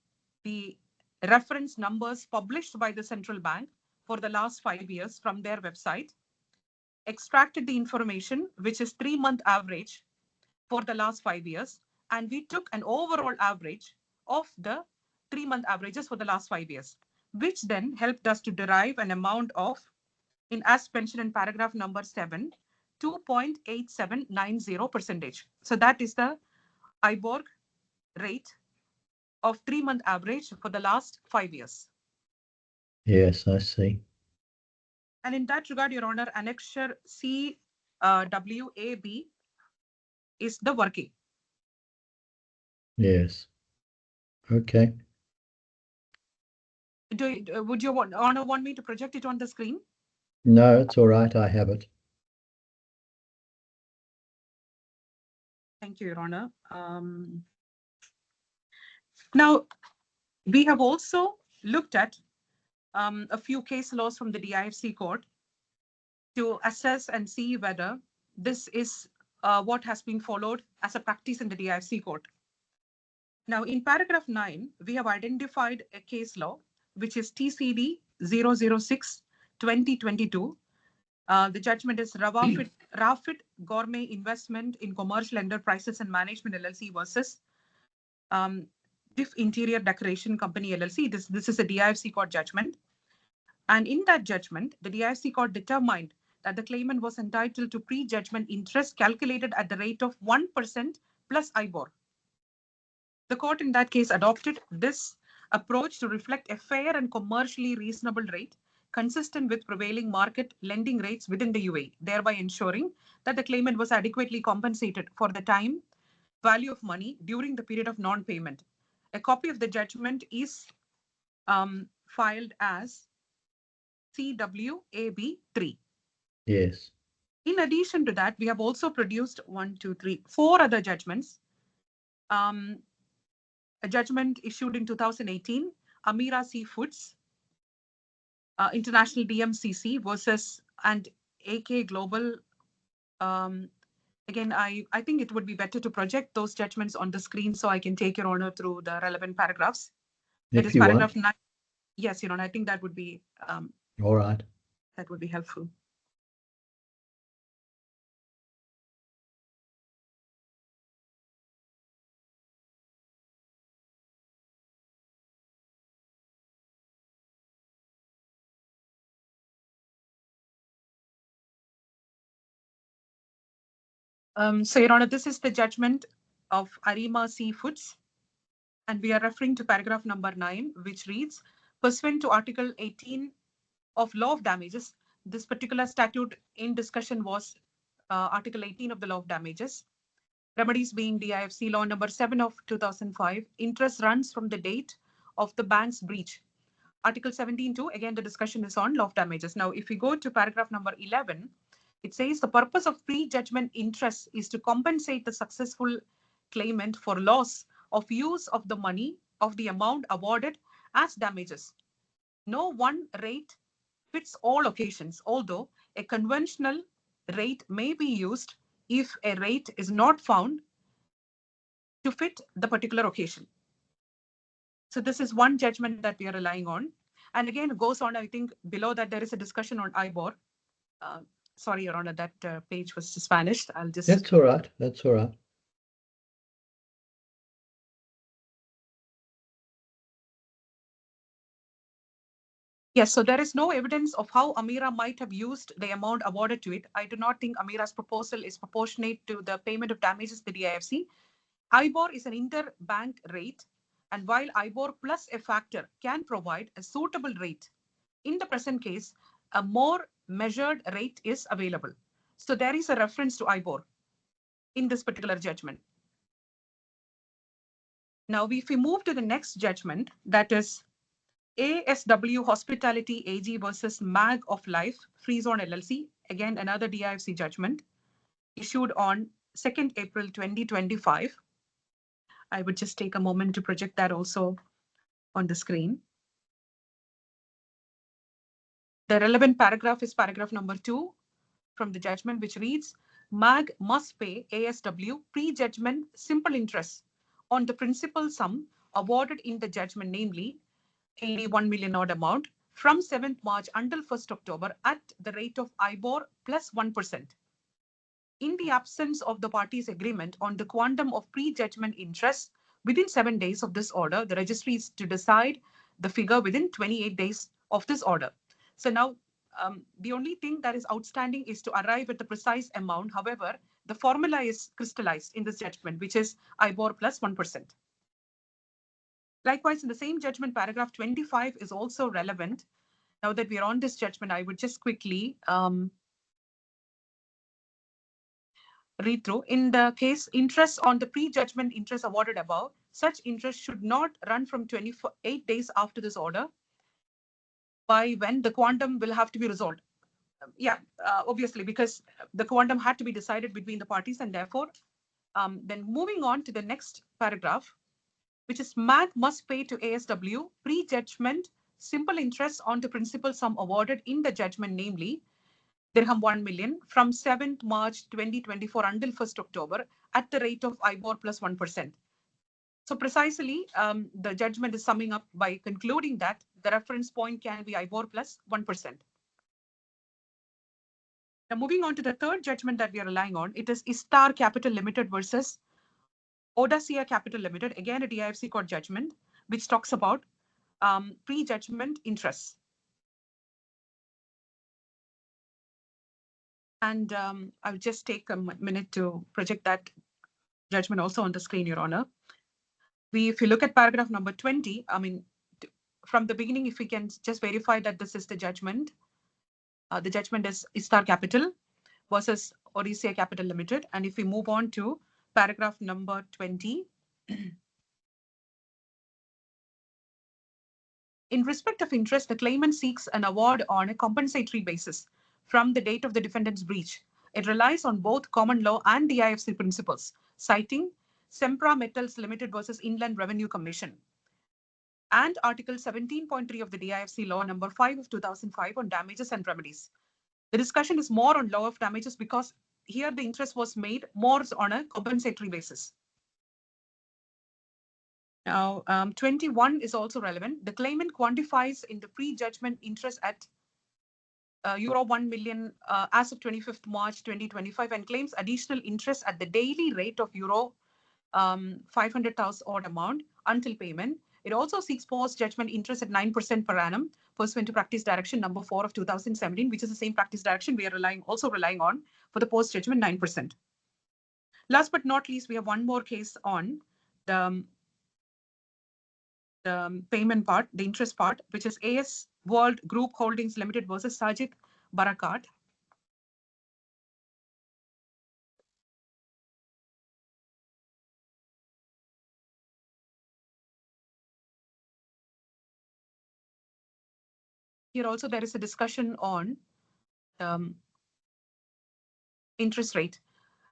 the reference numbers published by the central bank for the last 5 years from their website, extracted the information, which is 3-month average for the last 5 years, and we took an overall average of the 3-month averages for the last 5 years, which then helped us to derive an amount of, as mentioned in paragraph number 7, 2.8790%. So that is the IBOR rate of 3-month average for the last 5 years. Yes, I see. And in that regard, Your Honor, Annexure CWAB is the working. Yes. Okay. Would Your Honor want me to project it on the screen? No, it's all right. I have it. Thank you, Your Honor. Now, we have also looked at a few case laws from the DIFC Court to assess and see whether this is what has been followed as a practice in the DIFC Court. Now, in paragraph 9, we have identified a case law, which is TCD 006-2022, The judgment is Rafit Gourmet Investment in Commercial Enterprises and Management LLC versus DIF Interior Decoration Company LLC. This is a DIFC court judgment. And in that judgment, the DIFC court determined that the claimant was entitled to pre-judgment interest calculated at the rate of 1% plus IBOR. The court in that case adopted this approach to reflect a fair and commercially reasonable rate consistent with prevailing market lending rates within the UAE, thereby ensuring that the claimant was adequately compensated for the time, value of money during the period of non-payment. A copy of the judgment is filed as CWAB3. Yes. In addition to that, we have also produced 4 other judgments. A judgment issued in 2018, Amira Seafoods, International DMCC versus and AK Global. Again, I think it would be better to project those judgments on the screen so I can take your honor through the relevant paragraphs. It is paragraph 9. Yes, Your Honor, I think that would be all right. That would be helpful. So, Your Honor, this is the judgment of Arima Seafoods, and we are referring to paragraph number 9, which reads, pursuant to Article 18 of Law of Damages, this particular statute in discussion was Article 18 of the Law of Damages. Remedies being DIFC Law number 7 of 2005, interest runs from the date of the bank's breach. Article 17.2, again, the discussion is on Law of Damages. Now, if we go to paragraph number 11, it says the purpose of pre-judgment interest is to compensate the successful claimant for loss of use of the money of the amount awarded as damages. No one rate fits all occasions, although a conventional rate may be used if a rate is not found to fit the particular occasion. So this is one judgment that we are relying on. And again, it goes on, I think below that there is a discussion on IBOR. Sorry, Your Honor, that page was just vanished. I'll just... That's all right. That's all right. Yes, so there is no evidence of how Amira might have used the amount awarded to it. I do not think Amira's proposal is proportionate to the payment of damages to the DIFC. IBOR is an interbank rate, and while IBOR plus a factor can provide a suitable rate, in the present case, a more measured rate is available. So there is a reference to IBOR in this particular judgment. Now, if we move to the next judgment, that is ASW Hospitality AG versus MAG of Life Free Zone LLC, again, another DIFC judgment issued on 2nd April 2025. I would just take a moment to project that also on the screen. The relevant paragraph is paragraph number 2 from the judgment, which reads, MAG must pay ASW pre-judgment simple interest on the principal sum awarded in the judgment, namely 81 million odd amount, from 7th March until 1st October at the rate of IBOR plus 1%. In the absence of the parties' agreement on the quantum of pre-judgment interest within 7 days of this order, the registry is to decide the figure within 28 days of this order. So now, the only thing that is outstanding is to arrive at the precise amount. However, the formula is crystallized in this judgment, which is IBOR plus 1%. Likewise, in the same judgment, paragraph 25 is also relevant. Now that we are on this judgment, I would just quickly read through. In the case, interest on the pre-judgment interest awarded above, such interest should not run from 28 days after this order, by when the quantum will have to be resolved. Obviously, because the quantum had to be decided between the parties, and therefore, then moving on to the next paragraph, which is MAG must pay to ASW pre-judgment simple interest on the principal sum awarded in the judgment, namely dirham 1 million, from 7th March 2024 until 1st October at the rate of IBOR plus 1%. So precisely, the judgment is summing up by concluding that the reference point can be IBOR plus 1%. Now, moving on to the third judgment that we are relying on, it is Istar Capital Limited versus Odacea Capital Limited, again a DIFC court judgment, which talks about pre-judgment interest. And I'll just take a minute to project that judgment also on the screen, Your Honor. If you look at paragraph number 20, I mean, from the beginning, if we can just verify that this is the judgment is Istar Capital versus Odacea Capital Limited. And if we move on to paragraph number 20, in respect of interest, the claimant seeks an award on a compensatory basis from the date of the defendant's breach. It relies on both common law and DIFC principles, citing Sempra Metals Limited versus Inland Revenue Commission and Article 17.3 of the DIFC Law number 5 of 2005 on damages and remedies. The discussion is more on law of damages because here the interest was made more on a compensatory basis. Now, 21 is also relevant. The claimant quantifies in the pre-judgment interest at euro 1 million as of 25th March 2025 and claims additional interest at the daily rate of euro 500,000 odd amount until payment. It also seeks post-judgment interest at 9% per annum pursuant to practice direction number 4 of 2017, which is the same practice direction we are also relying on for the post-judgment 9%. Last but not least, we have one more case on the payment part, the interest part, which is AS World Group Holdings Limited versus SEDDIQ Barakat. Here also there is a discussion on interest rate.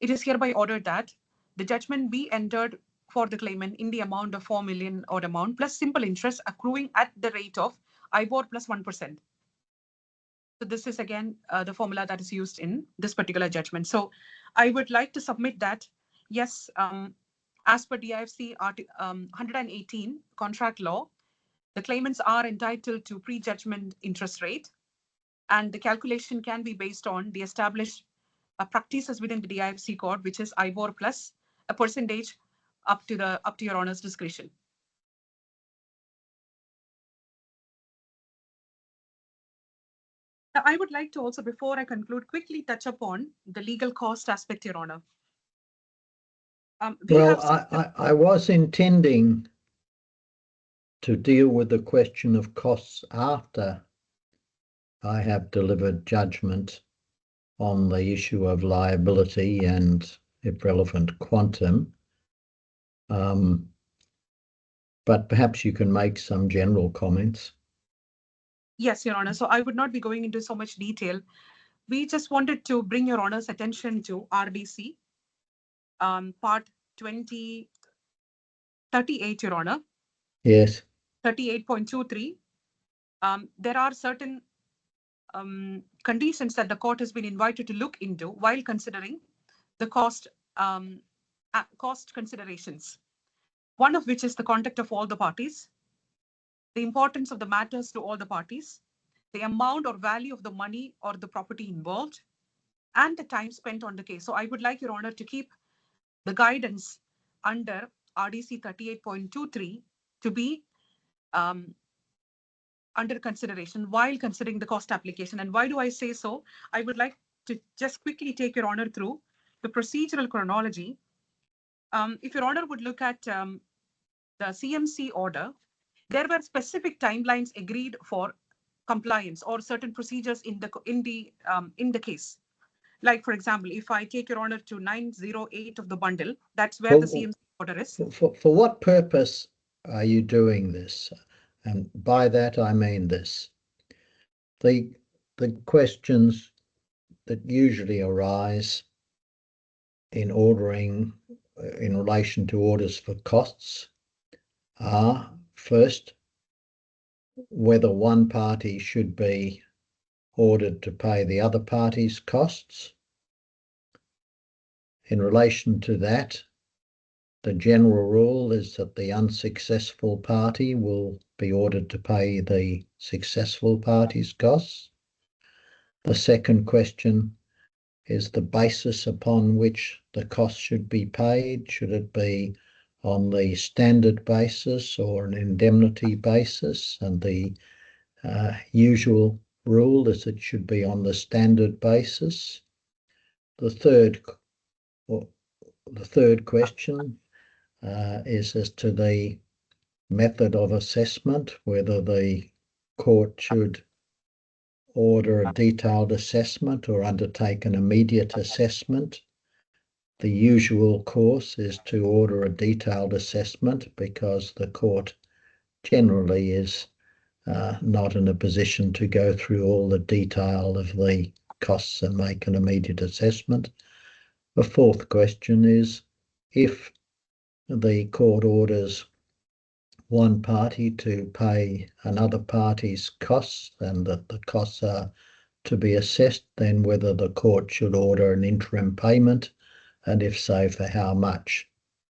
It is hereby ordered that the judgment be entered for the claimant in the amount of 4 million odd amount plus simple interest accruing at the rate of IBOR plus 1%. So this is again the formula that is used in this particular judgment. So I would like to submit that, yes, as per DIFC 118 contract law, the claimants are entitled to pre-judgment interest rate, and the calculation can be based on the established practices within the DIFC code, which is IBOR plus a percentage up to your Honor's discretion. Now, I would like to also, before I conclude, quickly touch upon the legal cost aspect, Your Honor. I was intending to deal with the question of costs after I have delivered judgment on the issue of liability and, if relevant, quantum. But perhaps you can make some general comments. Yes, Your Honor. So I would not be going into so much detail. We just wanted to bring Your Honor's attention to RDC, part 2038, Your Honor. Yes. 38.23. There are certain conditions that the court has been invited to look into while considering the cost considerations. One of which is the conduct of all the parties, the importance of the matters to all the parties, the amount or value of the money or the property involved, and the time spent on the case. So I would like Your Honor to keep the guidance under RDC 38.23 to be under consideration while considering the cost application. And why do I say so? I would like to just quickly take Your Honor through the procedural chronology. If Your Honor would look at the CMC order, there were specific timelines agreed for compliance or certain procedures in the case. Like, for example, if I take Your Honor to 908 of the bundle, that's where the CMC order is. For what purpose are you doing this? And by that, I mean this. The questions that usually arise in ordering in relation to orders for costs are, first, whether one party should be ordered to pay the other party's costs. In relation to that, the general rule is that the unsuccessful party will be ordered to pay the successful party's costs. The second question is the basis upon which the cost should be paid? Should it be on the standard basis or an indemnity basis? And the usual rule is it should be on the standard basis. The third question is as to the method of assessment, whether the court should order a detailed assessment or undertake an immediate assessment. The usual course is to order a detailed assessment because the court generally is not in a position to go through all the detail of the costs and make an immediate assessment. The fourth question is, if the court orders one party to pay another party's costs and that the costs are to be assessed, then whether the court should order an interim payment, and if so, for how much.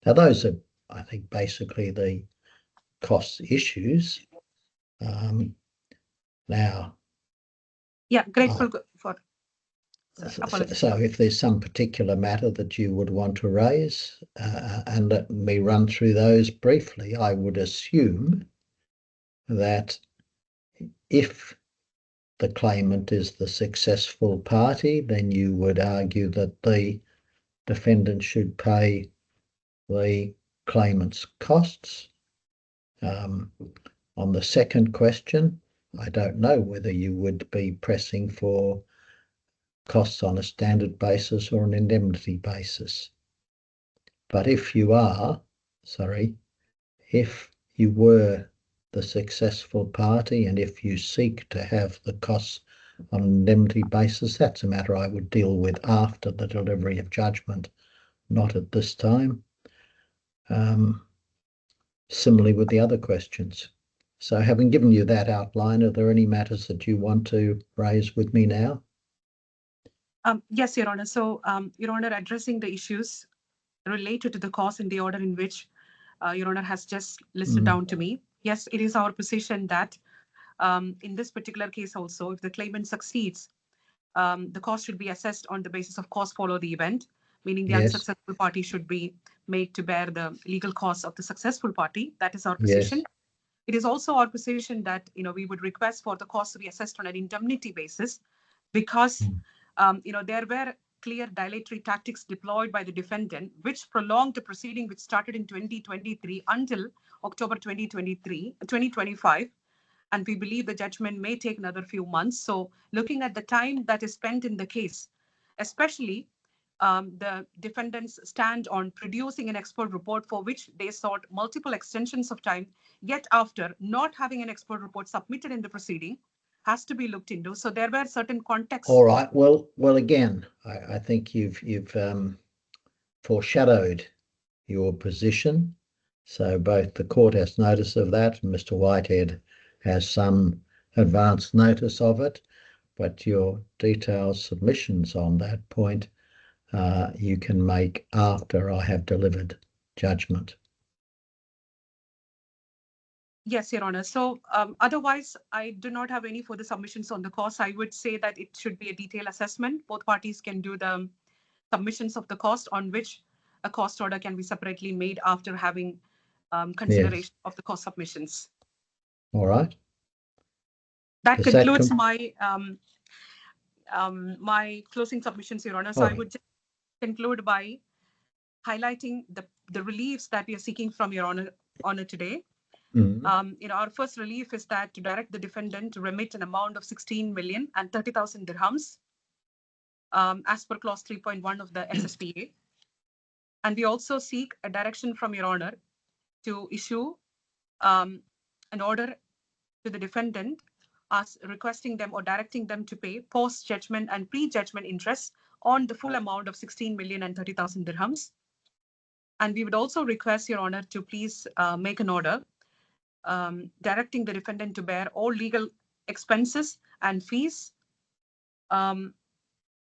Now, those are, I think, basically the cost issues. Now, yeah, grateful for. So if there's some particular matter that you would want to raise, and let me run through those briefly, I would assume that if the claimant is the successful party, then you would argue that the defendant should pay the claimant's costs. On the second question, I don't know whether you would be pressing for costs on a standard basis or an indemnity basis. But if you were the successful party, and if you seek to have the costs on an indemnity basis, that's a matter I would deal with after the delivery of judgment, not at this time. Similarly with the other questions. So having given you that outline, are there any matters that you want to raise with me now? Yes, Your Honour. So, Your Honour, addressing the issues related to the cause in the order in which Your Honour has just listed down to me. Yes, it is our position that in this particular case also, if the claimant succeeds, the cost should be assessed on the basis of cause follow the event, meaning the unsuccessful party should be made to bear the legal costs of the successful party. That is our position. Yes. It is also our position that we would request for the cost to be assessed on an indemnity basis, because there were clear dilatory tactics deployed by the defendant, which prolonged the proceeding which started in 2023 until October 2025. And we believe the judgment may take another few months. So looking at the time that is spent in the case, especially the defendants stand on producing an expert report for which they sought multiple extensions of time, yet after not having an expert report submitted in the proceeding, has to be looked into. So there were certain contexts. All right. Well, again, I think you've foreshadowed your position. So both the court has notice of that, and Mr. Whitehead has some advance notice of it, but your detailed submissions on that point you can make after I have delivered judgment. Yes, Your Honour. So otherwise, I do not have any further submissions on the cost. I would say that it should be a detailed assessment. Both parties can do the submissions of the cost on which a cost order can be separately made after having consideration of the cost submissions. All right. That concludes my my closing submissions, Your Honour. So I would just conclude by highlighting the reliefs that we are seeking from Your Honour today. Our first relief is that to direct the defendant to remit an amount of 16,030,000 dirhams as per clause 3.1 of the SSPA. And we also seek a direction from Your Honour to issue an order to the defendant as requesting them or directing them to pay post-judgment and pre-judgment interest on the full amount of 16,030,000 dirhams. And we would also request Your Honour to please make an order directing the defendant to bear all legal expenses and fees to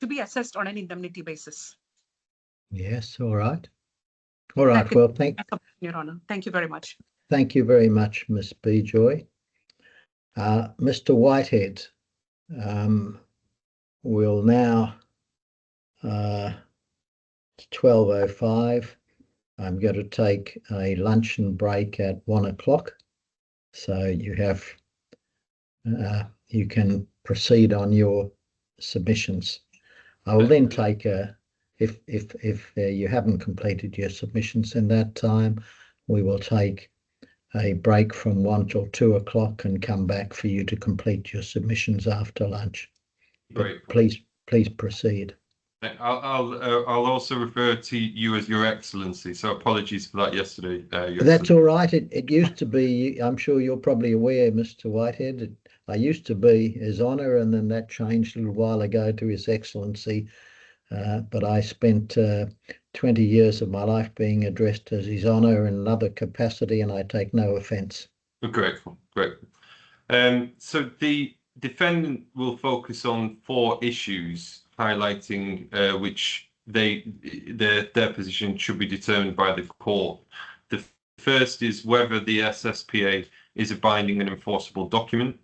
be assessed on an indemnity basis. Yes, all right. All right, well, thank you, Your Honour. Thank you very much. Thank you very much, Ms. Bijoy. Mr. Whitehead will now It's 12:05. I'm going to take a luncheon break at 1 o'clock. So you can proceed on your submissions. I will then take if you haven't completed your submissions in that time, we will take a break from 1 till 2 o'clock and come back for you to complete your submissions after lunch. But please proceed. I'll also refer to you as Your Excellency. So apologies for that yesterday. That's all right. It used to be. I'm sure you're probably aware, Mr. Whitehead. I used to be His Honour, and then that changed a little while ago to His Excellency. But I spent 20 years of my life being addressed as His Honour in another capacity, and I take no offence. Grateful. So the defendant will focus on 4 issues, highlighting which their position should be determined by the court. The first is whether the SSPA is a binding and enforceable document.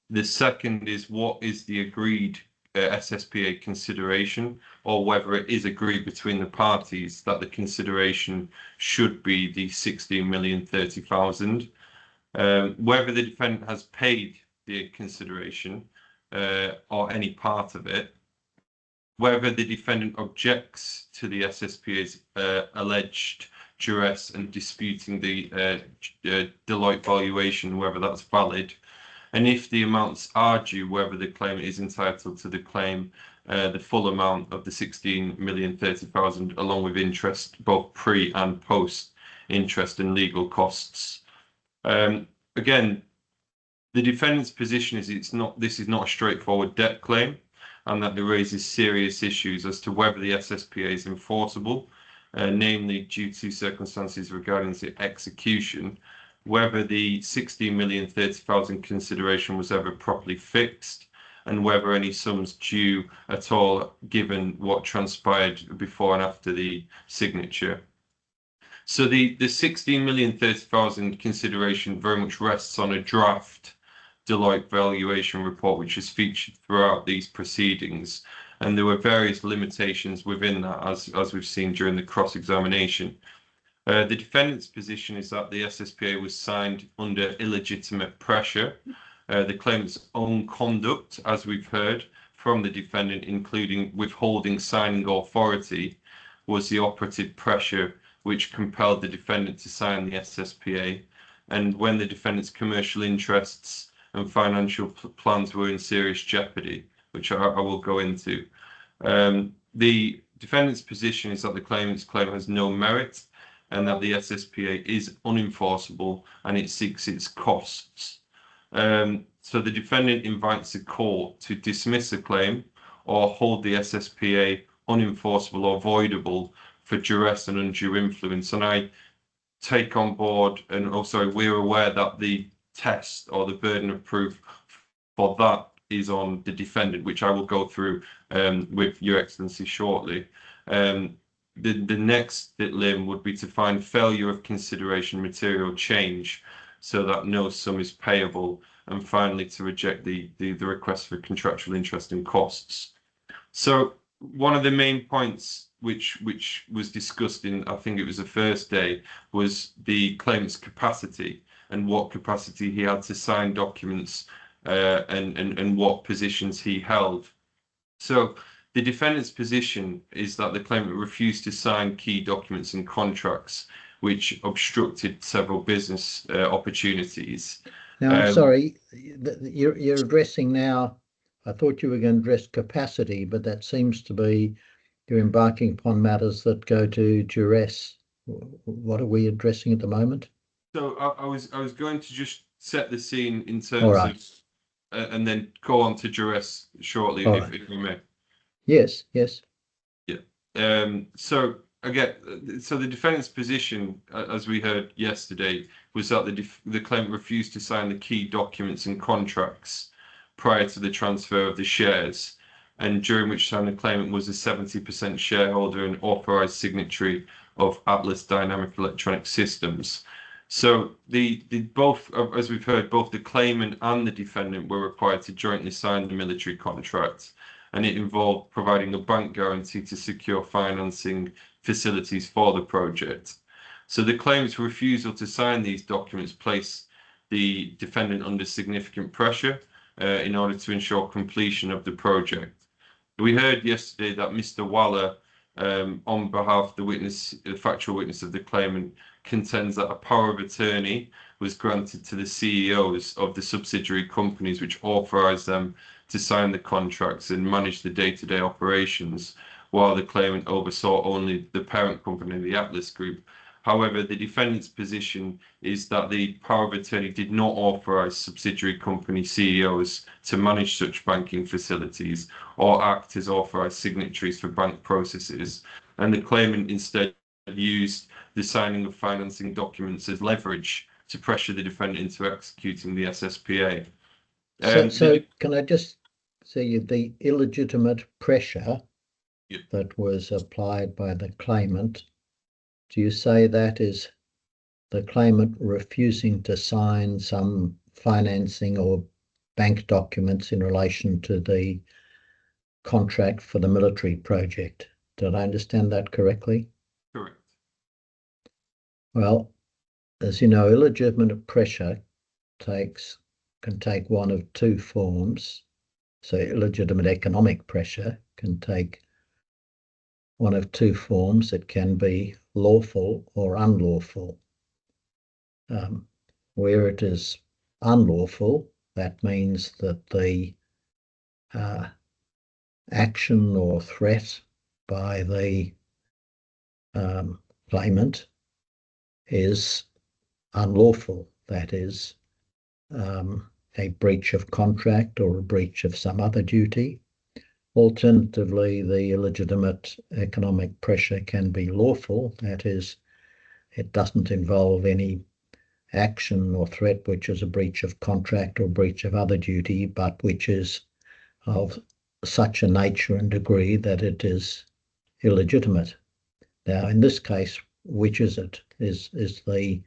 The second is what is the agreed SSPA consideration, or whether it is agreed between the parties that the consideration should be the 16,030,000. Whether the defendant has paid the consideration or any part of it, whether the defendant objects to the SSPA's alleged duress and disputing the Deloitte valuation, whether that's valid, and if the amounts are due, whether the claimant is entitled to the claim the full amount of the 16,030,000 along with interest, both pre and post interest and legal costs. Again, the defendant's position is this is not a straightforward debt claim, and that it raises serious issues as to whether the SSPA is enforceable, namely due to circumstances regarding the execution, whether the 16,030,000 consideration was ever properly fixed, and whether any sums due at all given what transpired before and after the signature. So the 16,030,000 consideration very much rests on a draft Deloitte valuation report, which is featured throughout these proceedings. And there were various limitations within that, as we've seen during the cross-examination. The defendant's position is that the SSPA was signed under illegitimate pressure. The claimant's own conduct, as we've heard from the defendant, including withholding signing authority, was the operative pressure which compelled the defendant to sign the SSPA. And when the defendant's commercial interests and financial plans were in serious jeopardy, which I will go into. The defendant's position is that the claimant's claim has no merit and that the SSPA is unenforceable and it seeks its costs. So the defendant invites the court to dismiss the claim or hold the SSPA unenforceable or voidable for duress and undue influence. And I take on board, and also we're aware that the test or the burden of proof for that is on the defendant, which I will go through with Your Excellency shortly. The next limb would be to find failure of consideration material change so that no sum is payable, and finally to reject the request for contractual interest and costs. So one of the main points which was discussed in, I think it was the first day, was the claimant's capacity and what capacity he had to sign documents and what positions he held. So the defendant's position is that the claimant refused to sign key documents and contracts, which obstructed several business opportunities. Now, I'm sorry, you're addressing now, I thought you were going to address capacity, but that seems to be you're embarking upon matters that go to duress. What are we addressing at the moment? So I was going to just set the scene in terms of, and then go on to duress shortly, if we may. Yes. Yeah. So again, so the defendant's position, as we heard yesterday, was that the claimant refused to sign the key documents and contracts prior to the transfer of the shares, and during which time the claimant was a 70% shareholder and authorized signatory of Atlas Dynamic Electronic Systems. So both, as we've heard, both the claimant and the defendant were required to jointly sign the military contract. and it involved providing a bank guarantee to secure financing facilities for the project. So the claimant's refusal to sign these documents placed the defendant under significant pressure in order to ensure completion of the project. We heard yesterday that Mr. Waller, on behalf of the witness, the factual witness of the claimant, contends that a power of attorney was granted to the CEOs of the subsidiary companies, which authorised them to sign the contracts and manage the day-to-day operations, while the claimant oversaw only the parent company, the Atlas Group. However, the defendant's position is that the power of attorney did not authorise subsidiary company CEOs to manage such banking facilities or act as authorised signatories for bank processes, and the claimant instead used the signing of financing documents as leverage to pressure the defendant into executing the SSPA. So can I just say the illegitimate pressure that was applied by the claimant, do you say that is the claimant refusing to sign some financing or bank documents in relation to the contract for the military project? Did I understand that correctly? Correct. Well, as you know, illegitimate pressure can take one of two forms. So illegitimate economic pressure can take one of two forms. It can be lawful or unlawful. Where it is unlawful, that means that the action or threat by the claimant is unlawful. That is a breach of contract or a breach of some other duty. Alternatively, the illegitimate economic pressure can be lawful. That is, it doesn't involve any action or threat which is a breach of contract or breach of other duty, but which is of such a nature and degree that it is illegitimate. Now, in this case, which is it? Is the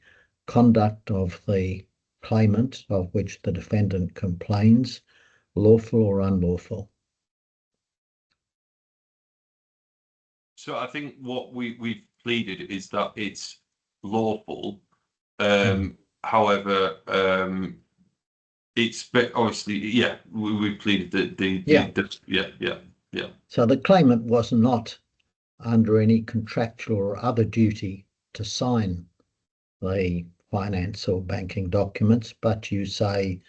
conduct of the claimant of which the defendant complains lawful or unlawful? So I think what we've pleaded is that it's lawful. However, it's obviously, yeah, we pleaded that yeah. So the claimant was not under any contractual or other duty to sign the finance or banking documents, but you say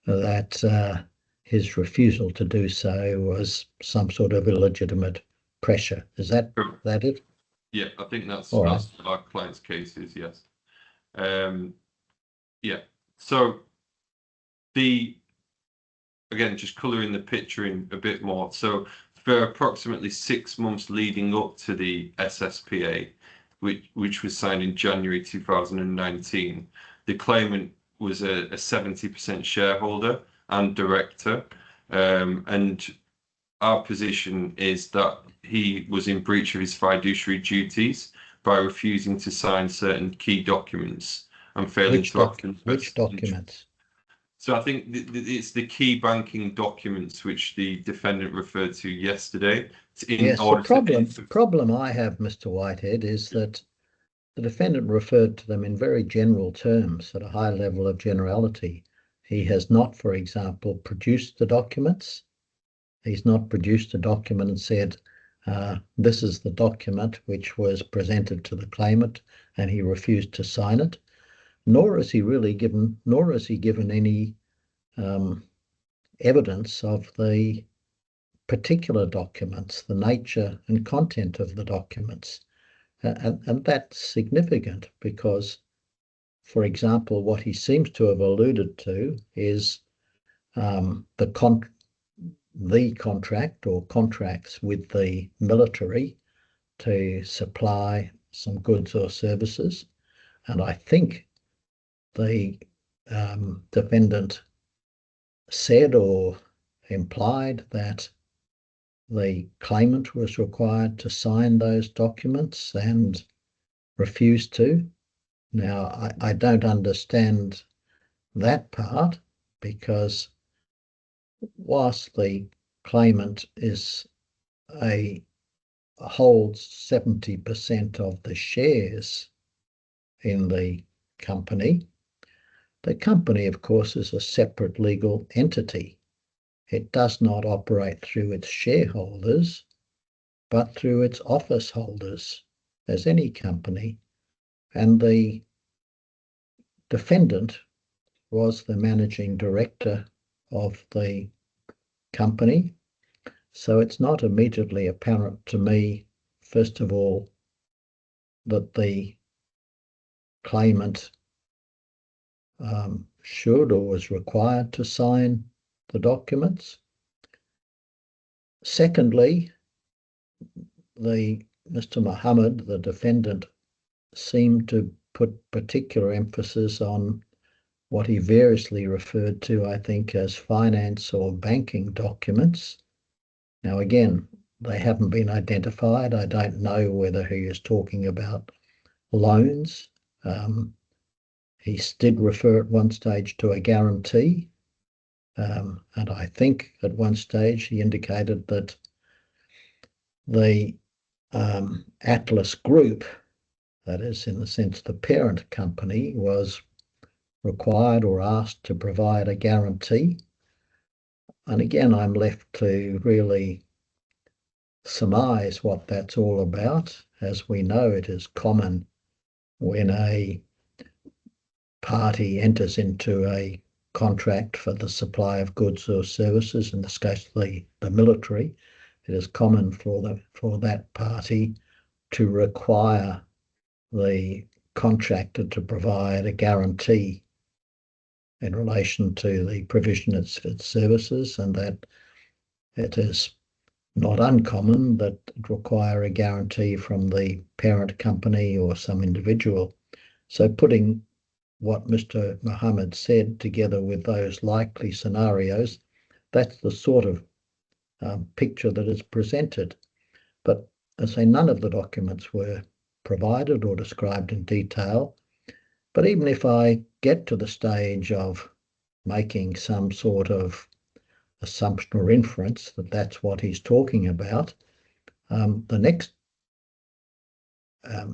that his refusal to do so was some sort of illegitimate pressure. Is that it? Yeah, I think that's our client's case is, yes. Yeah. So again, just colouring the picture in a bit more. So for approximately 6 months leading up to the SSPA, which was signed in January 2019, the claimant was a 70% shareholder and director, and our position is that he was in breach of his fiduciary duties by refusing to sign certain key documents and failing to act. Which documents? So I think it's the key banking documents which the defendant referred to yesterday. Yes, the problem I have, Mr. Whitehead, is that the defendant referred to them in very general terms at a high level of generality. He has not, for example, produced the documents. He's not produced a document and said, this is the document which was presented to the claimant, and he refused to sign it. Nor has he given any evidence of the particular documents, the nature and content of the documents. And that's significant because, for example, what he seems to have alluded to is the contract or contracts with the military to supply some goods or services. And I think the defendant said or implied that the claimant was required to sign those documents and refused to. Now, I don't understand that part, because whilst the claimant holds 70% of the shares in the company. The company, of course, is a separate legal entity. It does not operate through its shareholders, but through its office holders, as any company. And the defendant was the managing director of the company. So it's not immediately apparent to me, first of all, that the claimant should or was required to sign the documents. Secondly, Mr. Mohamed, the defendant, seemed to put particular emphasis on what he variously referred to, I think, as finance or banking documents. Now, again, they haven't been identified. I don't know whether he is talking about loans. He did refer at one stage to a guarantee. And I think at one stage he indicated that the Atlas Group, that is, in the sense the parent company, was required or asked to provide a guarantee. And again, I'm left to really surmise what that's all about. As we know, it is common when a party enters into a contract for the supply of goods or services, in this case the military, it is common for that party to require the contractor to provide a guarantee in relation to the provision of its services, and that it is not uncommon that it require a guarantee from the parent company or some individual. So putting what Mr. Mohamed said together with those likely scenarios, that's the sort of picture that is presented. But as I say, none of the documents were provided or described in detail. But even if I get to the stage of making some sort of assumption or inference that that's what he's talking about, the next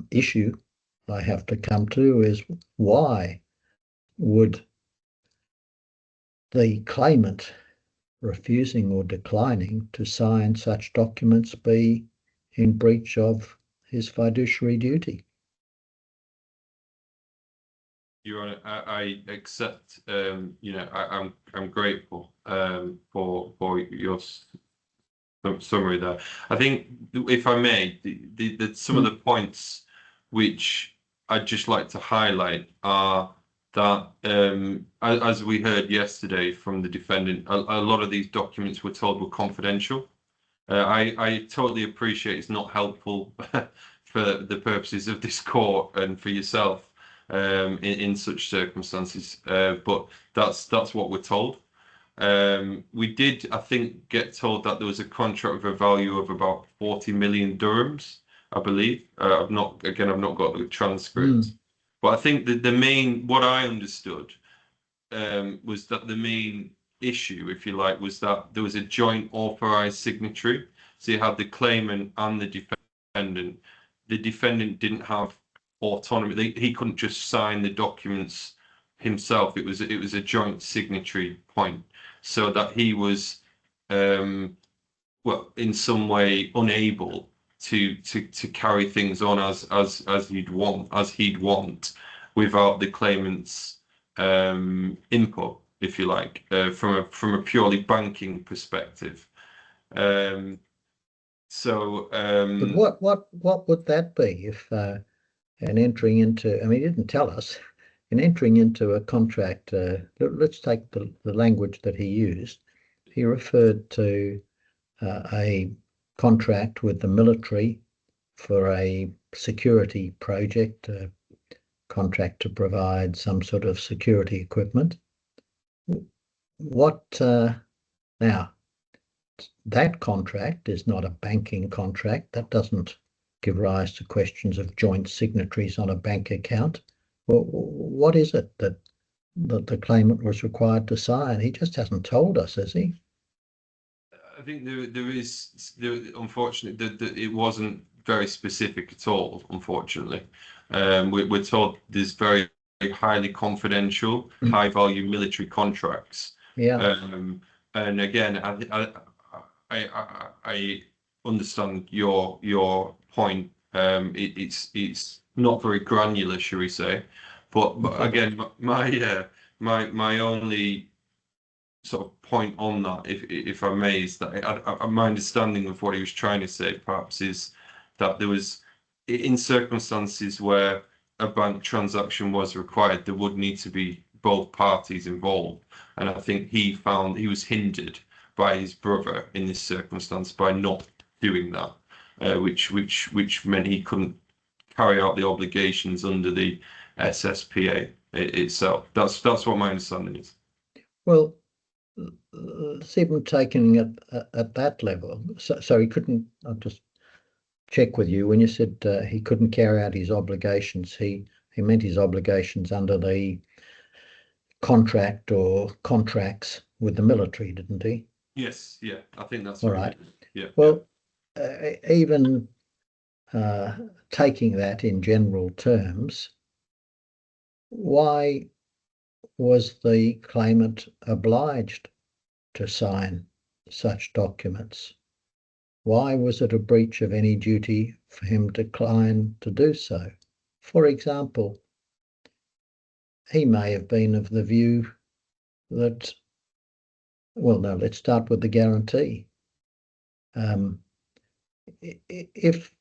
issue I have to come to is, why would the claimant refusing or declining to sign such documents be in breach of his fiduciary duty? Your Honour, I accept. I'm grateful for your summary there. I think, if I may, some of the points which I'd just like to highlight are that, as we heard yesterday from the defendant, a lot of these documents we're told were confidential. I totally appreciate it's not helpful for the purposes of this court and for yourself in such circumstances, but that's what we're told. We did, I think, get told that there was a contract with a value of about 40 million dirhams, I believe. I've not got the transcript, but I think that what I understood was that the main issue, if you like, was that there was a joint authorized signatory. So you had the claimant and the defendant. The defendant didn't have autonomy. He couldn't just sign the documents himself. It was a joint signatory point, so that he was in some way unable to carry things on as he'd want without the claimant's input, if you like, from a purely banking perspective. But what would that be if and entering into, I mean, he didn't tell us, in entering into a contract, let's take the language that he used. He referred to a contract with the military for a security project, a contract to provide some sort of security equipment. Now, that contract is not a banking contract. That doesn't give rise to questions of joint signatories on a bank account. Well, what is it that the claimant was required to sign? He just hasn't told us, has he? I think unfortunately, that it wasn't very specific at all, unfortunately. We're told there's very highly confidential, high value military contracts. Yeah. And again, I understand your point. It's not very granular, shall we say? But again, my only sort of point on that, if I may, is that my understanding of what he was trying to say, perhaps, is that there was, in circumstances where a bank transaction was required, there would need to be both parties involved. And I think he found he was hindered by his brother in this circumstance by not doing that, which meant he couldn't carry out the obligations under the SSPA itself. That's what my understanding is. Well, let's even taking it at that level. So he couldn't. I'll just check with you when you said he couldn't carry out his obligations. He meant his obligations under the contract or contracts with the military, didn't he? Yes, yeah, I think that's all what right. Yeah. Well, even taking that in general terms, why was the claimant obliged to sign such documents? Why was it a breach of any duty for him to decline to do so? For example, he may have been of the view that, well, no, let's start with the guarantee. If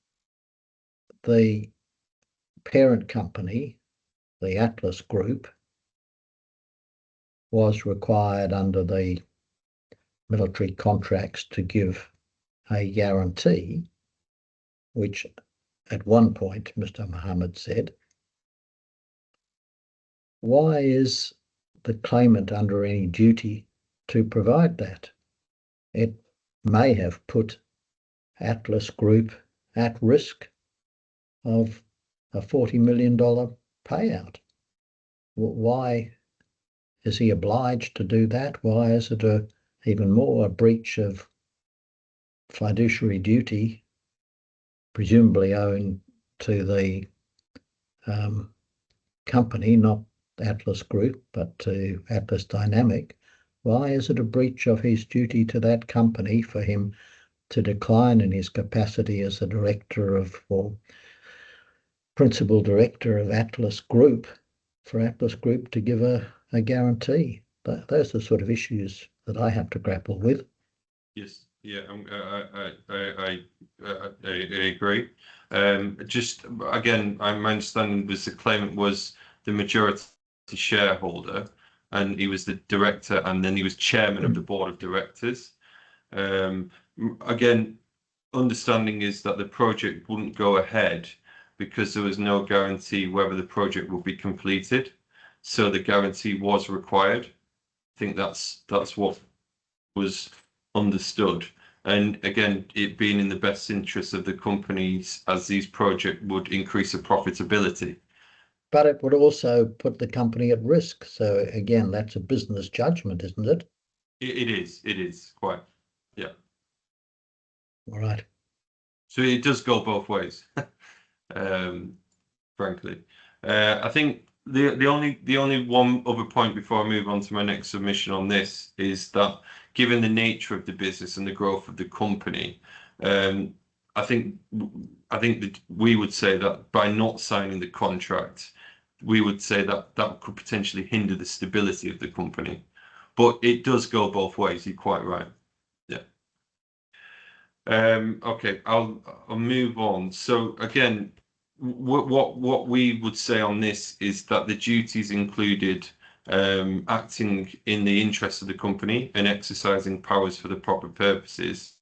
the parent company, the Atlas Group, was required under the military contracts to give a guarantee, which at one point Mr. Mohamed said, why is the claimant under any duty to provide that? It may have put Atlas Group at risk of a $40 million payout. Why is he obliged to do that? Why is it even more a breach of fiduciary duty, presumably owing to the company, not Atlas Group, but to Atlas Dynamic? Why is it a breach of his duty to that company for him to decline in his capacity as a director of, or principal director of Atlas Group, for Atlas Group to give a guarantee? Those are the sort of issues that I have to grapple with. Yes, yeah, I agree. Just again, my understanding was the claimant was the majority shareholder, and he was the director, and then he was chairman of the board of directors. Again, understanding is that the project wouldn't go ahead because there was no guarantee whether the project would be completed. So the guarantee was required. I think that's what was understood. And again, it being in the best interest of the companies as these projects would increase the profitability. But it would also put the company at risk. So again, that's a business judgment, isn't it? It is quite, yeah. All right. So it does go both ways, frankly. I think the only one other point before I move on to my next submission on this is that given the nature of the business and the growth of the company, I think that we would say that by not signing the contract, we would say that that could potentially hinder the stability of the company. But it does go both ways. You're quite right. Yeah. Okay, I'll move on. So again, what we would say on this is that the duties included acting in the interest of the company and exercising powers for the proper purposes,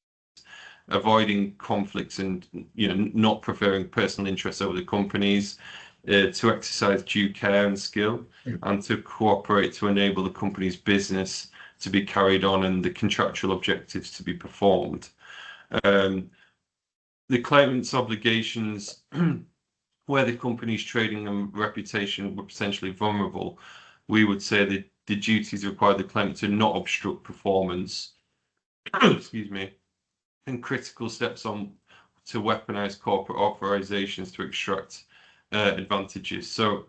avoiding conflicts and not preferring personal interests over the company's, to exercise due care and skill, and to cooperate to enable the company's business to be carried on and the contractual objectives to be performed. The claimant's obligations, where the company's trading and reputation were potentially vulnerable, we would say that the duties require the claimant to not obstruct performance, excuse me, and critical steps on to weaponize corporate authorizations to extract advantages. So,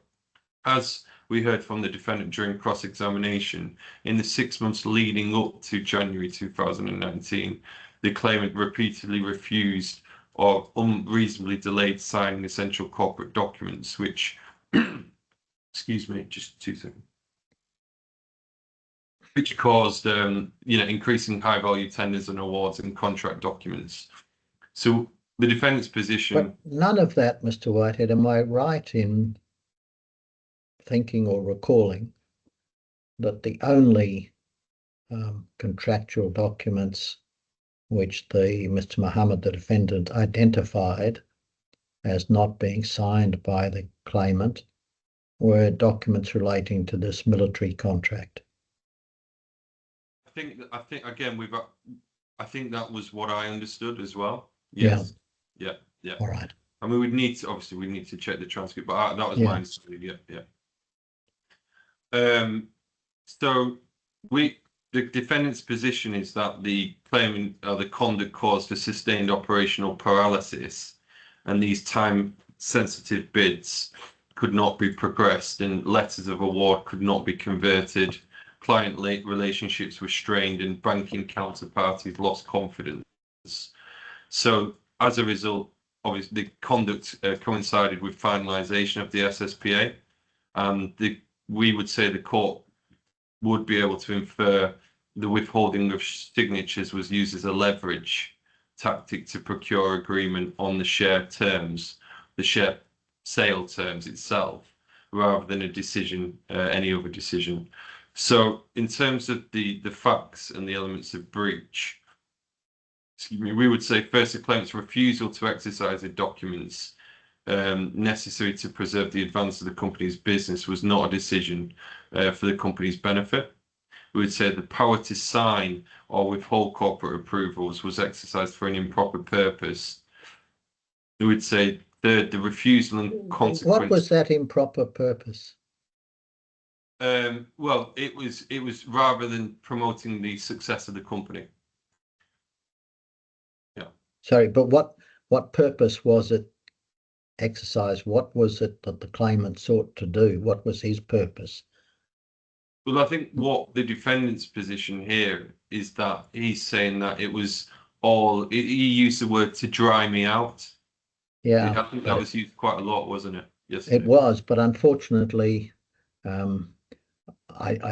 as we heard from the defendant during cross-examination, in the 6 months leading up to January 2019, the claimant repeatedly refused or unreasonably delayed signing essential corporate documents, which, excuse me, just 2 seconds, which caused, increasing high-value tenders and awards and contract documents. So the defendant's position. But none of that, Mr. Whitehead, am I right in thinking or recalling that the only contractual documents which Mr. Mohammed, the defendant, identified as not being signed by the claimant were documents relating to this military contract? I think again I think that was what I understood as well. Yes. Yeah. All right. I mean, we need to check the transcript, but that was my understanding. So the defendant's position is that the claimant the conduct caused a sustained operational paralysis, and these time-sensitive bids could not be progressed, and letters of award could not be converted. Client relationships were strained, and banking counterparties lost confidence. So, as a result, obviously, the conduct coincided with finalisation of the SSPA, and we would say the court would be able to infer the withholding of signatures was used as a leverage tactic to procure agreement on the share terms, the share sale terms itself, rather than a decision, any other decision. So, in terms of the facts and the elements of breach, we would say first, the claimant's refusal to exercise the documents necessary to preserve the advance of the company's business was not a decision for the company's benefit. We would say the power to sign or withhold corporate approvals was exercised for an improper purpose. We would say third, the refusal and consequence. What was that improper purpose? Well, it was rather than promoting the success of the company. Yeah. Sorry, but what purpose was it exercised? What was it that the claimant sought to do? What was his purpose? Well, I think what the defendant's position here is that he's saying that it was all. He used the word to dry me out. Yeah, I think that was used quite a lot, wasn't it? Yes, it was. But unfortunately, I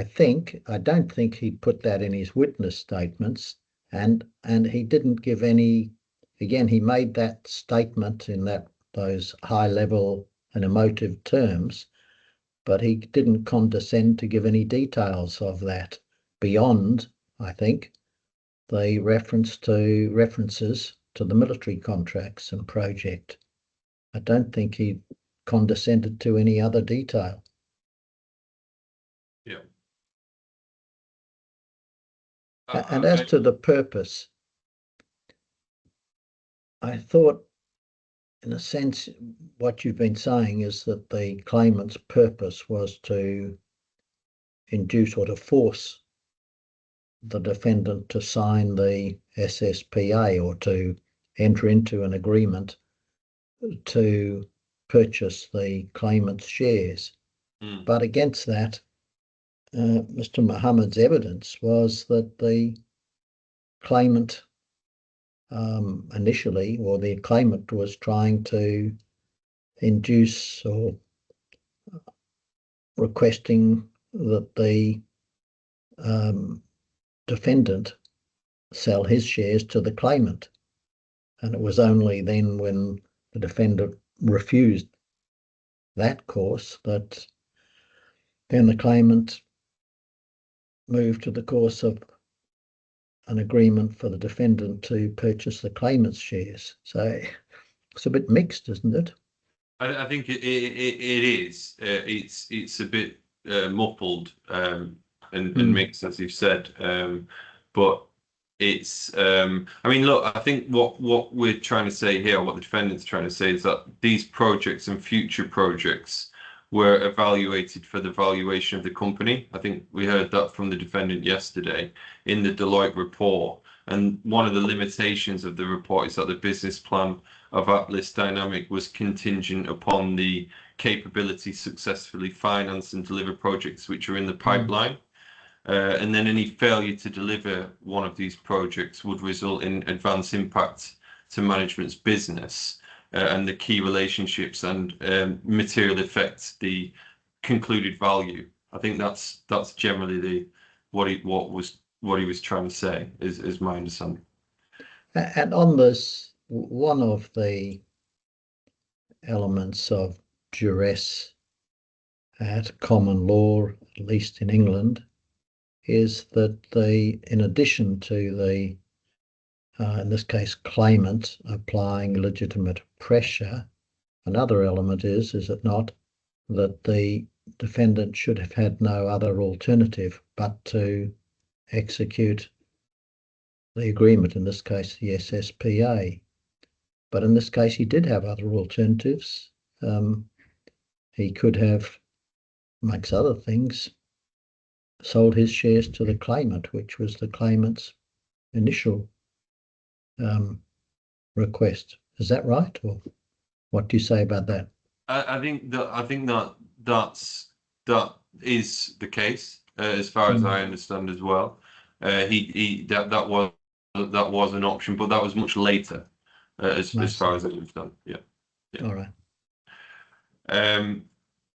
don't think he put that in his witness statements, and he didn't give any. Again, he made that statement in those high level and emotive terms, but he didn't condescend to give any details of that beyond, I think, the references to the military contracts and project. I don't think he condescended to any other detail. Yeah. And as to the purpose, I thought, in a sense, what you've been saying is that the claimant's purpose was to induce or to force the defendant to sign the SSPA or to enter into an agreement to purchase the claimant's shares. But against that, Mr. Mohammed's evidence was that the claimant initially, or the claimant was trying to induce or requesting that the defendant sell his shares to the claimant. And it was only then when the defendant refused that course that then the claimant moved to the course of an agreement for the defendant to purchase the claimant's shares. So it's a bit mixed, isn't it? I think it is. It's a bit muffled and mixed, as you've said. But it's. I mean, look. I think what we're trying to say here, what the defendant's trying to say, is that these projects and future projects were evaluated for the valuation of the company. I think we heard that from the defendant yesterday in the Deloitte report, And one of the limitations of the report is that the business plan of Atlas Dynamic was contingent upon the capability to successfully finance and deliver projects which are in the pipeline. And then any failure to deliver one of these projects would result in adverse impact to management's business and the key relationships and material effects the concluded value. I think that's generally what he was trying to say is my understanding. And on this, one of the elements of duress at common law, at least in England, is that in addition to the, in this case, claimant applying legitimate pressure, another element is it not, that the defendant should have had no other alternative but to execute the agreement, in this case, the SSPA. But in this case, he did have other alternatives. He could have, amongst other things, sold his shares to the claimant, which was the claimant's initial request. Is that right, or what do you say about that? I think that is the case as far as I understand as well. That was an option, but that was much later as far as I understand. Yeah. All right.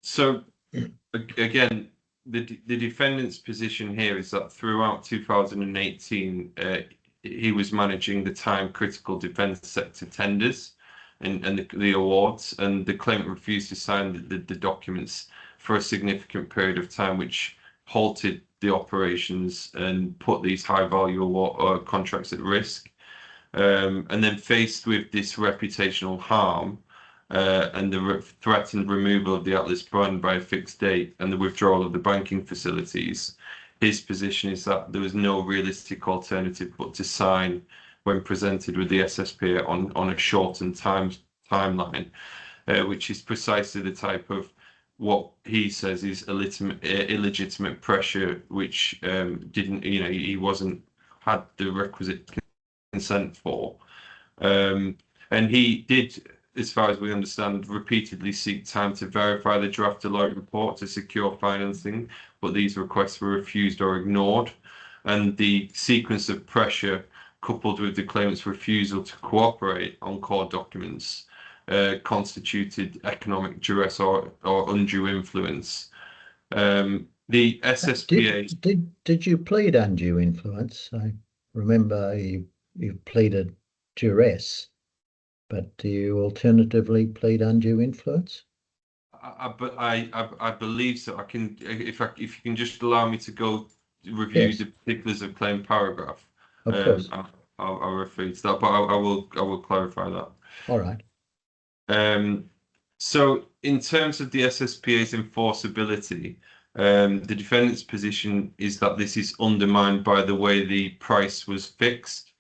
So again, the defendant's position here is that throughout 2018, he was managing the time-critical defence sector tenders and the awards, and the claimant refused to sign the documents for a significant period of time, which halted the operations and put these high-value award contracts at risk. And then faced with this reputational harm, and the threatened removal of the Atlas brand by a fixed date and the withdrawal of the banking facilities, his position is that there was no realistic alternative but to sign when presented with the SSP on a shortened timeline, which is precisely the type of what he says is illegitimate pressure, which didn't, he wasn't had the requisite consent for. And he did, as far as we understand, repeatedly seek time to verify the draft Deloitte report to secure financing, but these requests were refused or ignored. And the sequence of pressure, coupled with the claimant's refusal to cooperate on core documents, constituted economic duress or undue influence. The SSPA... Did you plead undue influence? I remember you pleaded duress. But do you alternatively plead undue influence? I believe so. I can, if you can just allow me to go review the particulars of claim paragraph. Of course. I'll refer to that, but I will clarify that. All right. So in terms of the SSPA's enforceability, the defendant's position is that this is undermined by the way the price was fixed.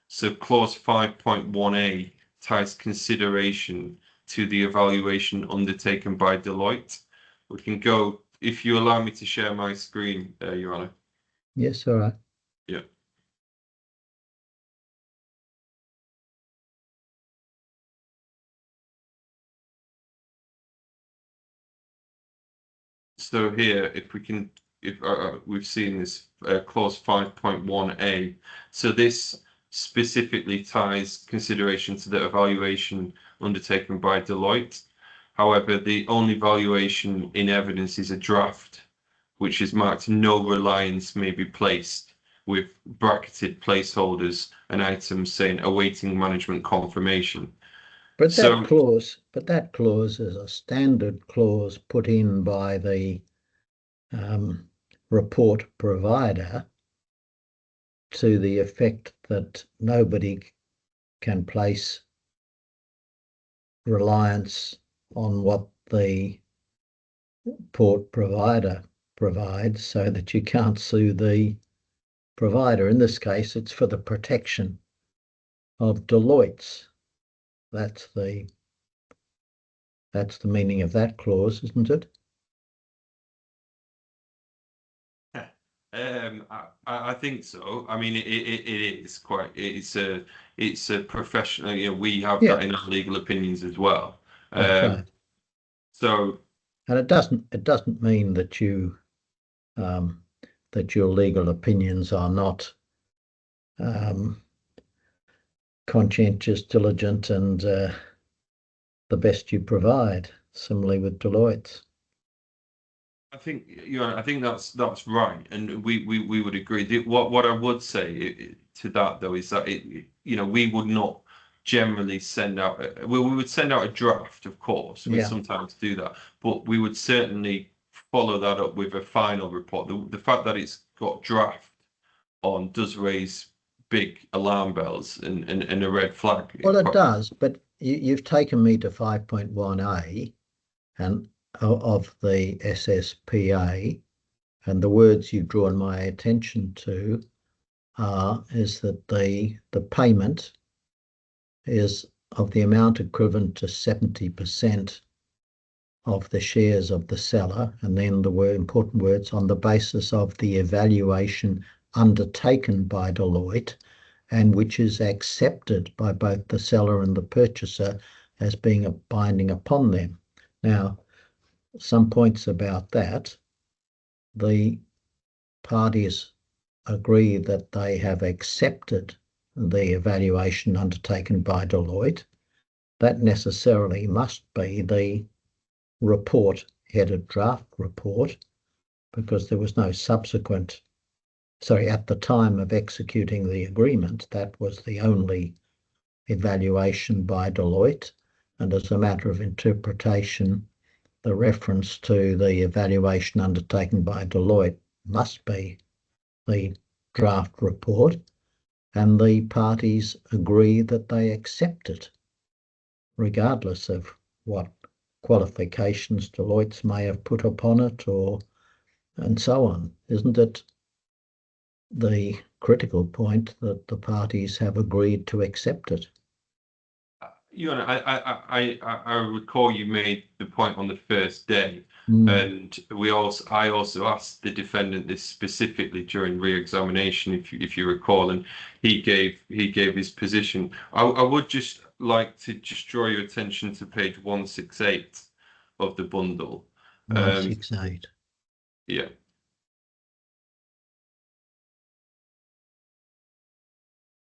So clause 5.1a ties consideration to the evaluation undertaken by Deloitte. We can go, if you allow me to share my screen, Your Honour. Yes, all right. Yeah. So here, if we've seen this clause 5.1a, so this specifically ties consideration to the evaluation undertaken by Deloitte. However, the only valuation in evidence is a draft, which is marked "no reliance may be placed," with bracketed placeholders and items saying awaiting management confirmation. But that clause is a standard clause put in by the report provider to the effect that nobody can place reliance on what the report provider provides, so that you can't sue the provider. In this case, it's for the protection of Deloitte's. That's the meaning of that clause, isn't it? I think so. I mean, it is quite. It's a professional. You know, we have that in our legal opinions as well. That's right. So, and it doesn't mean that you that your legal opinions are not conscientious, diligent, and the best you provide. Similarly with Deloitte's. I think I think that's right, and we would agree. What I would say to that though is that we would not generally send out. We would send out a draft, of course. We sometimes do that, but we would certainly follow that up with a final report. The fact that it's got draft on does raise big alarm bells and a red flag. Well, it does, but you've taken me to 5.1a and of the SSPA, and the words you've drawn my attention to is that the payment is of the amount equivalent to 70% of the shares of the seller, and then the important words, on the basis of the evaluation undertaken by Deloitte and which is accepted by both the seller and the purchaser as being a binding upon them. Now, some points about that. The parties agree that they have accepted the evaluation undertaken by Deloitte. That necessarily must be the report, headed draft report, because there was no subsequent, at the time of executing the agreement, that was the only evaluation by Deloitte. And as a matter of interpretation, the reference to the evaluation undertaken by Deloitte must be the draft report, and the parties agree that they accept it, regardless of what qualifications Deloitte's may have put upon it, and so on. Isn't it the critical point that the parties have agreed to accept it? I recall you made the point on the first day, and I also asked the defendant this specifically during re-examination, if you recall, and he gave his position. I would just like to draw your attention to page 168 of the bundle. 168. Yeah.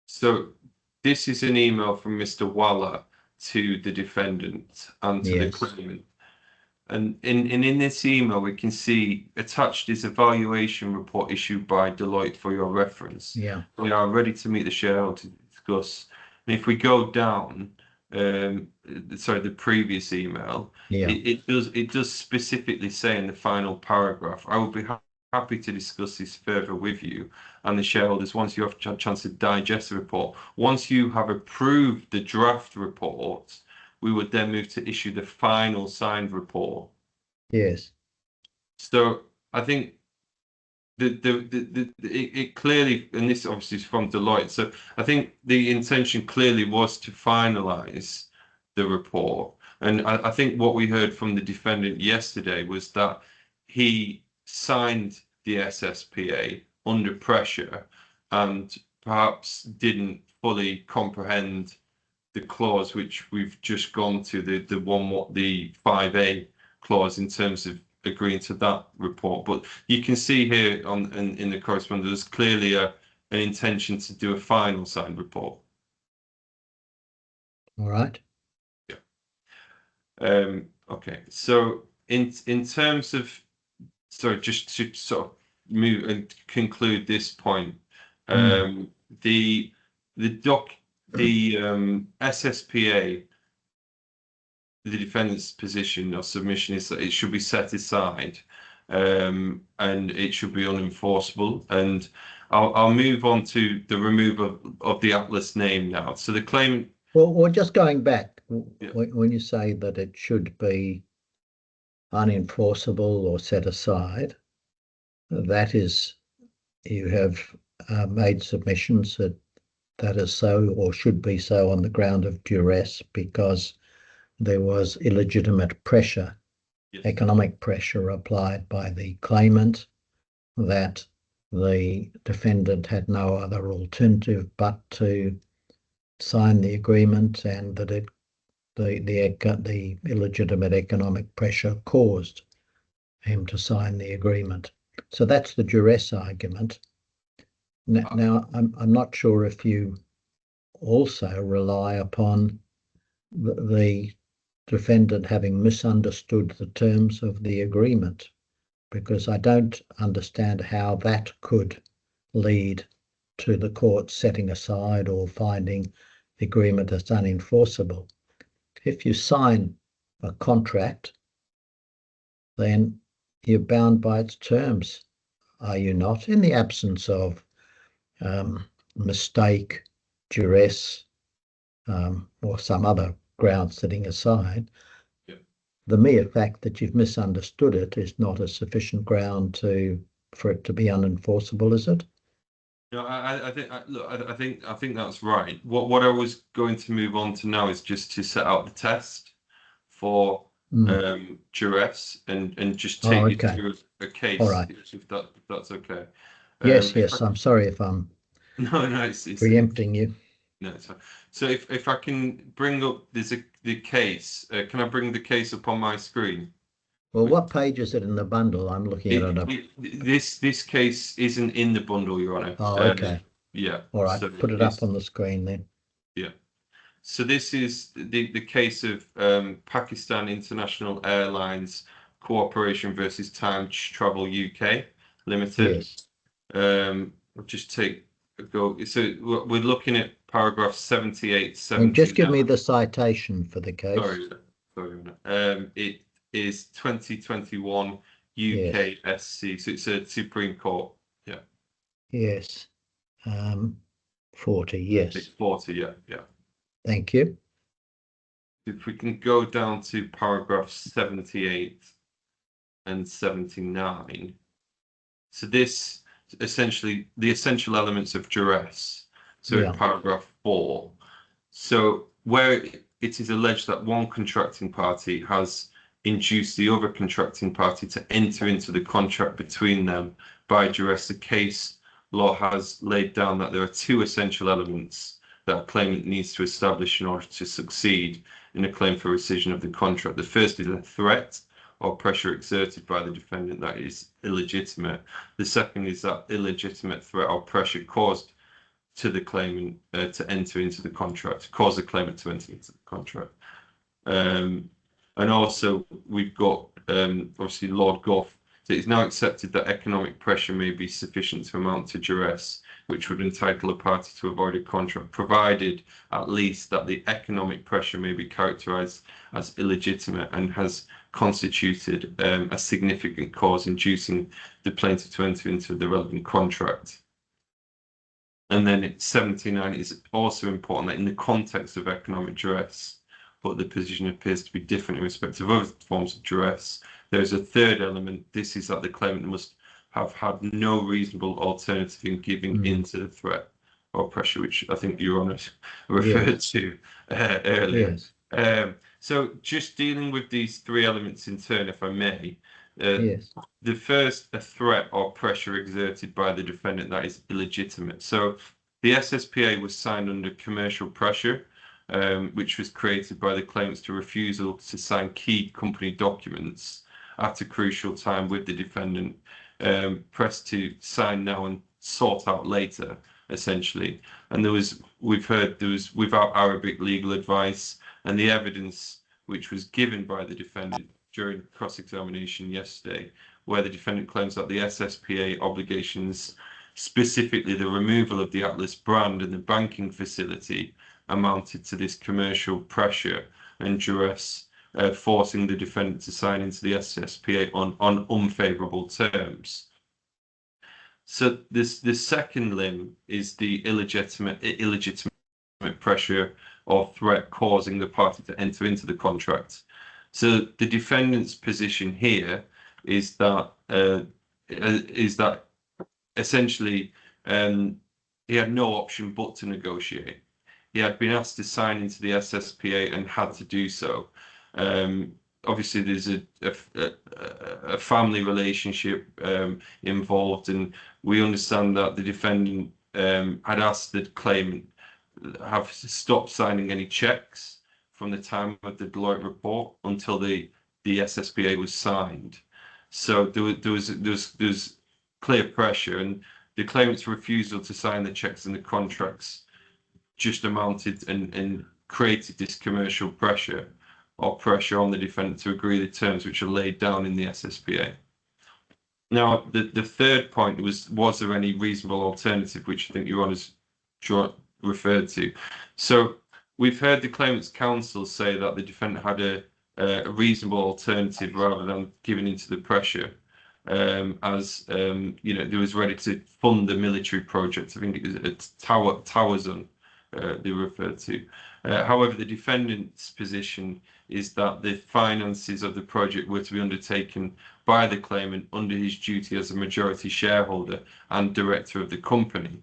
So this is an email from Mr. Waller to the defendant and to the claimant. And in this email, we can see attached is a valuation report issued by Deloitte for your reference. Yeah. We are ready to meet the shareholder to discuss. And if we go down, the previous email, it does specifically say in the final paragraph, I will be happy to discuss this further with you and the shareholders once you have a chance to digest the report. Once you have approved the draft report, we would then move to issue the final signed report. Yes. So I think it clearly, and this obviously is from Deloitte, so I think the intention clearly was to finalize the report. And I think what we heard from the defendant yesterday was that he signed the SSPA under pressure and perhaps didn't fully comprehend the clause which we've just gone to, the 5A clause in terms of agreeing to that report. But you can see here in the correspondence, there's clearly an intention to do a final signed report. All right. Yeah. Okay. So in terms of, sorry, just to sort of move and conclude this point, the SSPA, the defendant's position or submission is that it should be set aside, and it should be unenforceable. And I'll move on to the removal of the Atlas name now. So the claim. Well, we're just going back. When you say that it should be unenforceable or set aside, that is, you have made submissions that is so or should be so on the ground of duress because there was illegitimate pressure, economic pressure applied by the claimant, that the defendant had no other alternative but to sign the agreement, and that the illegitimate economic pressure caused him to sign the agreement. So that's the duress argument. Now I'm not sure if you also rely upon the defendant having misunderstood the terms of the agreement, because I don't understand how that could lead to the court setting aside or finding the agreement as unenforceable. If you sign a contract, then you're bound by its terms, are you not? In the absence of mistake, duress, or some other ground setting aside, the mere fact that you've misunderstood it is not a sufficient ground for it to be unenforceable, is it? No, I think that's right. What I was going to move on to now is just to set out the test for duress and just take you through a case. All right. If that's okay. Yes. I'm sorry if I'm it's preempting you. No, it's fine. So if I can bring up the case, can I bring the case up on my screen? Well, what page is it in the bundle? I'm looking at it. This case isn't in the bundle, Your Honour. Oh, okay. Yeah. All right. So put it up on the screen then. Yeah. So this is the case of Pakistan International Airlines Corporation versus Time Travel UK Limited. Yes. I'll just take a go. So we're looking at paragraph 78. And just give me the citation for the case. Sorry. It is 2021 UK SC. So it's a Supreme Court. Yeah. Yes. 40. Yes. It's 40. Yeah. Thank you. If we can go down to paragraph 78 and 79. So this essentially the essential elements of duress. So in paragraph 4. So where it is alleged that one contracting party has induced the other contracting party to enter into the contract between them by duress, the case law has laid down that there are two essential elements that a claimant needs to establish in order to succeed in a claim for rescission of the contract. The first is a threat or pressure exerted by the defendant that is illegitimate. The second is that illegitimate threat or pressure caused to the claimant to enter into the contract, cause the claimant to enter into the contract. And also we've got obviously Lord Gough. So it's now accepted that economic pressure may be sufficient to amount to duress, which would entitle a party to avoid a contract, provided at least that the economic pressure may be characterized as illegitimate and has constituted a significant cause inducing the plaintiff to enter into the relevant contract. And then it's 79 is also important that in the context of economic duress, but the position appears to be different in respect of other forms of duress. There's a third element. This is that the claimant must have had no reasonable alternative in giving in to the threat or pressure, which I think Your Honour referred to earlier. Yes. So just dealing with these three elements in turn, if I may. The first, a threat or pressure exerted by the defendant that is illegitimate. So the SSPA was signed under commercial pressure, which was created by the claimants to refusal to sign key company documents at a crucial time with the defendant, pressed to sign now and sort out later, essentially. And we've heard there was without Arabic legal advice, and the evidence which was given by the defendant during cross-examination yesterday, where the defendant claims that the SSPA obligations, specifically the removal of the Atlas brand and the banking facility, amounted to this commercial pressure and duress, forcing the defendant to sign into the SSPA on unfavourable terms. So the second limb is the illegitimate pressure or threat causing the party to enter into the contract. So the defendant's position here is that essentially he had no option but to negotiate. He had been asked to sign into the SSPA and had to do so. obviously there's a family relationship involved, and we understand that the defendant had asked the claimant have stopped signing any checks from the time of the Deloitte report until the SSPA was signed. So there was clear pressure, and the claimant's refusal to sign the checks and the contracts just amounted and created this commercial pressure or pressure on the defendant to agree the terms which are laid down in the SSPA. Now, the third point was there any reasonable alternative, which I think Your Honour's referred to. So we've heard the claimant's counsel say that the defendant had a reasonable alternative rather than giving into the pressure, as you know, they was ready to fund the military project. I think it was Tower Zone they referred to. However, the defendant's position is that the finances of the project were to be undertaken by the claimant under his duty as a majority shareholder and director of the company.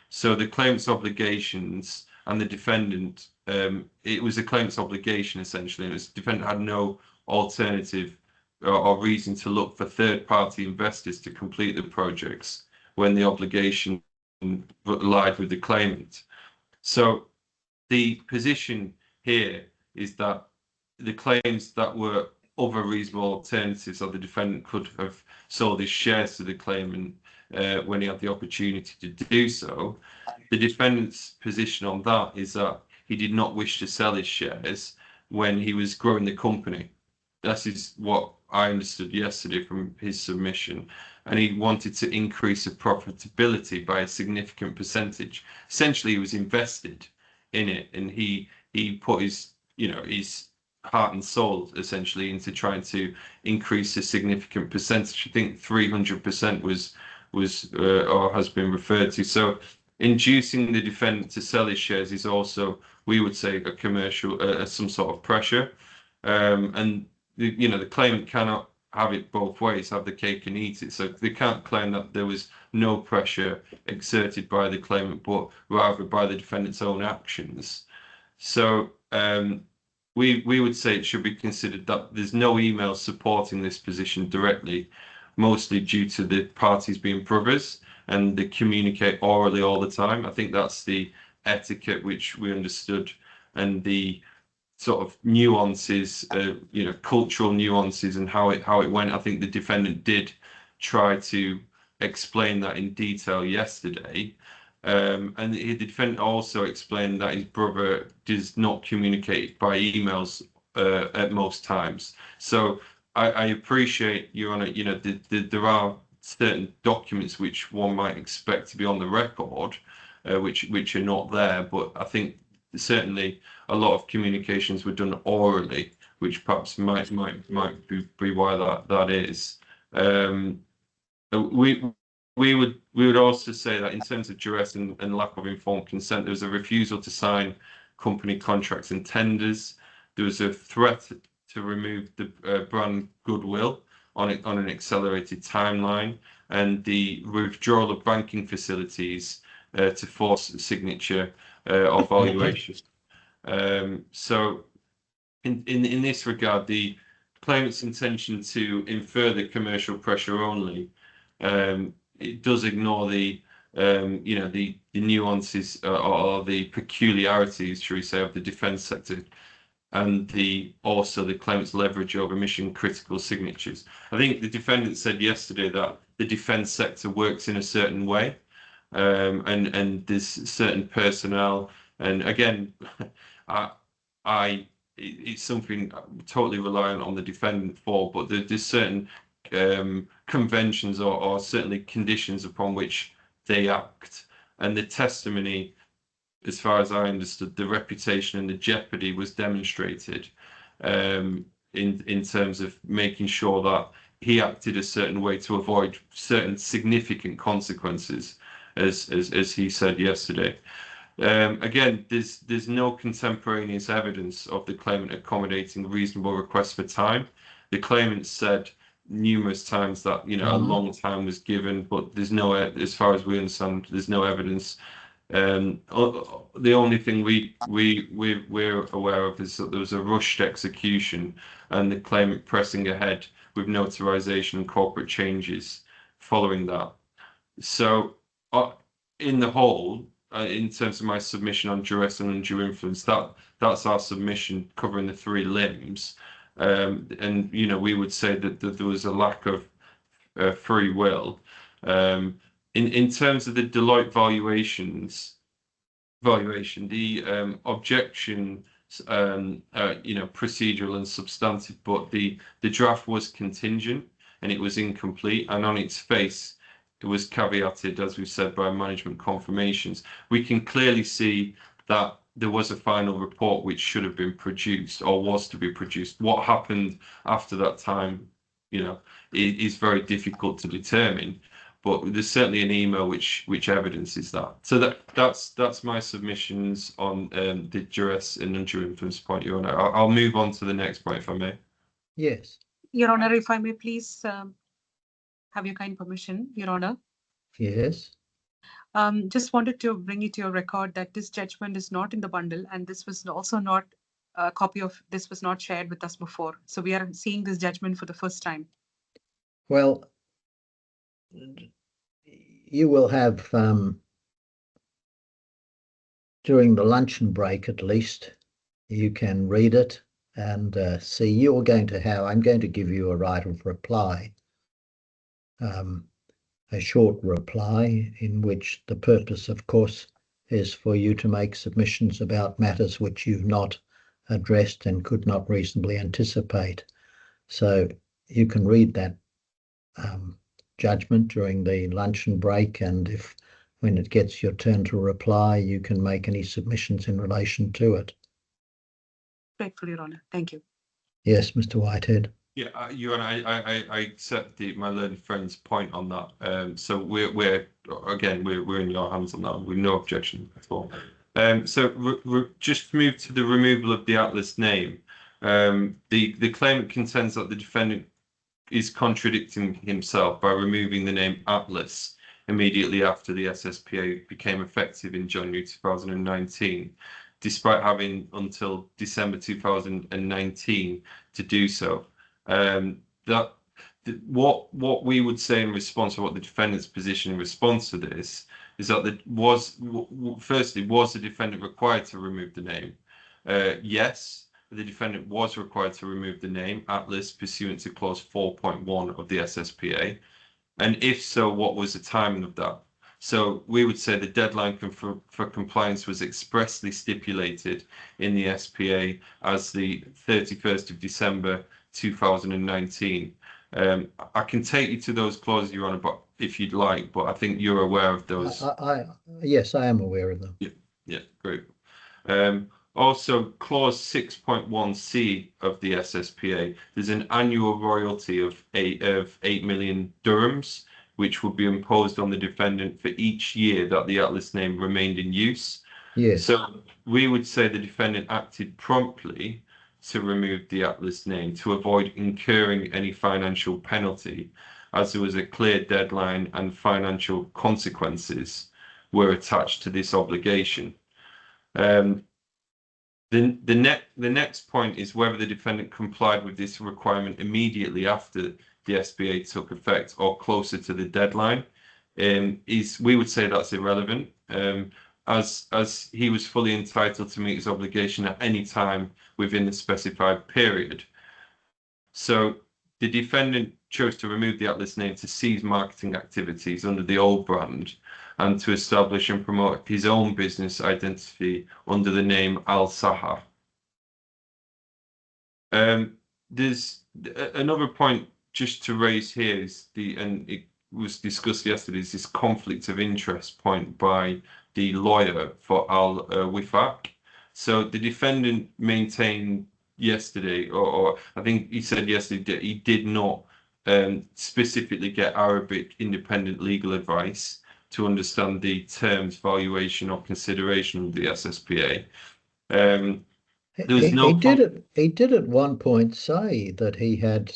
So the claimant's obligations and the defendant, it was the claimant's obligation essentially, and the defendant had no alternative or reason to look for third-party investors to complete the projects when the obligation lied with the claimant. So the position here is that the claims that were other reasonable alternatives, or the defendant could have sold his shares to the claimant when he had the opportunity to do so. The defendant's position on that is that he did not wish to sell his shares when he was growing the company. That is what I understood yesterday from his submission. And he wanted to increase the profitability by a significant percentage. Essentially, he was invested in it, and he put his, you know, his heart and soul essentially into trying to increase a significant percentage. I think 300% was or has been referred to. So inducing the defendant to sell his shares is also, we would say, a commercial, some sort of pressure. And you know, the claimant cannot have it both ways, have the cake and eat it. So they can't claim that there was no pressure exerted by the claimant, but rather by the defendant's own actions. So we would say it should be considered that there's no emails supporting this position directly, mostly due to the parties being brothers and they communicate orally all the time. I think that's the etiquette which we understood, and the sort of nuances, you know, cultural nuances and how it went. I think the defendant did try to explain that in detail yesterday. And the defendant also explained that his brother does not communicate by emails at most times. So I appreciate, Your Honour, you know, there are certain documents which one might expect to be on the record, which are not there. But I think certainly a lot of communications were done orally, which perhaps might be why that is. We would also say that in terms of duress and lack of informed consent, there was a refusal to sign company contracts and tenders. There was a threat to remove the brand goodwill on an accelerated timeline, and the withdrawal of banking facilities to force signature of valuation. So in this regard, the claimant's intention to infer the commercial pressure only, it does ignore the you know, the nuances or the peculiarities, shall we say, of the defence sector, and also the claimant's leverage over mission critical signatures. I think the defendant said yesterday that the defence sector works in a certain way, and there's certain personnel, and again, it's something I'm totally reliant on the defendant for, but there's certain conventions or certainly conditions upon which they act, and the testimony, as far as I understood, the reputation and the jeopardy was demonstrated in terms of making sure that he acted a certain way to avoid certain significant consequences, as he said yesterday. Again, there's no contemporaneous evidence of the claimant accommodating reasonable requests for time. The claimant said numerous times that, you know, a long time was given, but there's no, as far as we understand, there's no evidence The only thing we're aware of is that there was a rushed execution and the claimant pressing ahead with notarization and corporate changes following that. So, in the whole, in terms of my submission on duress and undue influence, that's our submission covering the three limbs. And we would say that there was a lack of free will. In terms of the Deloitte valuation, the objection, procedural and substantive, but the draft was contingent and it was incomplete, and on its face, it was caveated, as we've said, by management confirmations. We can clearly see that there was a final report which should have been produced or was to be produced. What happened after that time, is very difficult to determine. But there's certainly an email which evidences that. So that's my submissions on the duress and undue influence point, Your Honour. I'll move on to the next point, if I may. Yes. Your Honour, if I may please have your kind permission, Your Honour. Yes. Just wanted to bring it to your record that this judgment is not in the bundle, and this was also not a copy of this was not shared with us before. So we are seeing this judgment for the first time. Well, you will have, during the luncheon break at least, you can read it and see. I'm going to give you a right of reply, a short reply, in which the purpose, of course, is for you to make submissions about matters which you've not addressed and could not reasonably anticipate. So you can read that judgment during the luncheon break, and when it gets your turn to reply, you can make any submissions in relation to it. Grateful, Your Honour. Thank you. Yes, Mr. Whitehead. Yeah, Your Honour, I accept my learned friend's point on that. So we're in your hands on that. With no objection at all. So just move to the removal of the Atlas name. The claimant contends that the defendant is contradicting himself by removing the name Atlas immediately after the SSPA became effective in January 2019, despite having until December 2019 to do so. What we would say in response to what the defendant's position in response to this is that was the defendant required to remove the name? Yes. The defendant was required to remove the name Atlas pursuant to clause 4.1 of the SSPA. And if so, what was the timing of that? So we would say the deadline for compliance was expressly stipulated in the SPA as the 31st of December 2019. I can take you to those clauses, Your Honour, but if you'd like, but I think you're aware of those. Yes, I am aware of them. Yeah, great. Also, clause 6.1c of the SSPA, there's an annual royalty of 8 million dirhams, which would be imposed on the defendant for each year that the Atlas name remained in use. Yes. So we would say the defendant acted promptly to remove the Atlas name to avoid incurring any financial penalty, as there was a clear deadline and financial consequences were attached to this obligation. The next point is whether the defendant complied with this requirement immediately after the SPA took effect or closer to the deadline. We would say that's irrelevant, as he was fully entitled to meet his obligation at any time within the specified period. So the defendant chose to remove the Atlas name to cease marketing activities under the old brand and to establish and promote his own business identity under the name Al Sahar. There's another point just to raise here and it was discussed yesterday, is this conflict of interest point by the lawyer for Al Wifaq. So the defendant maintained yesterday, or I think he said yesterday, that he did not specifically get Arabic independent legal advice to understand the terms, valuation, or consideration of the SSPA. He did at one point say that he had,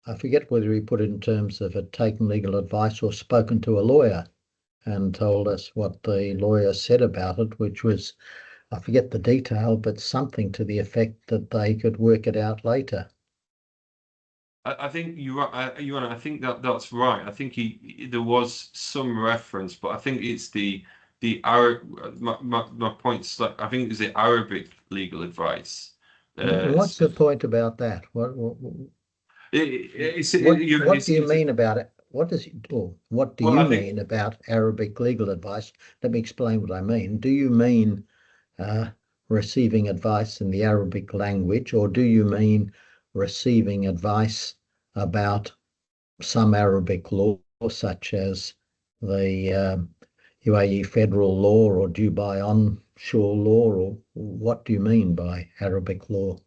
I forget whether he put it in terms of had taken legal advice or spoken to a lawyer and told us what the lawyer said about it, which was, I forget the detail, but something to the effect that they could work it out later. I think you're right. I think that's right. I think there was some reference, but I think it's the Arab. My point's like I think it's the Arabic legal advice. What's the point about that? What do you mean about it? What do you mean about Arabic legal advice? Let me explain what I mean. Do you mean receiving advice in the Arabic language, or do you mean receiving advice about some Arabic law, such as the UAE federal law or Dubai onshore law, or what do you mean by Arabic law?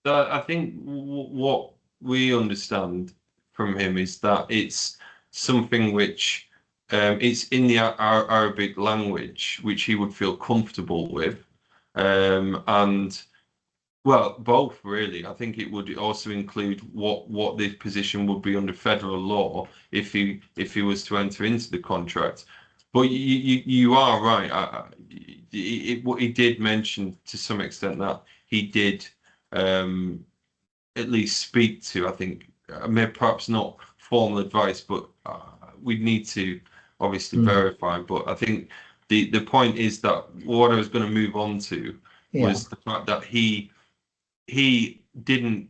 I think what we understand from him is that it's something which it's in the Arabic language, which he would feel comfortable with, and well, both really. I think it would also include what the position would be under federal law if he was to enter into the contract. But you are right. He did mention to some extent that he did at least speak to. I think maybe perhaps not formal advice, but we'd need to obviously verify. But I think the point is that what I was going to move on to was the fact that he didn't.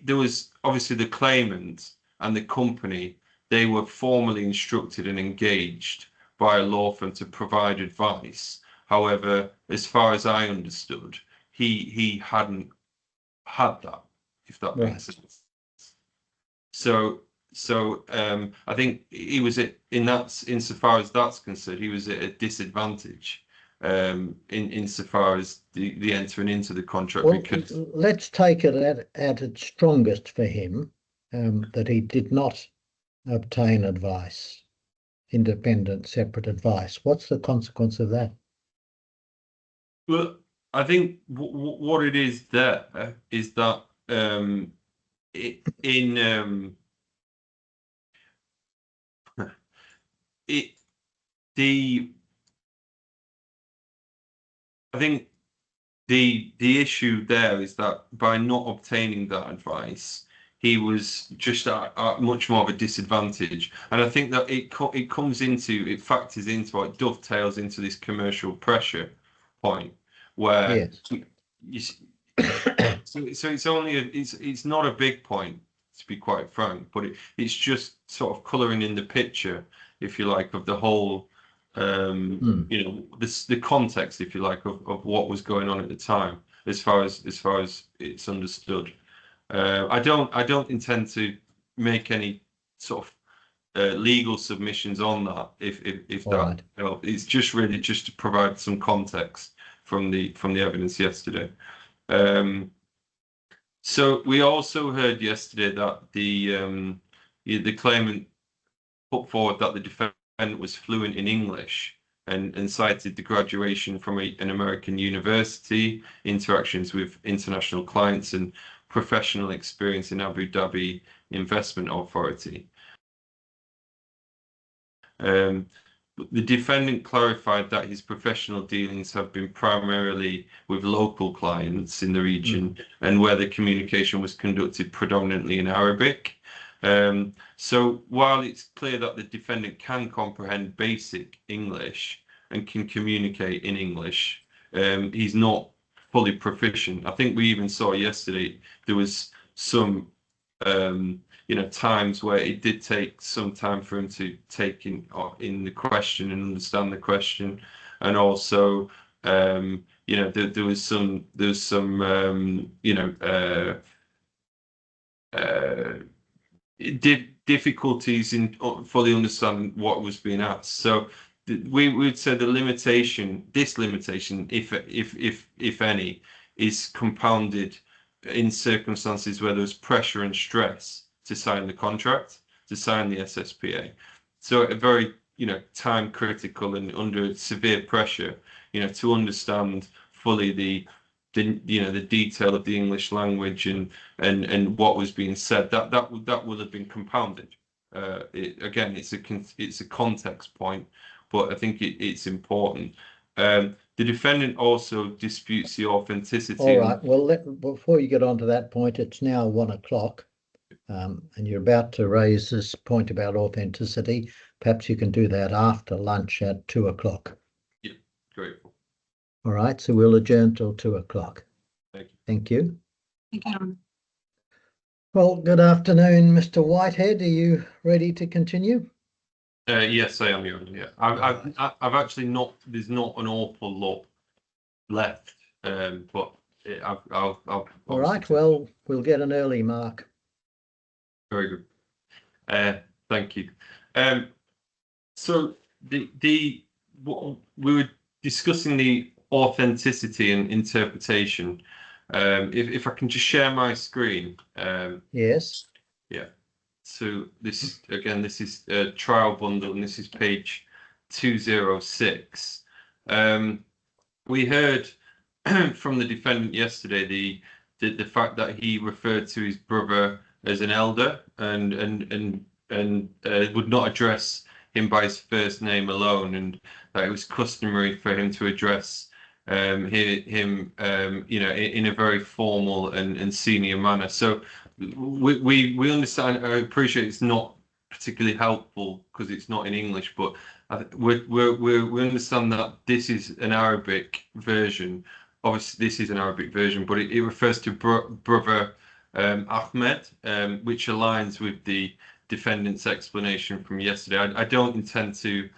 There was obviously the claimant and the company. They were formally instructed and engaged by a law firm to provide advice. However, as far as I understood, he hadn't had that, if that makes sense. So I think he was insofar as that's concerned, he was at a disadvantage insofar as the entering into the contract. Well, because let's take it at its strongest for him, that he did not obtain advice, independent, separate advice. What's the consequence of that? Well, I think what it is there is that I think the issue there is that by not obtaining that advice, he was just at much more of a disadvantage. And I think that it factors into, it dovetails into this commercial pressure point where so it's not a big point, to be quite frank, but it's just sort of colouring in the picture, if you like, of the whole the context, if you like, of what was going on at the time, as far as it's understood. I don't intend to make any sort of legal submissions on that, if that helps. It's just really just to provide some context from the evidence yesterday. So we also heard yesterday that the claimant put forward that the defendant was fluent in English and cited the graduation from an American university, interactions with international clients, and professional experience in Abu Dhabi Investment Authority. The defendant clarified that his professional dealings have been primarily with local clients in the region and where the communication was conducted predominantly in Arabic. So while it's clear that the defendant can comprehend basic English and can communicate in English, he's not fully proficient. I think we even saw yesterday there was some times where it did take some time for him to take in the question and understand the question, and also there was some difficulties in fully understanding what was being asked. So we would say this limitation, if any, is compounded in circumstances where there's pressure and stress to sign the contract, to sign the SSPA. So a very time critical and under severe pressure, to understand fully the detail of the English language and what was being said, that would have been compounded. Again, it's a context point, but I think it's important. The defendant also disputes the authenticity. All right. Well, before you get on to that point, it's now 1 o'clock, and you're about to raise this point about authenticity. Perhaps you can do that after lunch at 2 o'clock. Yeah, grateful. All right. So we'll adjourn till 2 o'clock. Thank you. Thank you. Thank you, Your Honour. Well, good afternoon, Mr. Whitehead. Are you ready to continue? Yes, I am, Your Honour. Yeah, I've actually not. There's not an awful lot left, but I'll. All right. Well, we'll get an early mark. Very good. Thank you. So we were discussing the authenticity and interpretation. If I can just share my screen. Yes. Yeah. So this is a trial bundle, and this is page 206. We heard from the defendant yesterday the fact that he referred to his brother as an elder and would not address him by his first name alone, and that it was customary for him to address him in a very formal and senior manner. So we understand. I appreciate it's not particularly helpful because it's not in English, but we understand that this is an Arabic version. Obviously, this is an Arabic version, but it refers to brother AHMED, which aligns with the defendant's explanation from yesterday. I don't intend to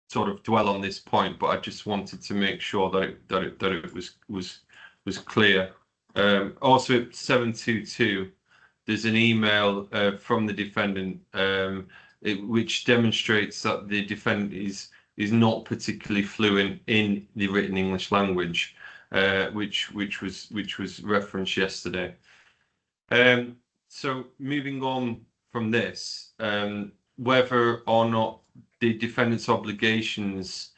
sort of dwell on this point, but I just wanted to make sure that it was clear. Also at 722, there's an email from the defendant which demonstrates that the defendant is not particularly fluent in the written English language, which was referenced yesterday. So moving on from this, whether or not the defendant's obligations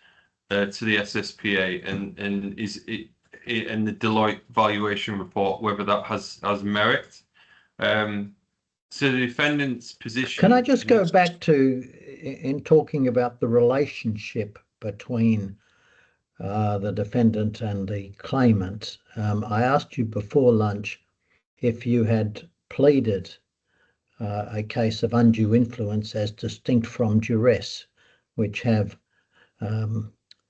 to the SSPA and the Deloitte valuation report, whether that has merit. So the defendant's position. Can I just go back to in talking about the relationship between the defendant and the claimant? I asked you before lunch if you had pleaded a case of undue influence as distinct from duress, which have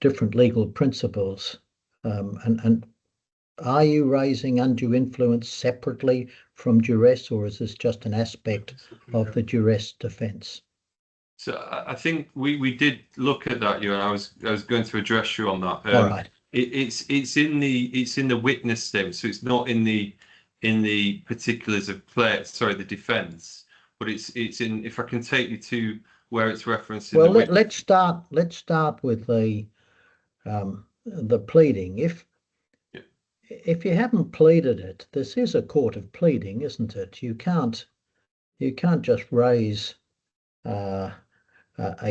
different legal principles. And are you raising undue influence separately from duress, or is this just an aspect of the duress defence? So I think we did look at that, and I was going to address you on that. All right. It's in the witness statement, so it's not in the particulars of the defence, but it's in. If I can take you to where it's referenced. Well, let's start with the pleading. If you haven't pleaded it, this is a court of pleading, isn't it? You can't just raise a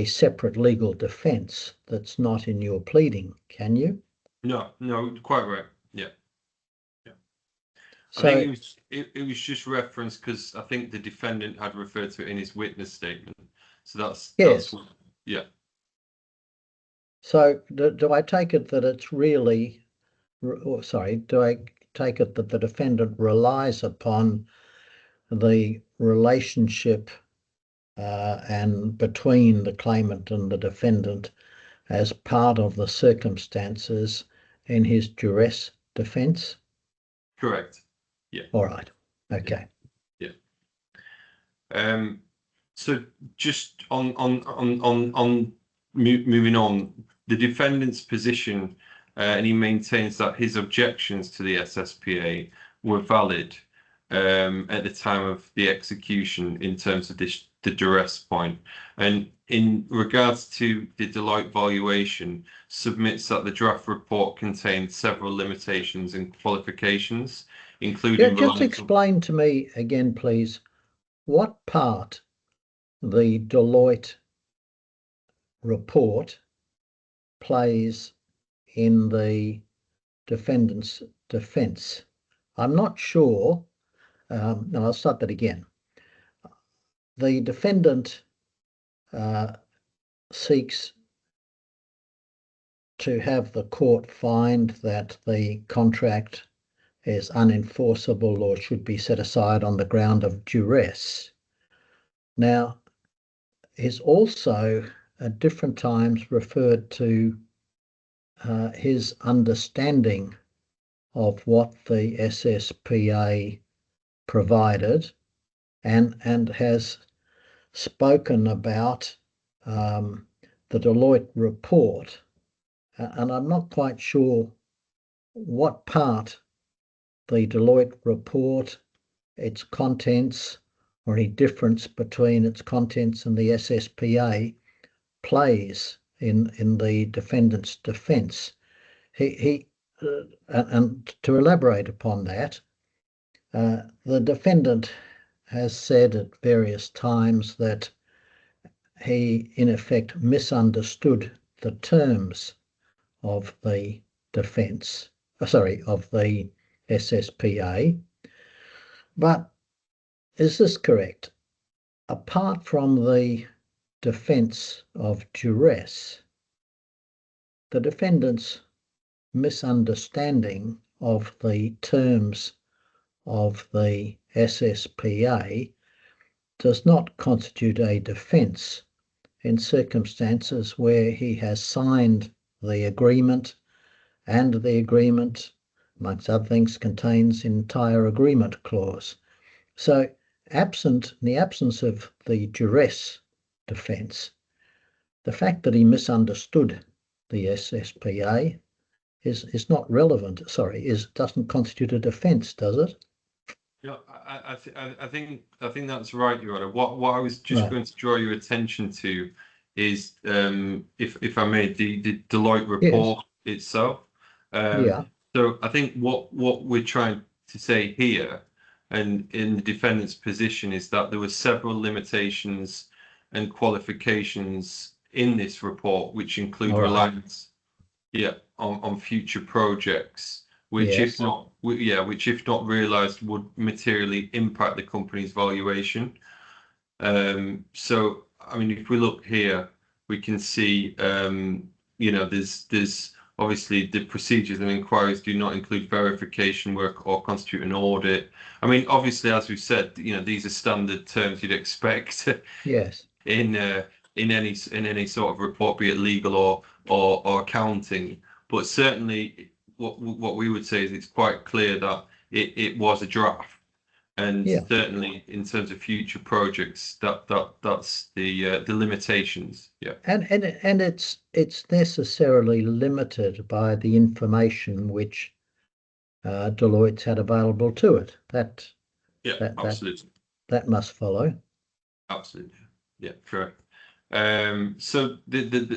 separate legal defence that's not in your pleading, can you? No, quite right. Yeah. So, I think it was just referenced because I think the defendant had referred to it in his witness statement. So that's yeah. So do I take it that it's really? Do I take it that the defendant relies upon the relationship and between the claimant and the defendant as part of the circumstances in his duress defence? Correct. Yeah. All right. Okay. Yeah. So just on moving on, the defendant's position. And he maintains that his objections to the SSPA were valid at the time of the execution in terms of the duress point. And in regards to the Deloitte valuation, submits that the draft report contained several limitations and qualifications, including. Just explain to me again, please, what part the Deloitte report plays in the defendant's defence. I'm not sure. No, I'll start that again. The defendant seeks to have the court find that the contract is unenforceable or should be set aside on the ground of duress. Now, is also at different times referred to his understanding of what the SSPA provided, and has spoken about the Deloitte report, and I'm not quite sure what part the Deloitte report, its contents, or any difference between its contents and the SSPA plays in the defendant's defence. And to elaborate upon that, the defendant has said at various times that he, in effect, misunderstood the terms of the defence, of the SSPA. But is this correct? Apart from the defence of duress, the defendant's misunderstanding of the terms of the SSPA does not constitute a defence in circumstances where he has signed the agreement, and the agreement, amongst other things, contains entire agreement clause. So, in the absence of the duress defence, the fact that he misunderstood the SSPA is not relevant. Doesn't constitute a defence, does it? Yeah, I think that's right, Your Honour. What I was just going to draw your attention to is, if I may, the Deloitte report itself. So I think what we're trying to say here, and in the defendant's position, is that there were several limitations and qualifications in this report, which include reliance, on future projects, which if not realised, would materially impact the company's valuation. So I mean, if we look here, we can see, there's obviously the procedures and inquiries do not include verification work or constitute an audit. I mean, obviously, as we've said, these are standard terms you'd expect. Yes. In any sort of report, be it legal or accounting. But certainly, what we would say is it's quite clear that it was a draft. And certainly in terms of future projects, that's the limitations. Yeah. And it's necessarily limited by the information which Deloitte's had available to it. Absolutely. That must follow. Absolutely. Yeah, correct. So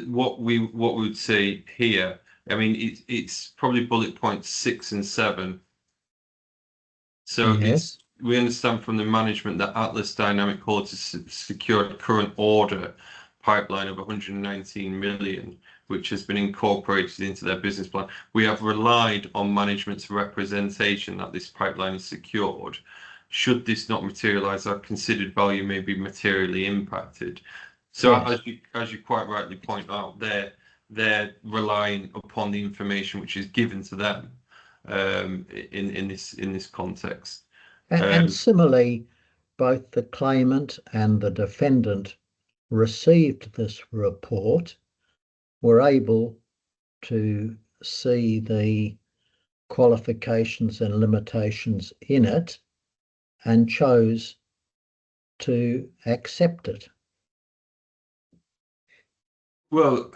what we would say here, I mean, it's probably bullet points 6 and 7. So we understand from the management that Atlas Dynamic holds a secured current order pipeline of 119 million, which has been incorporated into their business plan. We have relied on management's representation that this pipeline is secured. Should this not materialise, our considered value may be materially impacted. So as you quite rightly point out, they're relying upon the information which is given to them in this context. And similarly, both the claimant and the defendant received this report, were able to see the qualifications and limitations in it, and chose to accept it. Well,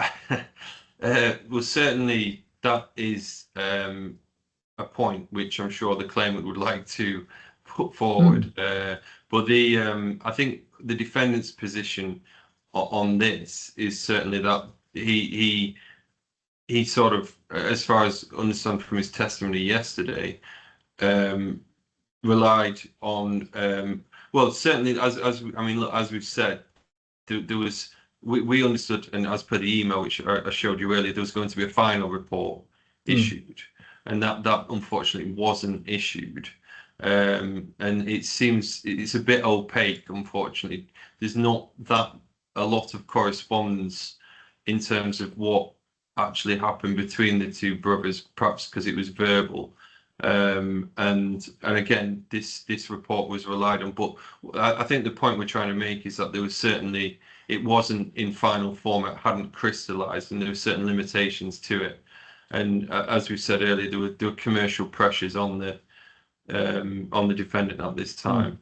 certainly that is a point which I'm sure the claimant would like to put forward. But I think the defendant's position on this is certainly that he sort of, as far as I understand from his testimony yesterday, relied on certainly as we've said, there was. We understood, and as per the email which I showed you earlier, there was going to be a final report issued, and that unfortunately wasn't issued. And it seems it's a bit opaque, unfortunately. There's not that a lot of correspondence in terms of what actually happened between the two brothers, perhaps because it was verbal. And again, this report was relied on, but I think the point we're trying to make is that there was certainly, it wasn't in final form, it hadn't crystallized, and there were certain limitations to it. And as we said earlier, there were commercial pressures on the defendant at this time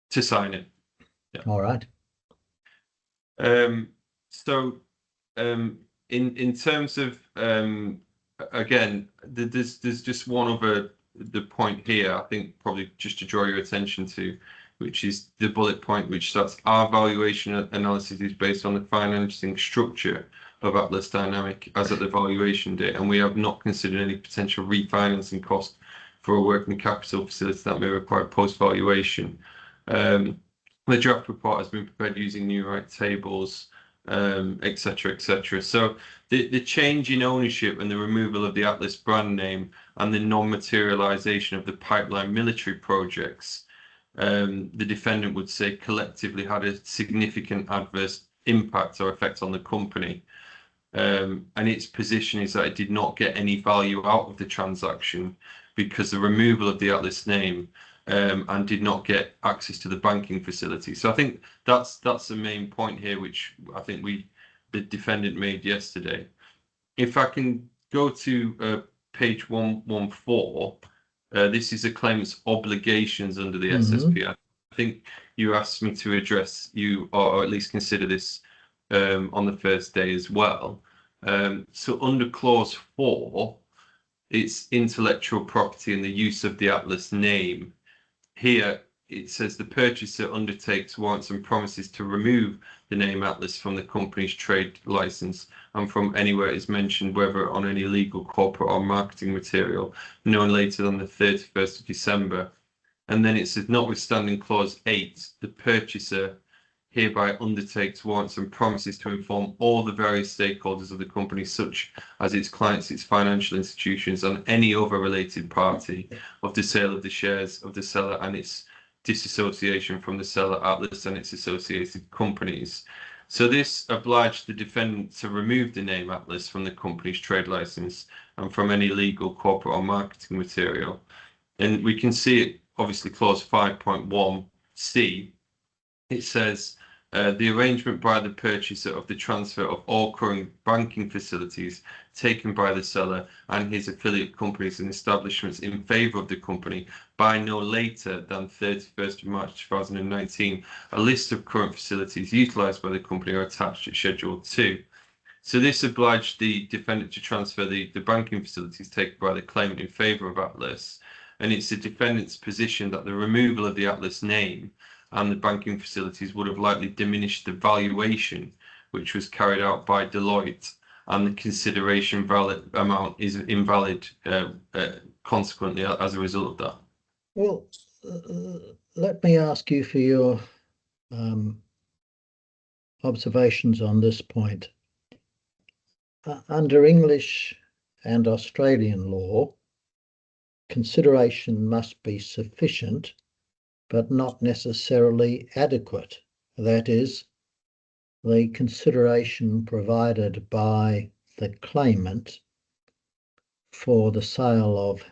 to sign it. Yeah. All right. So in terms of again, there's just one other the point here, I think probably just to draw your attention to, which is the bullet point which starts, our valuation analysis is based on the financing structure of Atlas Dynamic as at the valuation date, and we have not considered any potential refinancing cost for a working capital facility that may require post-valuation. The draft report has been prepared using numeric tables, etc., etc. So the change in ownership and the removal of the Atlas brand name and the non-materialization of the pipeline military projects, the defendant would say collectively had a significant adverse impact or effect on the company. And its position is that it did not get any value out of the transaction because the removal of the Atlas name and did not get access to the banking facility. So I think that's the main point here, which I think the defendant made yesterday. If I can go to page 114, this is a claimant's obligations under the SSP. I think you asked me to address you, or at least consider this on the first day as well. So under clause 4, it's intellectual property and the use of the Atlas name. Here it says the purchaser undertakes, warrants and promises to remove the name Atlas from the company's trade license and from anywhere it is mentioned, whether on any legal, corporate or marketing material, no later than the 31st of December. And then it says, notwithstanding clause 8, the purchaser hereby undertakes, warrants and promises to inform all the various stakeholders of the company, such as its clients, its financial institutions, and any other related party, of the sale of the shares of the seller and its disassociation from the seller, Atlas, and its associated companies. So this obliged the defendant to remove the name Atlas from the company's trade license and from any legal, corporate or marketing material. And we can see it, obviously, clause 5.1c. It says, the arrangement by the purchaser of the transfer of all current banking facilities taken by the seller and his affiliate companies and establishments in favour of the company by no later than 31st of March 2019. A list of current facilities utilised by the company are attached at Schedule 2. So this obliged the defendant to transfer the banking facilities taken by the claimant in favour of Atlas. And it's the defendant's position that the removal of the Atlas name and the banking facilities would have likely diminished the valuation which was carried out by Deloitte, and the consideration amount is invalid consequently as a result of that. Well, let me ask you for your observations on this point. Under English and Australian law, consideration must be sufficient but not necessarily adequate. That is, the consideration provided by the claimant for the sale of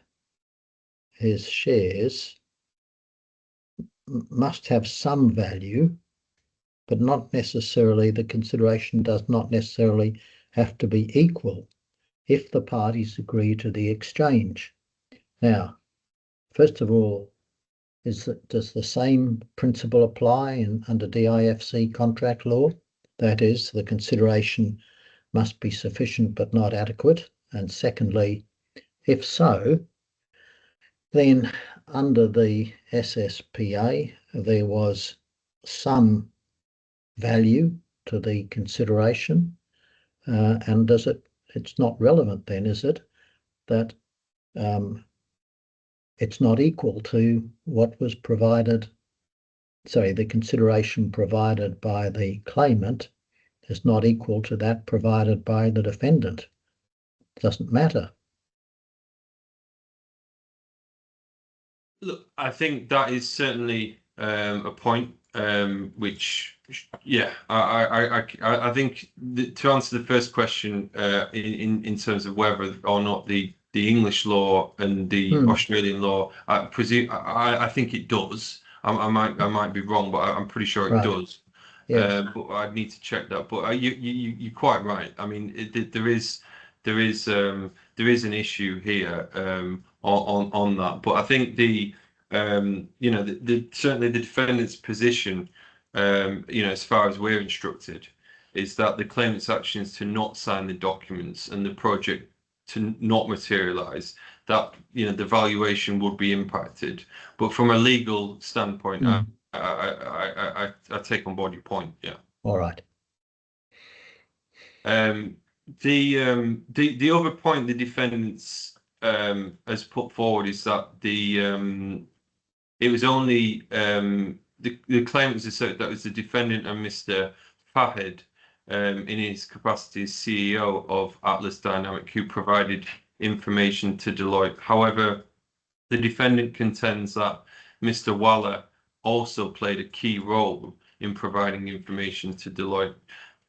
his shares must have some value, but not necessarily, the consideration does not necessarily have to be equal if the parties agree to the exchange. Now, first of all, does the same principle apply under DIFC contract law? That is, the consideration must be sufficient but not adequate. And secondly, if so, then under the SSPA, there was some value to the consideration. And it's not relevant then, is it, that it's not equal to what was provided, the consideration provided by the claimant is not equal to that provided by the defendant. It doesn't matter. Look, I think that is certainly a point which, yeah, I think to answer the first question, in terms of whether or not the English law and the Australian law, I presume, I think it does. I might be wrong, but I'm pretty sure it does. Yes. But I'd need to check that. But you're quite right. I mean, there is an issue here on that. But I think you know, certainly the defendant's position, you know, as far as we're instructed, is that the claimant's actions to not sign the documents and the project to not materialize, that, you know, the valuation would be impacted. But from a legal standpoint, I take on board your point. Yeah. All right. The other point the defendants has put forward is that it was only the claimants assert that was the defendant and Mr. Fahed, in his capacity as CEO of Atlas Dynamic, who provided information to Deloitte. However, the defendant contends that Mr. Waller also played a key role in providing information to Deloitte.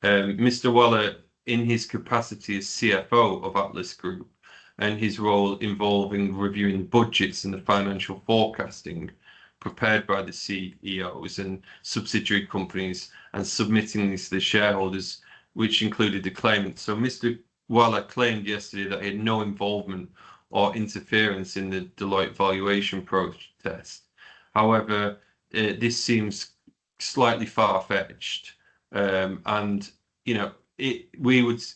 Mr. Waller, in his capacity as CFO of Atlas Group, and his role involving reviewing budgets and the financial forecasting prepared by the CEOs and subsidiary companies and submitting these to the shareholders, which included the claimant. So Mr. Waller claimed yesterday that he had no involvement or interference in the Deloitte valuation process. However, this seems slightly far-fetched, and, you know, the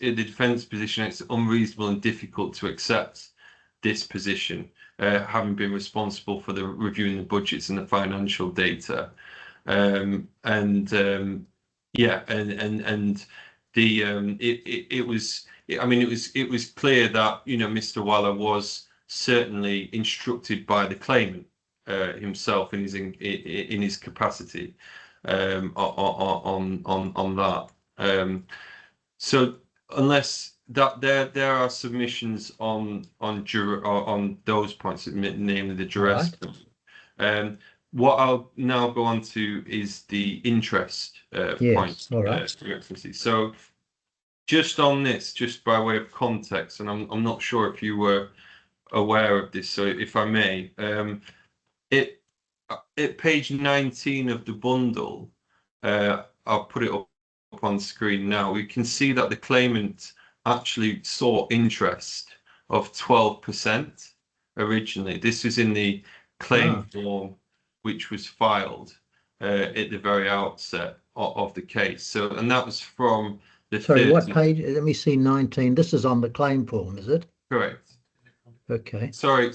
defense position, it's unreasonable and difficult to accept this position, having been responsible for the reviewing the budgets and the financial data, it was clear that, you know, Mr. Waller was certainly instructed by the claimant himself in his capacity on that. So unless that there are submissions on those points, namely the duress. Right. What I'll now go on to is the interest point. All right. So just on this, just by way of context, and I'm not sure if you were aware of this, so if I may, at page 19 of the bundle, I'll put it up on screen now. We can see that the claimant actually saw interest of 12% originally. This was in the claim form, which was filed at the very outset of the case. So, and that was from the what page? Let me see, 19. This is on the claim form, is it? Correct. Okay. Sorry,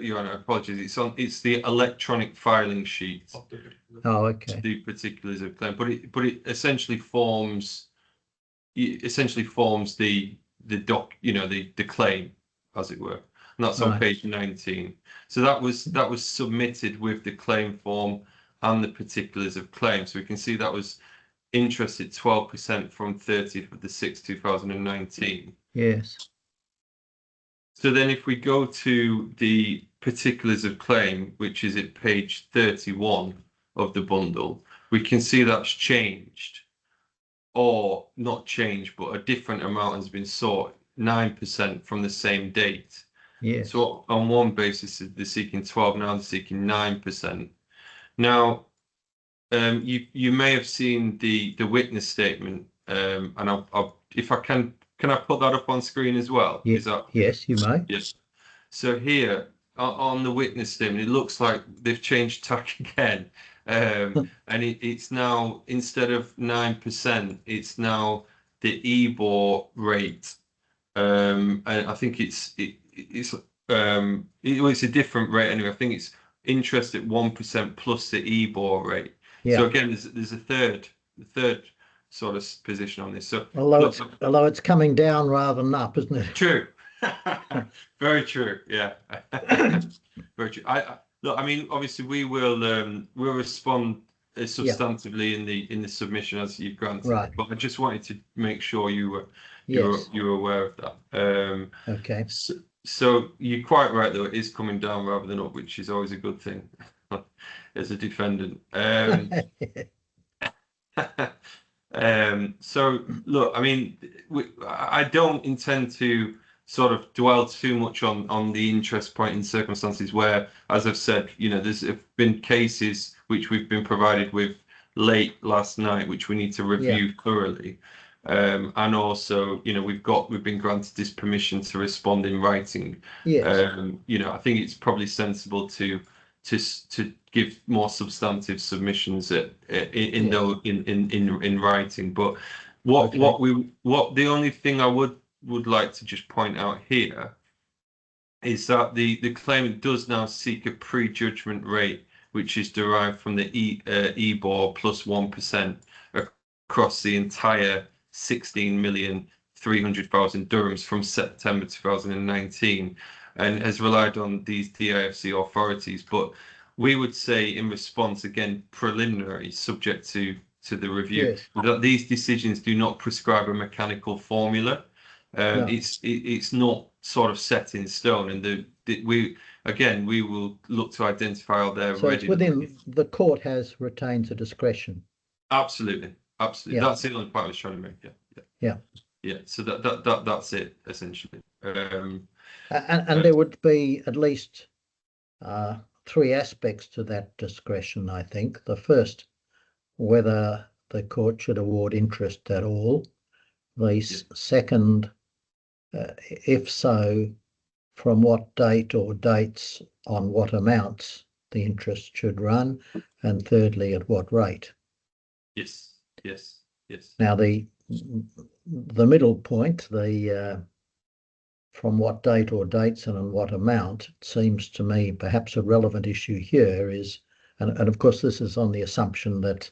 Your Honor, apologies. It's the electronic filing sheet. Oh, okay. The particulars of claim, but it essentially forms the doc, you know, the claim, as it were, and that's on page 19. So that was submitted with the claim form and the particulars of claim. So we can see that was interest at 12% from 30th of the 6th, 2019. Yes. So then if we go to the particulars of claim, which is at page 31 of the bundle, we can see that's changed, or not changed, but a different amount has been sought, 9% from the same date. Yes. So on one basis, they're seeking 12, now they're seeking 9%. Now, you may have seen the witness statement, and if I can I put that up on screen as well? Yes, yes, you may. Yes. So here on the witness statement, it looks like they've changed tack again, and it's now, instead of 9%, it's now the EBOR rate, and I think it's a different rate anyway. I think it's interest at 1% plus the EBOR rate. Yeah. So again, there's a third sort of position on this. So although it's coming down rather than up, isn't it? True. Very true. Yeah. Very true. Look, I mean, obviously we'll respond substantively in the submission as you've granted. Right. But I just wanted to make sure you were aware of that. Okay. So you're quite right, though. It is coming down rather than up, which is always a good thing. as a defendant. So look, I mean, I don't intend to sort of dwell too much on the interest point in circumstances where, as I've said, you know, there's been cases which we've been provided with late last night, which we need to review thoroughly. And also, you know, we've been granted this permission to respond in writing. Yes. You know, I think it's probably sensible to give more substantive submissions in writing. But the only thing I would like to just point out here is that the claimant does now seek a prejudgment rate which is derived from the EBOR plus 1% across the entire 16,300,000 dirhams from September 2019, and has relied on these DIFC authorities. But we would say in response, again, preliminary, subject to the review, that these decisions do not prescribe a mechanical formula. It's not sort of set in stone, and we will look to identify all their so it's within the court has retained the discretion. Absolutely. That's the only point I was trying to make. Yeah. So that's it essentially. And there would be at least 3 aspects to that discretion, I think. The first, whether the court should award interest at all. The second, if so, from what date or dates on what amounts the interest should run, and thirdly, at what rate. Yes. Now the middle point, from what date or dates and on what amount, it seems to me perhaps a relevant issue here is, and of course this is on the assumption that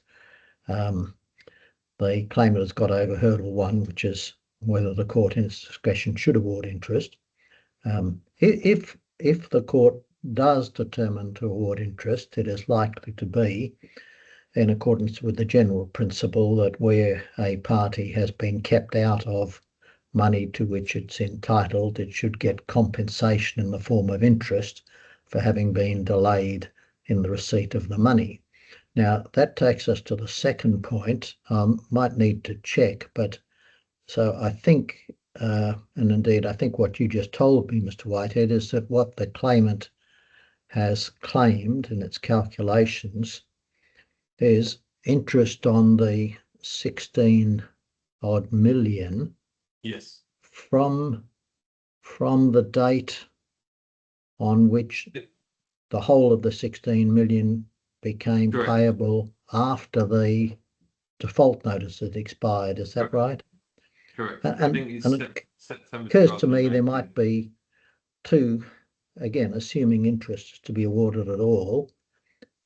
the claimant has got over hurdle 1, which is whether the court in its discretion should award interest. If the court does determine to award interest, it is likely to be in accordance with the general principle that where a party has been kept out of money to which it's entitled, it should get compensation in the form of interest for having been delayed in the receipt of the money. Now, that takes us to the second point. Might need to check, but so I think, and indeed I think what you just told me, Mr. Whitehead, is that what the claimant has claimed in its calculations is interest on the 16-odd million. Yes. From the date on which the whole of the 16 million became payable after the default notice had expired. Is that right? Correct. And it occurs to me there might be 2, again, assuming interest is to be awarded at all,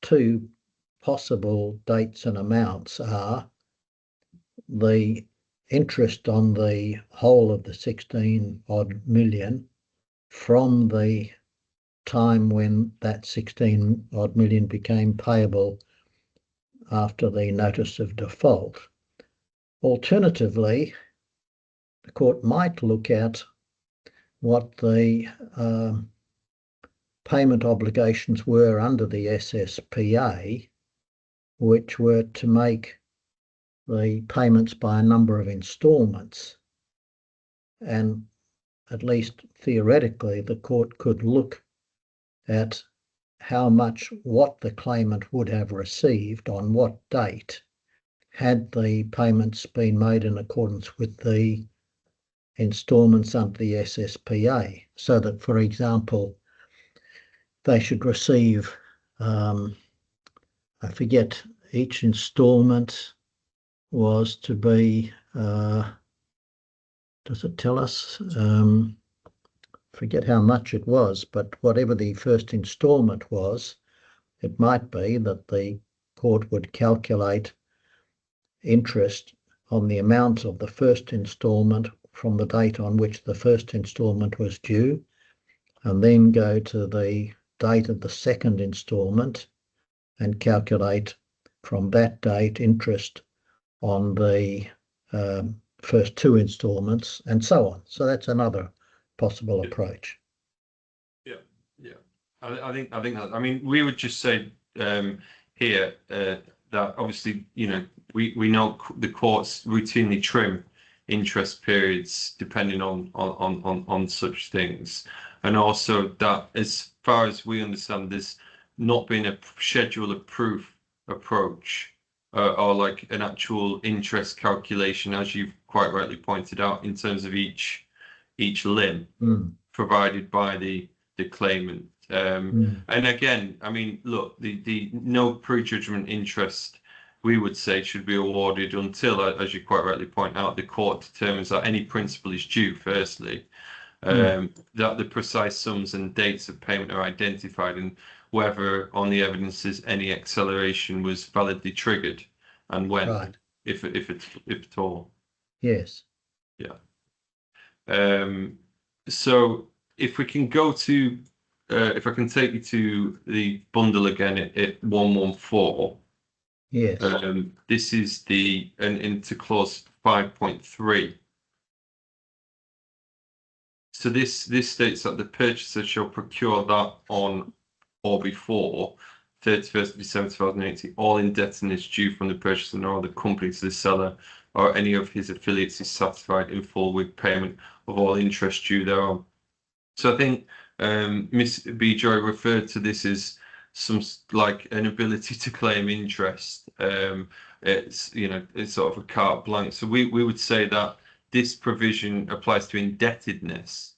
2 possible dates and amounts are the interest on the whole of the 16-odd million from the time when that 16-odd million became payable after the notice of default. Alternatively, the court might look at what the payment obligations were under the SSPA, which were to make the payments by a number of instalments. And at least theoretically, the court could look at how much what the claimant would have received on what date had the payments been made in accordance with the instalments under the SSPA, so that, for example, they should receive, I forget, each instalment was to be, does it tell us? Forget how much it was, but whatever the first instalment was, it might be that the court would calculate interest on the amount of the first instalment from the date on which the first instalment was due, and then go to the date of the second instalment and calculate from that date interest on the first 2 instalments, and so on. So that's another possible approach. Yeah. I think that, I mean, we would just say here that obviously, you know, we know the courts routinely trim interest periods depending on such things, and also that as far as we understand, there's not been a schedule of proof approach or like an actual interest calculation, as you've quite rightly pointed out, in terms of each limb provided by the claimant. And again, I mean, look, the no prejudgment interest, we would say, should be awarded until, as you quite rightly point out, the court determines that any principal is due, firstly, that the precise sums and dates of payment are identified, and whether on the evidences any acceleration was validly triggered, and when, Right. if at all. Yes. Yeah. So if we can go to, if I can take you to the bundle again at 114. Yes. This is the, and into clause 5.3. So this states that the purchaser shall procure that on or before 31st of December 2018, all indebtedness due from the purchaser or the company to the seller or any of his affiliates is satisfied in full with payment of all interest due thereon. So I think Miss B. Joy referred to this as some like an ability to claim interest. It's, you know, it's sort of a carte blanche. So we would say that this provision applies to indebtedness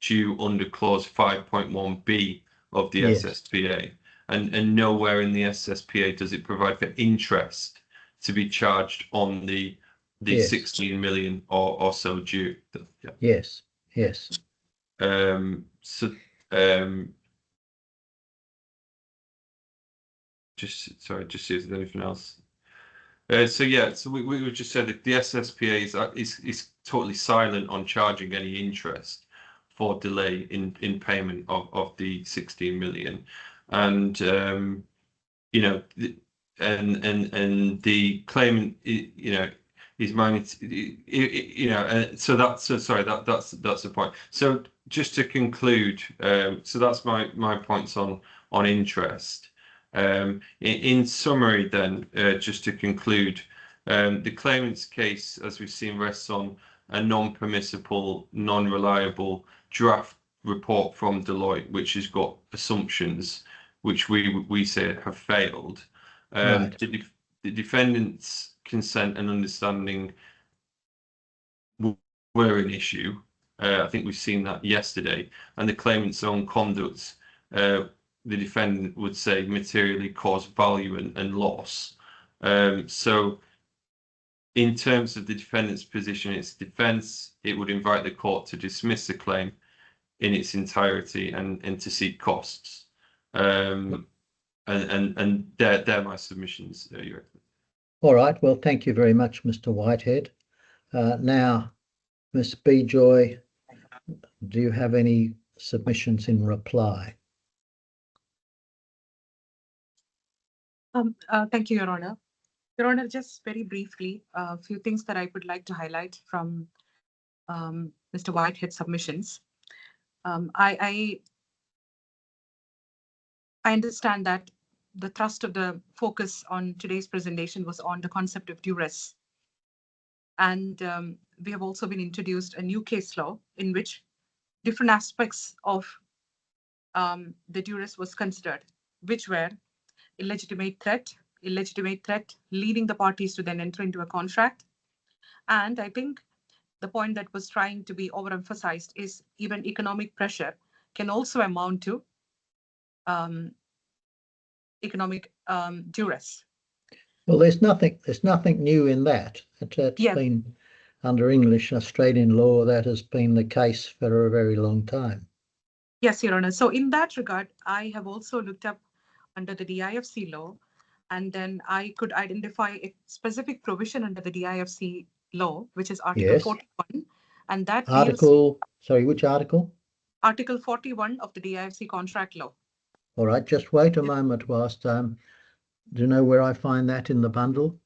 due under clause 5.1b of the SSPA, and nowhere in the SSPA does it provide for interest to be charged on the 16 million or so due. Yeah. Yes. Yes. Just sorry, just see if there's anything else. So we would just say that the SSPA is totally silent on charging any interest for delay in payment of the 16 million, and you know, and the claimant, you know, is managed, you know, so that's the point. So just to conclude, so that's my points on interest. In summary, then, just to conclude, the claimant's case, as we've seen, rests on a non-permissible, non-reliable draft report from Deloitte, which has got assumptions which we say have failed. Right. The defendant's consent and understanding were an issue. I think we've seen that yesterday, and the claimant's own conduct, the defendant would say, materially caused value and loss. So in terms of the defendant's position, its defense, it would invite the court to dismiss the claim in its entirety and to seek costs. And they're my submissions, Your Excellency. All right. Well, thank you very much, Mr. Whitehead. Now, Ms. B. Joy, do you have any submissions in reply? Thank you, Your Honor. Your Honor, just very briefly, a few things that I would like to highlight from Mr. Whitehead's submissions. I understand that the thrust of the focus on today's presentation was on the concept of duress. And we have also been introduced a new case law in which different aspects of the duress was considered, which were illegitimate threat leading the parties to then enter into a contract. And I think the point that was trying to be overemphasized is even economic pressure can also amount to economic duress. Well, there's nothing new in that. That's been under English and Australian law. That has been the case for a very long time. Yes, Your Honor. So in that regard, I have also looked up under the DIFC law, and then I could identify a specific provision under the DIFC law, which is Article 41. And that which article? Article 41 of the DIFC contract law. All right, just wait a moment whilst do you know where I find that in the bundle?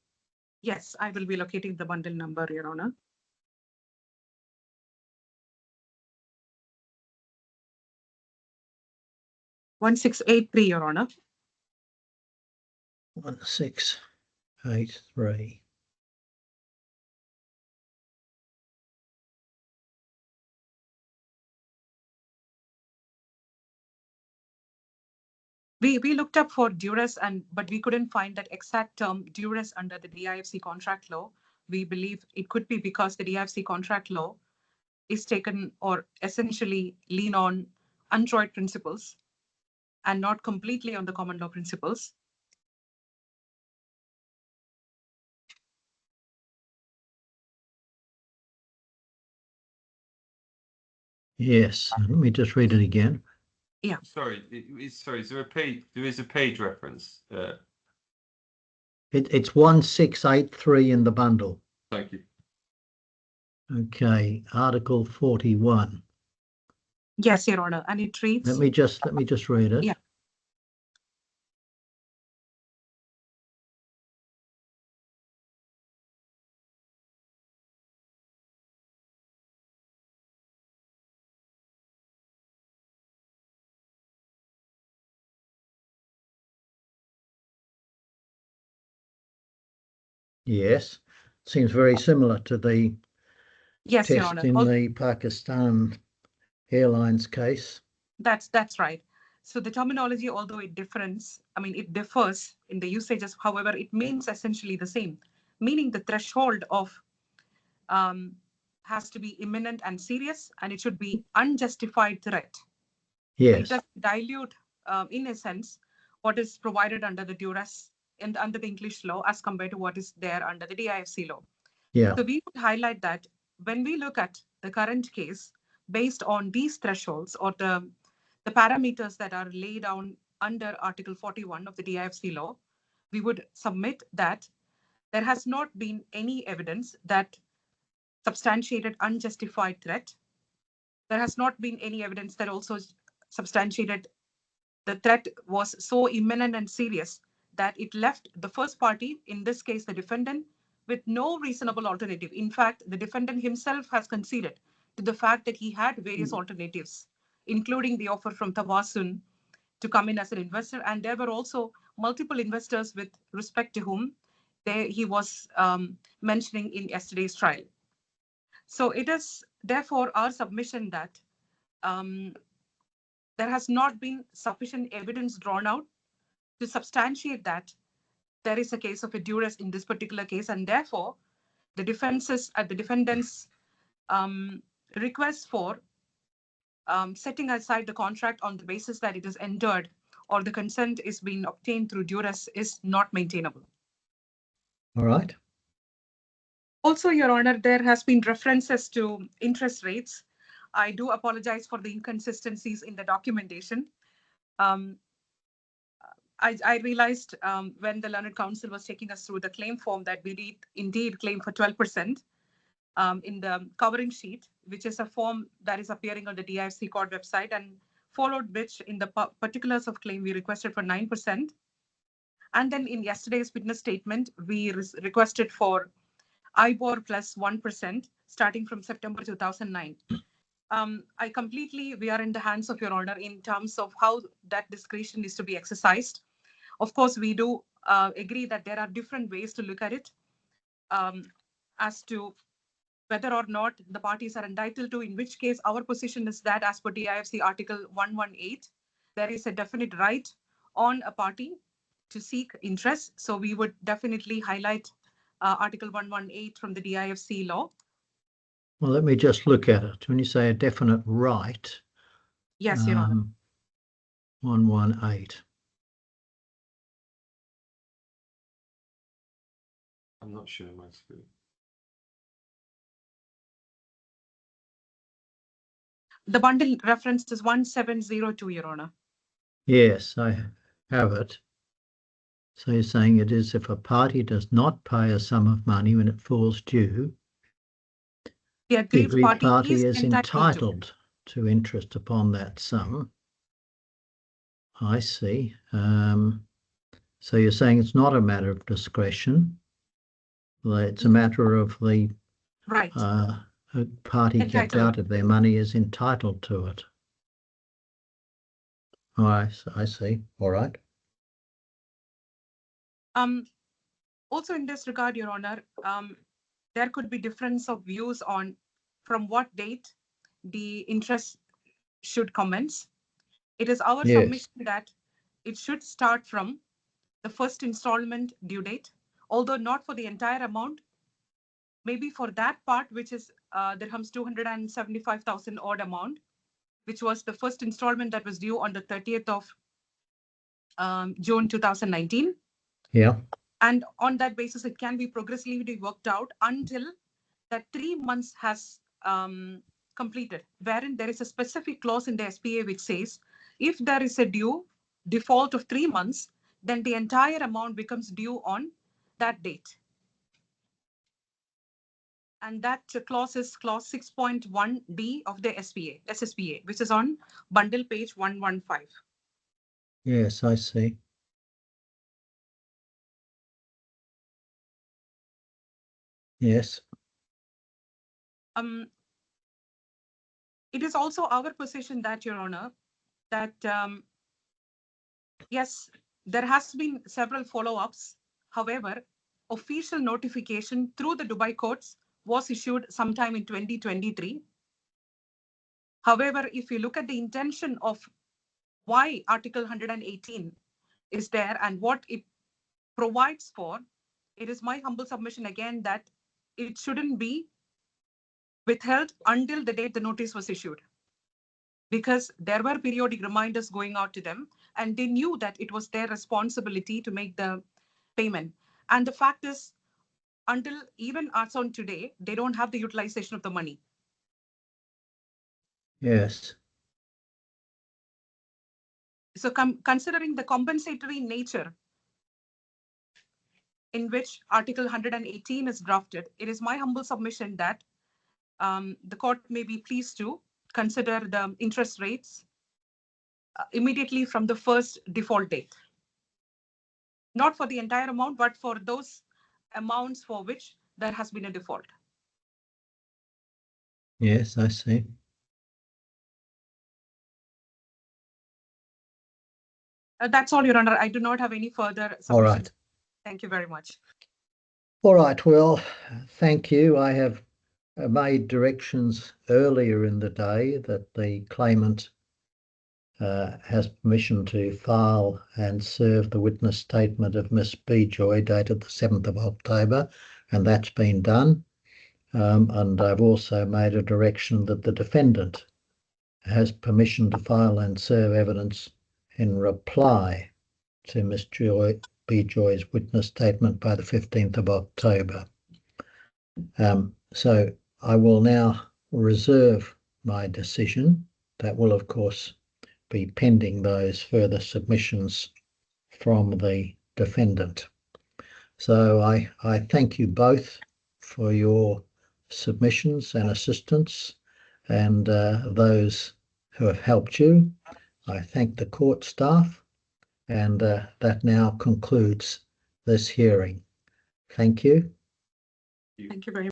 Yes, I will be locating the bundle number, Your Honor. (1683), Your Honor. 1683. We looked up for duress, but we couldn't find that exact term duress under the DIFC contract law. We believe it could be because the DIFC contract law is taken or essentially lean on UNTROIT principles and not completely on the common law principles. Yes, let me just read it again. Yeah. Sorry, is there a page? There is a page reference. It's 1683 in the bundle. Thank you. Okay, Article 41. Yes, Your Honor, and it reads. Let me just read it. Yeah. Yes, seems very similar to the Yes, Your test Honor. in the Pakistan Airlines case. That's right. So the terminology, although it differs in the usages, however, it means essentially the same, meaning the threshold of has to be imminent and serious, and it should be unjustified threat. Yes. It does dilute, in a sense, what is provided under the duress and under the English law as compared to what is there under the DIFC law. Yeah. So we would highlight that when we look at the current case, based on these thresholds or the parameters that are laid down under Article 41 of the DIFC law, we would submit that there has not been any evidence that substantiated unjustified threat. There has not been any evidence that also substantiated the threat was so imminent and serious that it left the first party, in this case the defendant, with no reasonable alternative. In fact, the defendant himself has conceded to the fact that he had various alternatives, including the offer from Tawasun to come in as an investor. And there were also multiple investors with respect to whom he was mentioning in yesterday's trial. So it is therefore our submission that there has not been sufficient evidence drawn out to substantiate that there is a case of a duress in this particular case, and therefore the defendant's request for setting aside the contract on the basis that it is entered or the consent is being obtained through duress is not maintainable. All right. Also, Your Honor, there has been references to interest rates. I do apologize for the inconsistencies in the documentation. I realized when the Learned Counsel was taking us through the claim form that we did indeed claim for 12% in the covering sheet, which is a form that is appearing on the DIFC court website, and followed which in the particulars of claim we requested for 9%. And then in yesterday's witness statement, we requested for IBOR plus 1% starting from September 2009. We are in the hands of Your Honor in terms of how that discretion is to be exercised. Of course, we do agree that there are different ways to look at it as to whether or not the parties are entitled to, in which case our position is that as per DIFC Article 118, there is a definite right on a party to seek interest. So we would definitely highlight Article 118 from the DIFC law. Well, let me just look at it. When you say a definite right. Yes, Your Honor. 118. I'm not sure my screen. The bundle reference is 1702, Your Honor. Yes, I have it. So you're saying it is if a party does not pay a sum of money when it falls due, the aggrieved party is entitled to interest upon that sum. I see. So you're saying it's not a matter of discretion. It's a matter of the right. A party kept out of their money is entitled to it. Oh, I see. All right. Also in this regard, Your Honor, there could be difference of views on from what date the interest should commence. It is our submission that it should start from the first installment due date, although not for the entire amount, maybe for that part, which is dirhams 275,000 odd amount, which was the first installment that was due on the 30th of June 2019. Yeah. And on that basis, it can be progressively worked out until that 3 months has completed, wherein there is a specific clause in the SPA which says, if there is a default of 3 months, then the entire amount becomes due on that date. And that clause is clause 6.1D of the SSPA, which is on bundle page 115. Yes, I see. Yes. It is also our position that, Your Honor, that yes, there has been several follow-ups. However, official notification through the Dubai courts was issued sometime in 2023. However, if you look at the intention of why Article 118 is there and what it provides for, it is my humble submission again that it shouldn't be withheld until the date the notice was issued, because there were periodic reminders going out to them and they knew that it was their responsibility to make the payment. And the fact is, until even as on today, they don't have the utilization of the money. Yes. So considering the compensatory nature in which Article 118 is drafted, it is my humble submission that the court may be pleased to consider the interest rates immediately from the first default date. Not for the entire amount, but for those amounts for which there has been a default. Yes, I see. That's all, Your Honor. I do not have any further submissions. All right. Thank you very much. All right. Well, thank you. I have made directions earlier in the day that the claimant has permission to file and serve the witness statement of Miss B. Joy dated the 7th of October, and that's been done. And I've also made a direction that the defendant has permission to file and serve evidence in reply to Miss B. Joy's witness statement by the 15th of October. So I will now reserve my decision. That will, of course, be pending those further submissions from the defendant. So I thank you both for your submissions and assistance, and those who have helped you. I thank the court staff, and that now concludes this hearing. Thank you. Thank you very much.